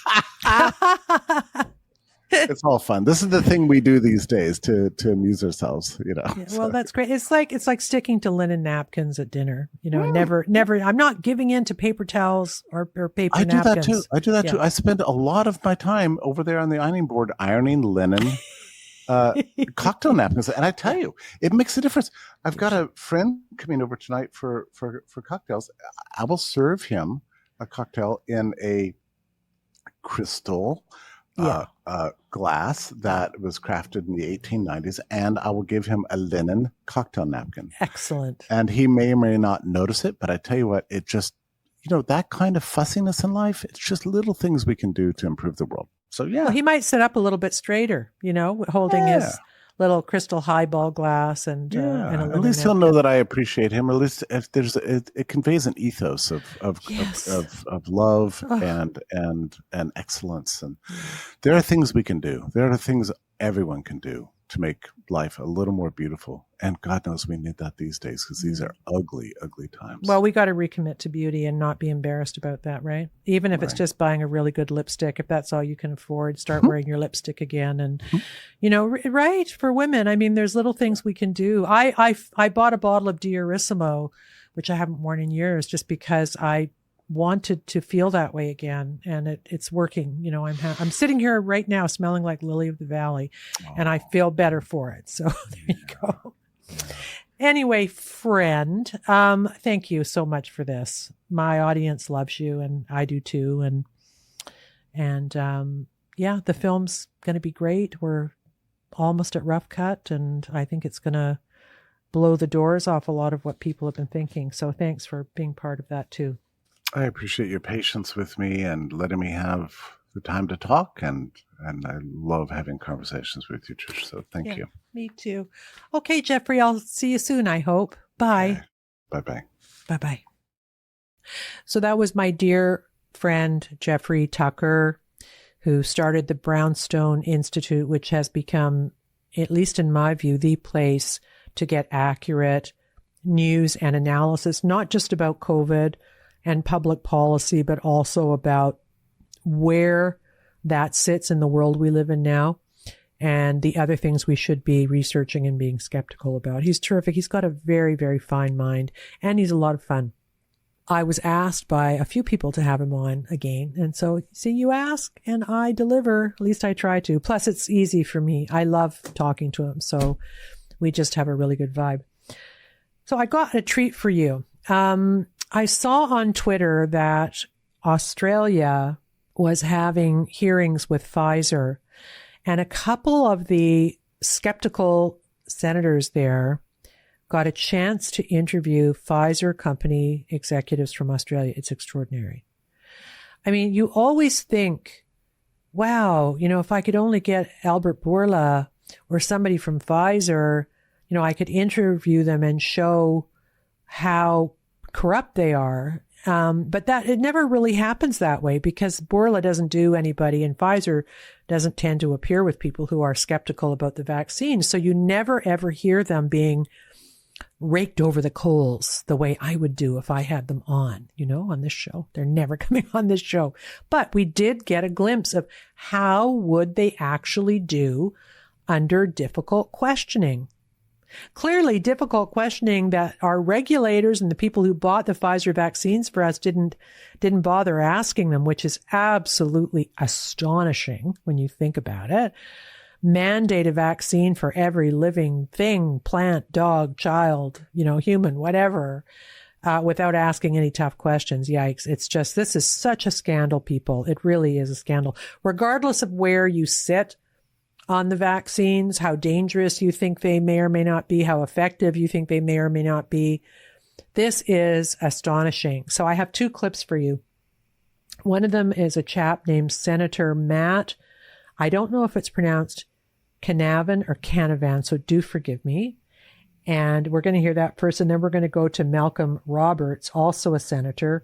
It's all fun. This is the thing we do these days to amuse ourselves, Yeah, well, that's great. It's like sticking to linen napkins at dinner. Never. I'm not giving in to paper towels or paper napkins. I do that too. I spend a lot of my time over there on the ironing board ironing linen cocktail napkins, and I tell you, it makes a difference. I've got a friend coming over tonight for cocktails. I will serve him a cocktail in a crystal glass that was crafted in the 1890s, and I will give him a linen cocktail napkin. Excellent. And he may or may not notice it, but I tell you what, it just, that kind of fussiness in life, it's just little things we can do to improve the world. So yeah. Well, he might sit up a little bit straighter, holding his little crystal highball glass and a linen at least napkin. he'll know that I appreciate him. At least if it conveys an ethos of love and excellence. And there are things we can do. There are things everyone can do to make life a little more beautiful. And God knows we need that these days, because these are ugly, ugly times. Well, we got to recommit to beauty and not be embarrassed about that, right? Even if it's just buying a really good lipstick, if that's all you can afford, start wearing your lipstick again. And, right, for women, I mean, there's little things we can do. I bought a bottle of Diarissimo, which I haven't worn in years, just because I wanted to feel that way again, and it's working. I'm sitting here right now smelling like Lily of the Valley, and I feel better for it. So there you go. Anyway, friend, thank you so much for this. My audience loves you, and I do too. And the film's going to be great. We're almost at rough cut, and I think it's going to blow the doors off a lot of what people have been thinking. So thanks for being part of that too. I appreciate your patience with me and letting me have the time to talk, and I love having conversations with you, Trish. So thank you. Me too. Okay, Jeffrey, I'll see you soon, I hope. Bye. Okay. Bye-bye. Bye-bye. So that was my dear friend, Jeffrey Tucker, who started the Brownstone Institute, which has become, at least in my view, the place to get accurate news and analysis, not just about COVID and public policy, but also about where that sits in the world we live in now and the other things we should be researching and being skeptical about. He's terrific. He's got a very, very fine mind, and he's a lot of fun. I was asked by a few people to have him on again. And so, see, you ask and I deliver. At least I try to. Plus, it's easy for me. I love talking to him. So we just have a really good vibe. So I got a treat for you. I saw on Twitter that Australia was having hearings with Pfizer, and a couple of the skeptical senators there got a chance to interview Pfizer company executives from Australia. It's extraordinary. I mean, you always think, wow, if I could only get Albert Bourla or somebody from Pfizer, I could interview them and show how corrupt they are. But it never really happens that way, because Bourla doesn't do anybody and Pfizer doesn't tend to appear with people who are skeptical about the vaccine. So you never, ever hear them being raked over the coals the way I would do if I had them on this show. They're never coming on this show. But we did get a glimpse of how would they actually do under difficult questioning. Clearly, difficult questioning that our regulators and the people who bought the Pfizer vaccines for us didn't bother asking them, which is absolutely astonishing when you think about it. Mandate a vaccine for every living thing, plant, dog, child, human, whatever, without asking any tough questions. Yikes. It's just, this is such a scandal, people. It really is a scandal. Regardless of where you sit on the vaccines, how dangerous you think they may or may not be, how effective you think they may or may not be. This is astonishing. So I have two clips for you. One of them is a chap named Senator Matt. I don't know if it's pronounced Canavan or Canavan, so do forgive me. And we're going to hear that first, and then we're going to go to Malcolm Roberts, also a senator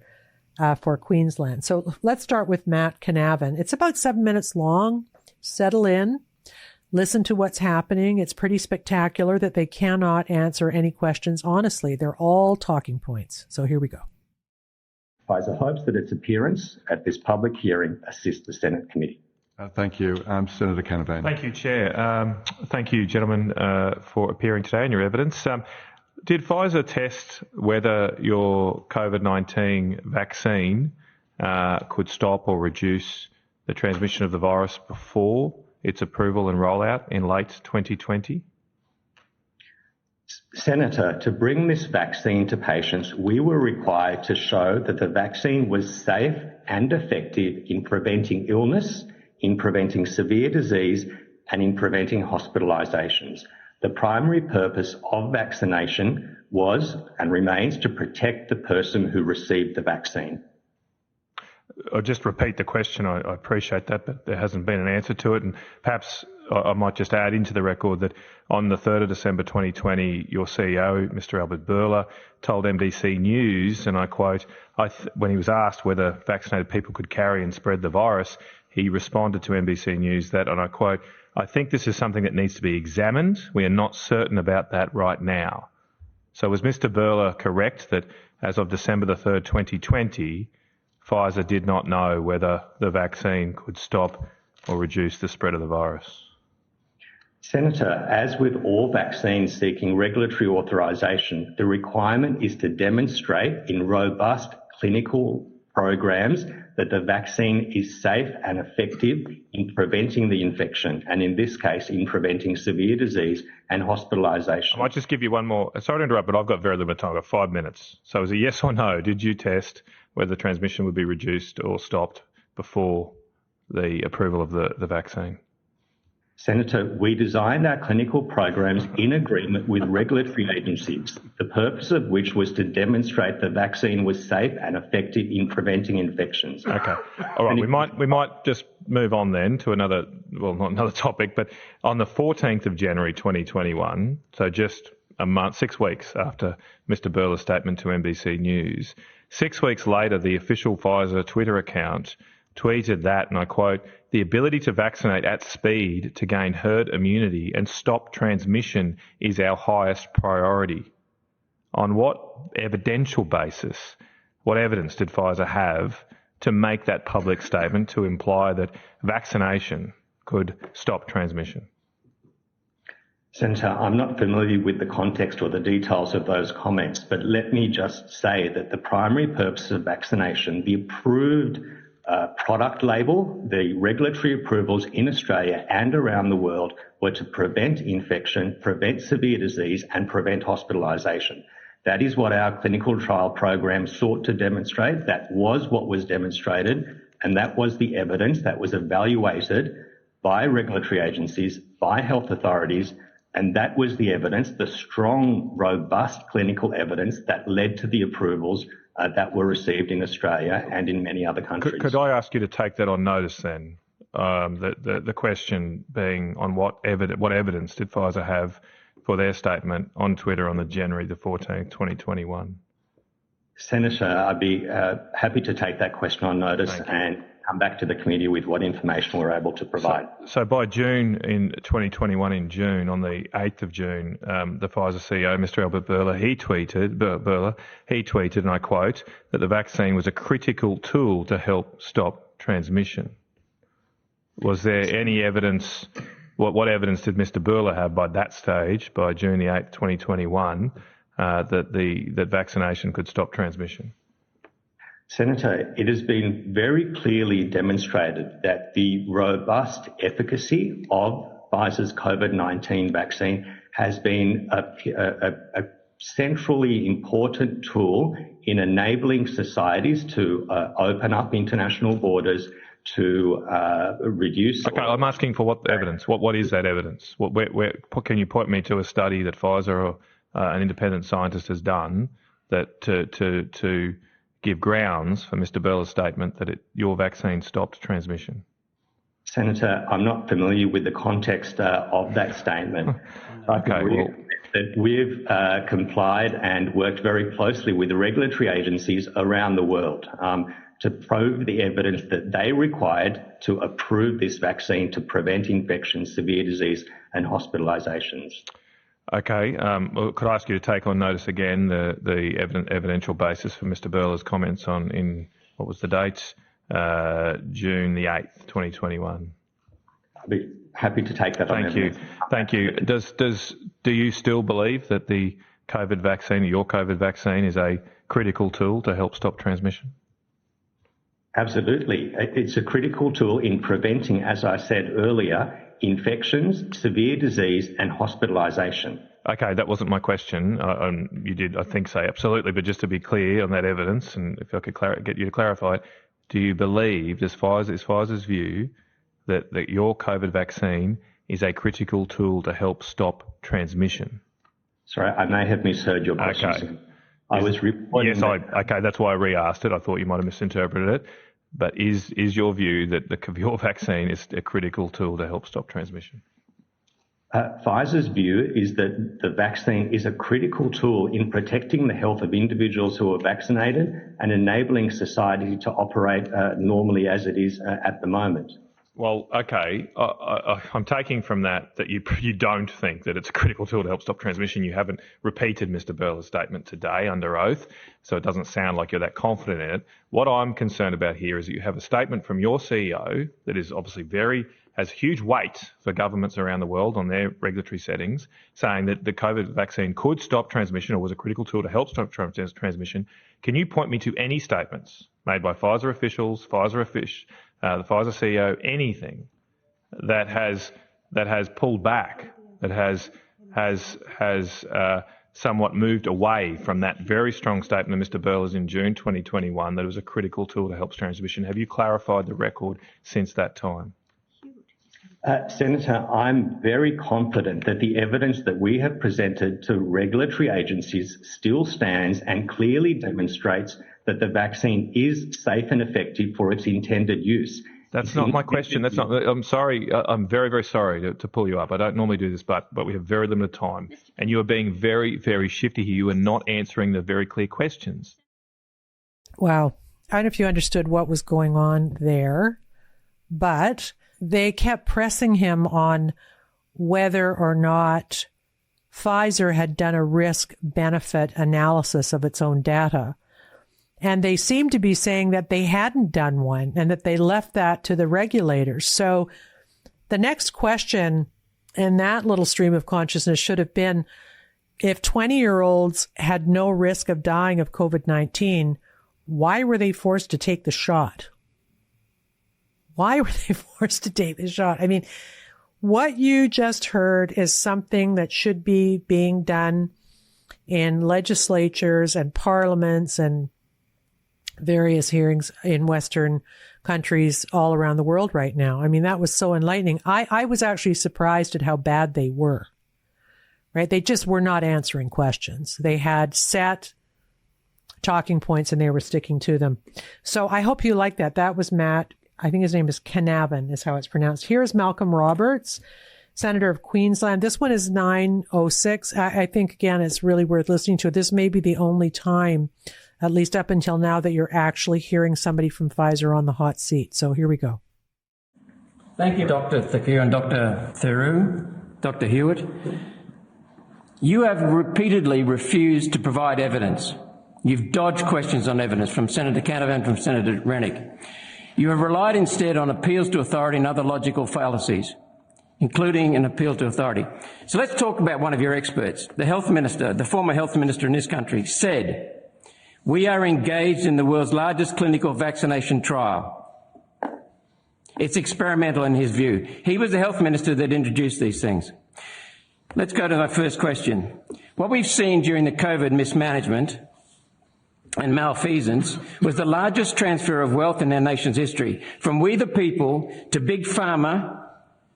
for Queensland. So let's start with Matt Canavan. It's about 7 minutes long. Settle in. Listen to what's happening. It's pretty spectacular that they cannot answer any questions honestly. They're all talking points. So here we go. Pfizer hopes that its appearance at this public hearing assists the Senate committee. Thank you. Senator Canavan. Thank you, Chair. Thank you, gentlemen, for appearing today and your evidence. Did Pfizer test whether your COVID-19 vaccine could stop or reduce the transmission of the virus before its approval and rollout in late 2020? Senator, to bring this vaccine to patients, we were required to show that the vaccine was safe and effective in preventing illness, in preventing severe disease, and in preventing hospitalisations. The primary purpose of vaccination was and remains to protect the person who received the vaccine. I'll just repeat the question. I appreciate that, but there hasn't been an answer to it. And perhaps I might just add into the record that on the 3rd of December 2020, your CEO, Mr. Albert Bourla, told NBC News, and I quote, when he was asked whether vaccinated people could carry and spread the virus, he responded to NBC News that, and I quote, "I think this is something that needs to be examined. We are not certain about that right now." So was Mr. Bourla correct that as of December the 3rd, 2020, Pfizer did not know whether the vaccine could stop or reduce the spread of the virus? Senator, as with all vaccines seeking regulatory authorisation, the requirement is to demonstrate in robust clinical programs that the vaccine is safe and effective in preventing the infection, and in this case, in preventing severe disease and hospitalisation. I might just give you one more. Sorry to interrupt, but I've got very limited time. I've got 5 minutes. So is it yes or no? Did you test whether the transmission would be reduced or stopped before the approval of the vaccine? Senator, we designed our clinical programs in agreement with regulatory agencies, the purpose of which was to demonstrate the vaccine was safe and effective in preventing infections. Okay. All right. We might just move on then to another, well, not another topic, but on the 14th of January 2021, so just a month, 6 weeks after Mr. Bourla's statement to NBC News, 6 weeks later, the official Pfizer Twitter account tweeted that, and I quote, "The ability to vaccinate at speed to gain herd immunity and stop transmission is our highest priority." On what evidential basis, what evidence did Pfizer have to make that public statement to imply that vaccination could stop transmission? Senator, I'm not familiar with the context or the details of those comments, but let me just say that the primary purpose of vaccination, the approved product label, the regulatory approvals in Australia and around the world were to prevent infection, prevent severe disease and prevent hospitalisation. That is what our clinical trial program sought to demonstrate. That was what was demonstrated, and that was the evidence that was evaluated by regulatory agencies, by health authorities, and that was the evidence, the strong, robust clinical evidence that led to the approvals that were received in Australia and in many other countries. Could I ask you to take that on notice then? The question being on what evidence did Pfizer have for their statement on Twitter on the January the 14th, 2021? Senator, I'd be happy to take that question on notice and come back to the committee with what information we're able to provide. So by June in 2021, on the 8th of June, the Pfizer CEO, Mr. Albert Bourla, he tweeted, and I quote, that the vaccine was a critical tool to help stop transmission. Was there any evidence? What evidence did Mr. Bourla have by that stage, by June the 8th, 2021, that vaccination could stop transmission? Senator, it has been very clearly demonstrated that the robust efficacy of Pfizer's COVID-19 vaccine has been a centrally important tool in enabling societies to open up international borders, to reduce... Okay, I'm asking for what evidence. What is that evidence? Where can you point me to a study that Pfizer or an independent scientist has done that to give grounds for Mr. Bourla's statement that your vaccine stopped transmission? Senator, I'm not familiar with the context of that statement. We've complied and worked very closely with the regulatory agencies around the world to prove the evidence that they required to approve this vaccine to prevent infection, severe disease and hospitalisations. Okay. Could I ask you to take on notice again the evidential basis for Mr. Bourla's comments what was the date? June the 8th, 2021. I'll be happy to take that on. Thank you. Do you still believe that the COVID vaccine, your COVID vaccine, is a critical tool to help stop transmission? Absolutely. It's a critical tool in preventing, as I said earlier, infections, severe disease and hospitalisation. Okay, that wasn't my question. You did, I think, say absolutely, but just to be clear on that evidence, and if I could get you to clarify it, do you believe, as far as Pfizer's view, that your COVID vaccine is a critical tool to help stop transmission? Sorry, I may have misheard your question. Okay. Okay, that's why I re-asked it. I thought you might have misinterpreted it. But is your view that your vaccine is a critical tool to help stop transmission? Pfizer's view is that the vaccine is a critical tool in protecting the health of individuals who are vaccinated and enabling society to operate normally as it is at the moment. Well, okay, I'm taking from that you don't think that it's a critical tool to help stop transmission. You haven't repeated Mr. Bourla's statement today under oath, so it doesn't sound like you're that confident in it. What I'm concerned about here is that you have a statement from your CEO that is obviously has huge weight for governments around the world on their regulatory settings, saying that the COVID vaccine could stop transmission or was a critical tool to help stop transmission. Can you point me to any statements made by Pfizer officials, the Pfizer CEO, anything that has pulled back, that has somewhat moved away from that very strong statement of Mr. Bourla's in June 2021 that it was a critical tool to help transmission? Have you clarified the record since that time? Senator, I'm very confident that the evidence that we have presented to regulatory agencies still stands and clearly demonstrates that the vaccine is safe and effective for its intended use. That's not my question. I'm sorry. I'm very, very sorry to pull you up. I don't normally do this, but we have very limited time. And you are being very, very shifty here. You are not answering the very clear questions. Wow. I don't know if you understood what was going on there, but they kept pressing him on whether or not Pfizer had done a risk-benefit analysis of its own data. And they seemed to be saying that they hadn't done one and that they left that to the regulators. So the next question in that little stream of consciousness should have been, if 20-year-olds had no risk of dying of COVID-19, why were they forced to take the shot? Why were they forced to take the shot? I mean, what you just heard is something that should be being done in legislatures and parliaments and various hearings in Western countries all around the world right now. I mean, that was so enlightening. I was actually surprised at how bad they were, right? They just were not answering questions. They had set talking points and they were sticking to them. So I hope you like that. That was Matt. I think his name is Canavan is how it's pronounced. Here's Malcolm Roberts, Senator of Queensland. This one is 906. I think, again, it's really worth listening to. This may be the only time, at least up until now, that you're actually hearing somebody from Pfizer on the hot seat. So here we go. Thank you, Dr. Thakur and Dr. Theroux, Dr. Hewitt. You have repeatedly refused to provide evidence. You've dodged questions on evidence from Senator Canavan, from Senator Rennick. You have relied instead on appeals to authority and other logical fallacies, including an appeal to authority. So let's talk about one of your experts. The health minister, the former health minister in this country, said, "We are engaged in the world's largest clinical vaccination trial." It's experimental in his view. He was the health minister that introduced these things. Let's go to my first question. What we've seen during the COVID mismanagement and malfeasance was the largest transfer of wealth in our nation's history, from we the people to big pharma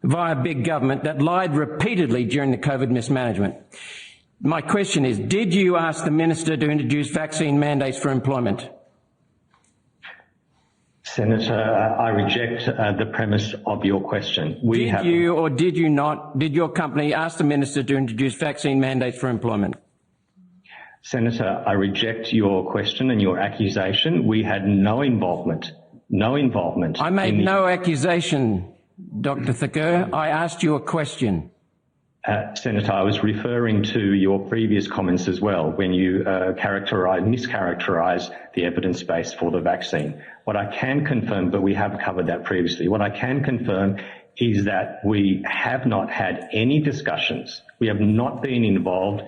via big government that lied repeatedly during the COVID mismanagement. My question is, did you ask the minister to introduce vaccine mandates for employment? Senator, I reject the premise of your question. Did you or did you not, did your company ask the minister to introduce vaccine mandates for employment? Senator, I reject your question and your accusation. We had no involvement. I made no accusation, Dr. Thakur. I asked you a question. Senator, I was referring to your previous comments as well when you mischaracterised the evidence base for the vaccine. What I can confirm, but we have covered that previously, what I can confirm is that we have not had any discussions. We have not been involved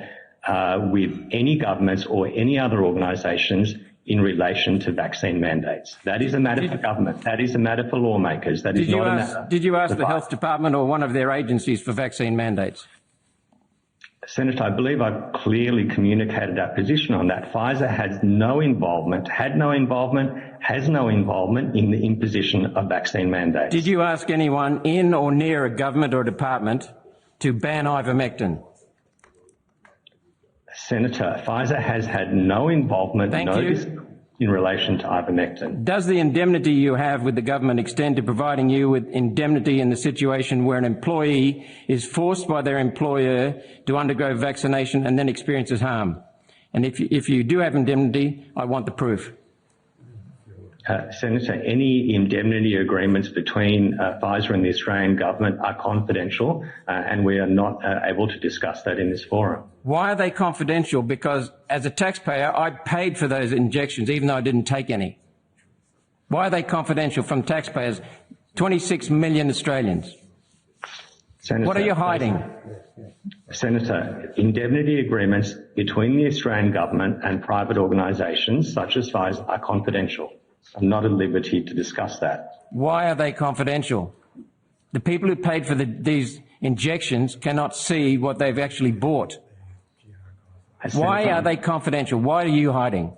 with any governments or any other organisations in relation to vaccine mandates. That is a matter for government. That is a matter for lawmakers. That is not a matter. Did you ask the Health Department or one of their agencies for vaccine mandates? Senator, I believe I've clearly communicated our position on that. Pfizer has no involvement in the imposition of vaccine mandates. Did you ask anyone in or near a government or department to ban ivermectin? Senator, Pfizer has had no involvement in relation to ivermectin. Does the indemnity you have with the government extend to providing you with indemnity in the situation where an employee is forced by their employer to undergo vaccination and then experiences harm? And if you do have indemnity, I want the proof. Senator, any indemnity agreements between Pfizer and the Australian government are confidential, and we are not able to discuss that in this forum. Why are they confidential? Because as a taxpayer, I paid for those injections, even though I didn't take any. Why are they confidential from taxpayers, 26 million Australians? Senator, what are you hiding? Senator, indemnity agreements between the Australian government and private organisations such as Pfizer are confidential. I'm not at liberty to discuss that. Why are they confidential? The people who paid for these injections cannot see what they've actually bought. Why are they confidential? Why are you hiding?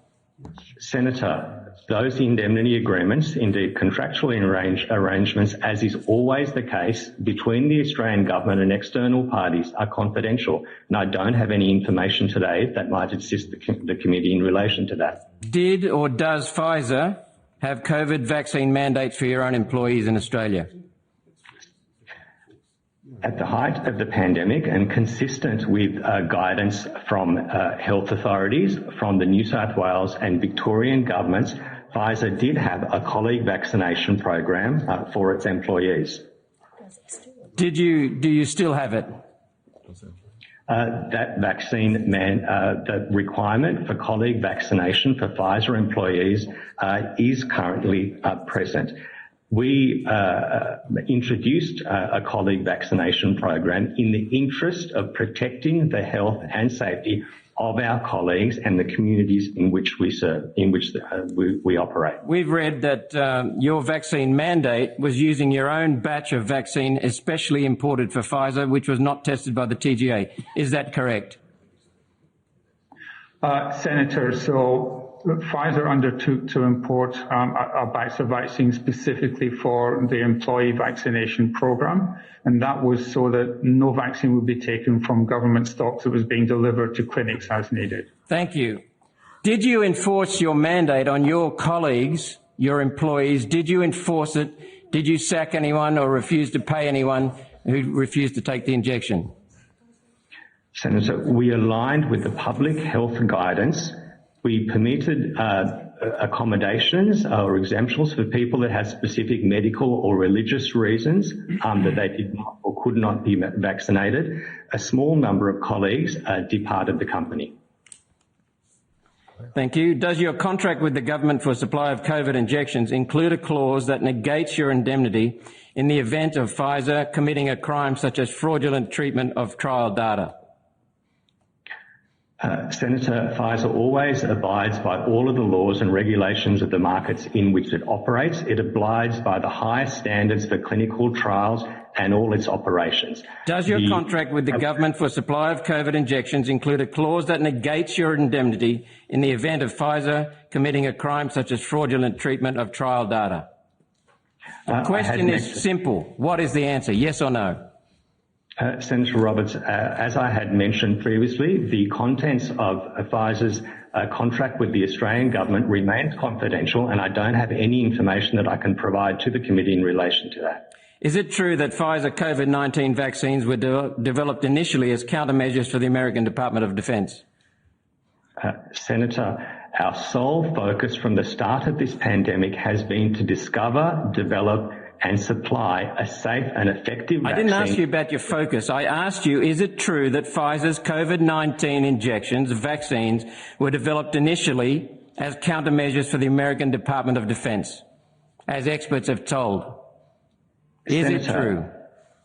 Senator, those indemnity agreements, indeed contractual arrangements, as is always the case between the Australian government and external parties, are confidential. And I don't have any information today that might assist the committee in relation to that. Did or does Pfizer have COVID vaccine mandates for your own employees in Australia? At the height of the pandemic and consistent with guidance from health authorities, from the New South Wales and Victorian governments, Pfizer did have a colleague vaccination program for its employees. Do you still have it? That vaccine, the requirement for colleague vaccination for Pfizer employees is currently present. We introduced a colleague vaccination program in the interest of protecting the health and safety of our colleagues and the communities in which we serve, in which we operate. We've read that your vaccine mandate was using your own batch of vaccine, especially imported for Pfizer, which was not tested by the TGA. Is that correct? Senator, so Pfizer undertook to import a batch of vaccine specifically for the employee vaccination program, and that was so that no vaccine would be taken from government stocks that was being delivered to clinics as needed. Thank you. Did you enforce your mandate on your colleagues, your employees? Did you enforce it? Did you sack anyone or refuse to pay anyone who refused to take the injection? Senator, we aligned with the public health guidance. We permitted accommodations or exemptions for people that had specific medical or religious reasons that they did not or could not be vaccinated. A small number of colleagues departed the company. Thank you. Does your contract with the government for supply of COVID injections include a clause that negates your indemnity in the event of Pfizer committing a crime such as fraudulent treatment of trial data? Senator, Pfizer always abides by all of the laws and regulations of the markets in which it operates. It abides by the highest standards for clinical trials and all its operations. Does your contract with the government for supply of COVID injections include a clause that negates your indemnity in the event of Pfizer committing a crime such as fraudulent treatment of trial data? The question is simple. What is the answer? Yes or no? Senator Roberts, as I had mentioned previously, the contents of Pfizer's contract with the Australian government remains confidential, and I don't have any information that I can provide to the committee in relation to that. Is it true that Pfizer COVID-19 vaccines were developed initially as countermeasures for the American Department of Defence? Senator, our sole focus from the start of this pandemic has been to discover, develop and supply a safe and effective vaccine. I didn't ask you about your focus. I asked you, is it true that Pfizer's COVID-19 injections, vaccines, were developed initially as countermeasures for the American Department of Defence, as experts have told? Is it true?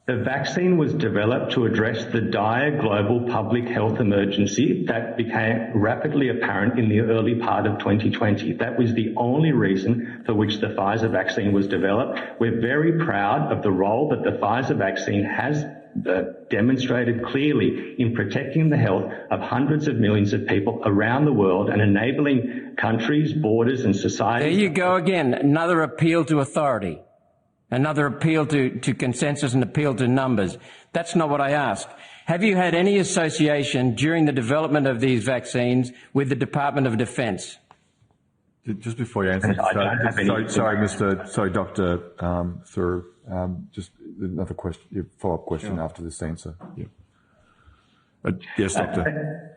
The vaccine was developed to address the dire global public health emergency that became rapidly apparent in the early part of 2020. That was the only reason for which the Pfizer vaccine was developed. We're very proud of the role that the Pfizer vaccine has demonstrated clearly in protecting the health of hundreds of millions of people around the world and enabling countries, borders and societies. There you go again, another appeal to authority. Another appeal to consensus and appeal to numbers. That's not what I asked. Have you had any association during the development of these vaccines with the Department of Defence? Just before you answer, sorry, Dr. Thur, just another question, follow-up question after this answer. Yeah. Yes, Doctor.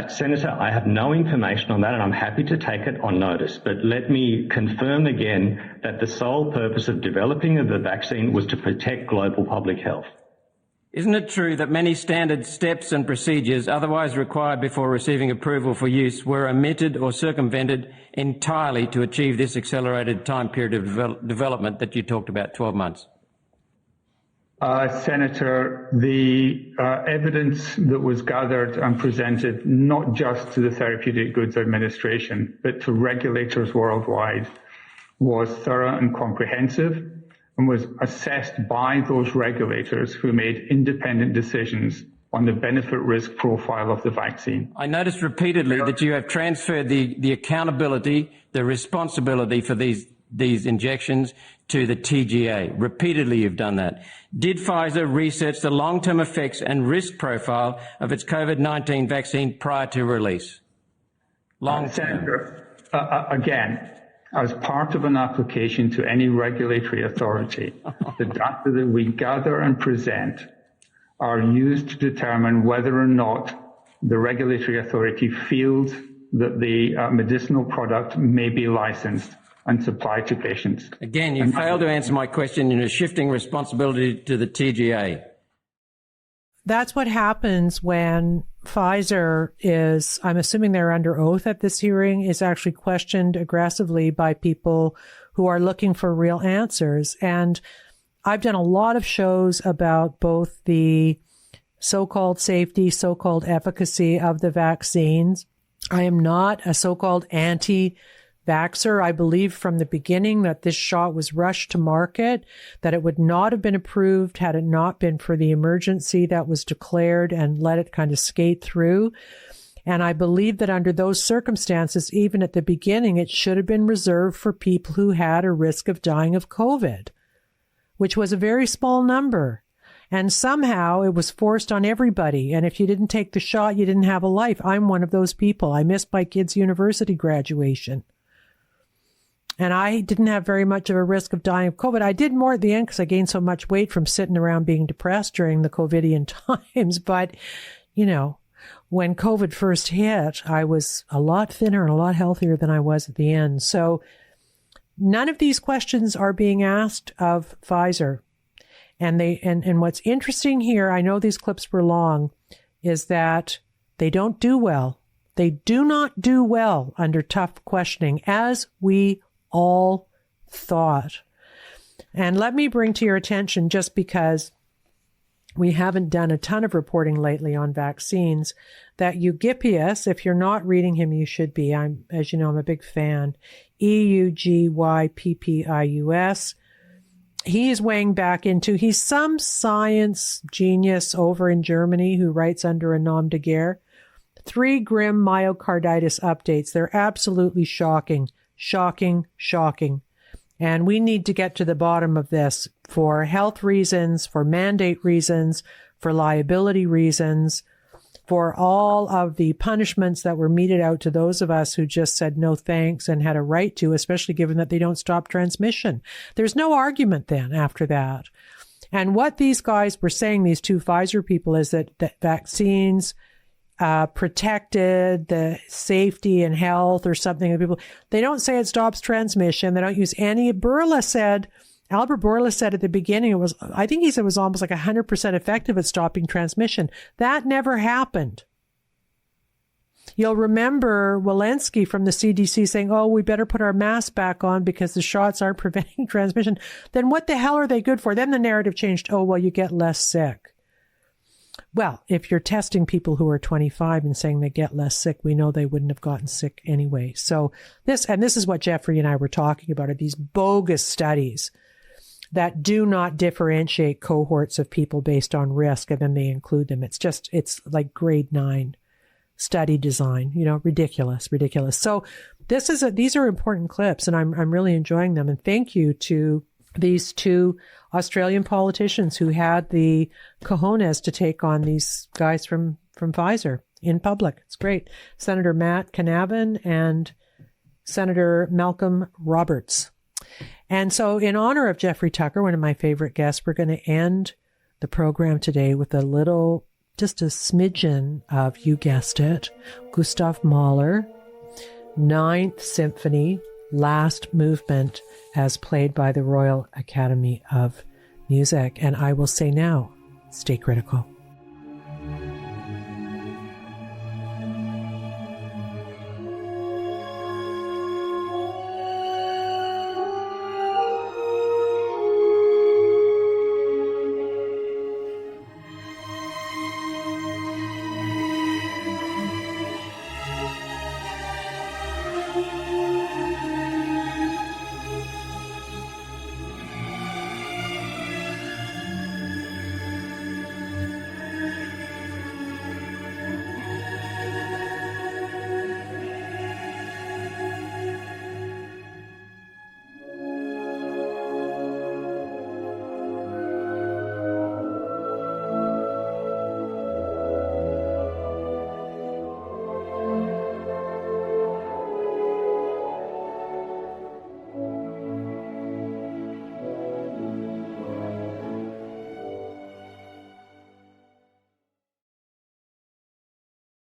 Senator, I have no information on that and I'm happy to take it on notice, but let me confirm again that the sole purpose of developing the vaccine was to protect global public health. Isn't it true that many standard steps and procedures otherwise required before receiving approval for use were omitted or circumvented entirely to achieve this accelerated time period of development that you talked about, 12 months? Senator, the evidence that was gathered and presented not just to the Therapeutic Goods Administration, but to regulators worldwide was thorough and comprehensive and was assessed by those regulators who made independent decisions on the benefit-risk profile of the vaccine. I noticed repeatedly that you have transferred the accountability, the responsibility for these injections to the TGA. Repeatedly you've done that. Did Pfizer research the long-term effects and risk profile of its COVID-19 vaccine prior to release? Senator, again, as part of an application to any regulatory authority, the data that we gather and present are used to determine whether or not the regulatory authority feels that the medicinal product may be licensed and supplied to patients. Again, you failed to answer my question in a shifting responsibility to the TGA. That's what happens when Pfizer is, I'm assuming they're under oath at this hearing, is actually questioned aggressively by people who are looking for real answers. And I've done a lot of shows about both the so-called safety, so-called efficacy of the vaccines. I am not a so-called anti-vaxxer. I believe from the beginning that this shot was rushed to market, that it would not have been approved had it not been for the emergency that was declared and let it kind of skate through. And I believe that under those circumstances, even at the beginning, it should have been reserved for people who had a risk of dying of COVID, which was a very small number. And somehow it was forced on everybody. And if you didn't take the shot, you didn't have a life. I'm one of those people. I missed my kid's university graduation. And I didn't have very much of a risk of dying of COVID. I did more at the end because I gained so much weight from sitting around being depressed during the COVIDian times. But, you know, when COVID first hit, I was a lot thinner and a lot healthier than I was at the end. So none of these questions are being asked of Pfizer. And what's interesting here, I know these clips were long, is that they don't do well. They do not do well under tough questioning, as we all thought. And let me bring to your attention, just because we haven't done a ton of reporting lately on vaccines, that Eugippius, if you're not reading him, you should be. As you know, I'm a big fan. Eugyppius. He's weighing back into, he's some science genius over in Germany who writes under a nom de guerre. 3 grim myocarditis updates. They're absolutely shocking. And we need to get to the bottom of this for health reasons, for mandate reasons, for liability reasons, for all of the punishments that were meted out to those of us who just said no thanks and had a right to, especially given that they don't stop transmission. There's no argument then after that. And what these guys were saying, these 2 Pfizer people, is that vaccines protected the safety and health or something of people. They don't say it stops transmission. They don't use any. Albert Bourla said at the beginning, I think he said it was almost like 100% effective at stopping transmission. That never happened. You'll remember Walensky from the CDC saying, oh, we better put our mask back on because the shots aren't preventing transmission. Then what the hell are they good for? Then the narrative changed. Oh, well, you get less sick. Well, if you're testing people who are 25 and saying they get less sick, we know they wouldn't have gotten sick anyway. So this is what Jeffrey and I were talking about, are these bogus studies that do not differentiate cohorts of people based on risk, and then they include them. It's like grade 9 study design, ridiculous. So these are important clips, and I'm really enjoying them. And thank you to these 2 Australian politicians who had the cojones to take on these guys from Pfizer in public. It's great. Senator Matt Canavan and Senator Malcolm Roberts. And so in honor of Jeffrey Tucker, one of my favorite guests, we're going to end the program today with just a smidgen of, you guessed it, Gustav Mahler, 9th Symphony, last movement, as played by the Royal Academy of Music. And I will say now, stay critical.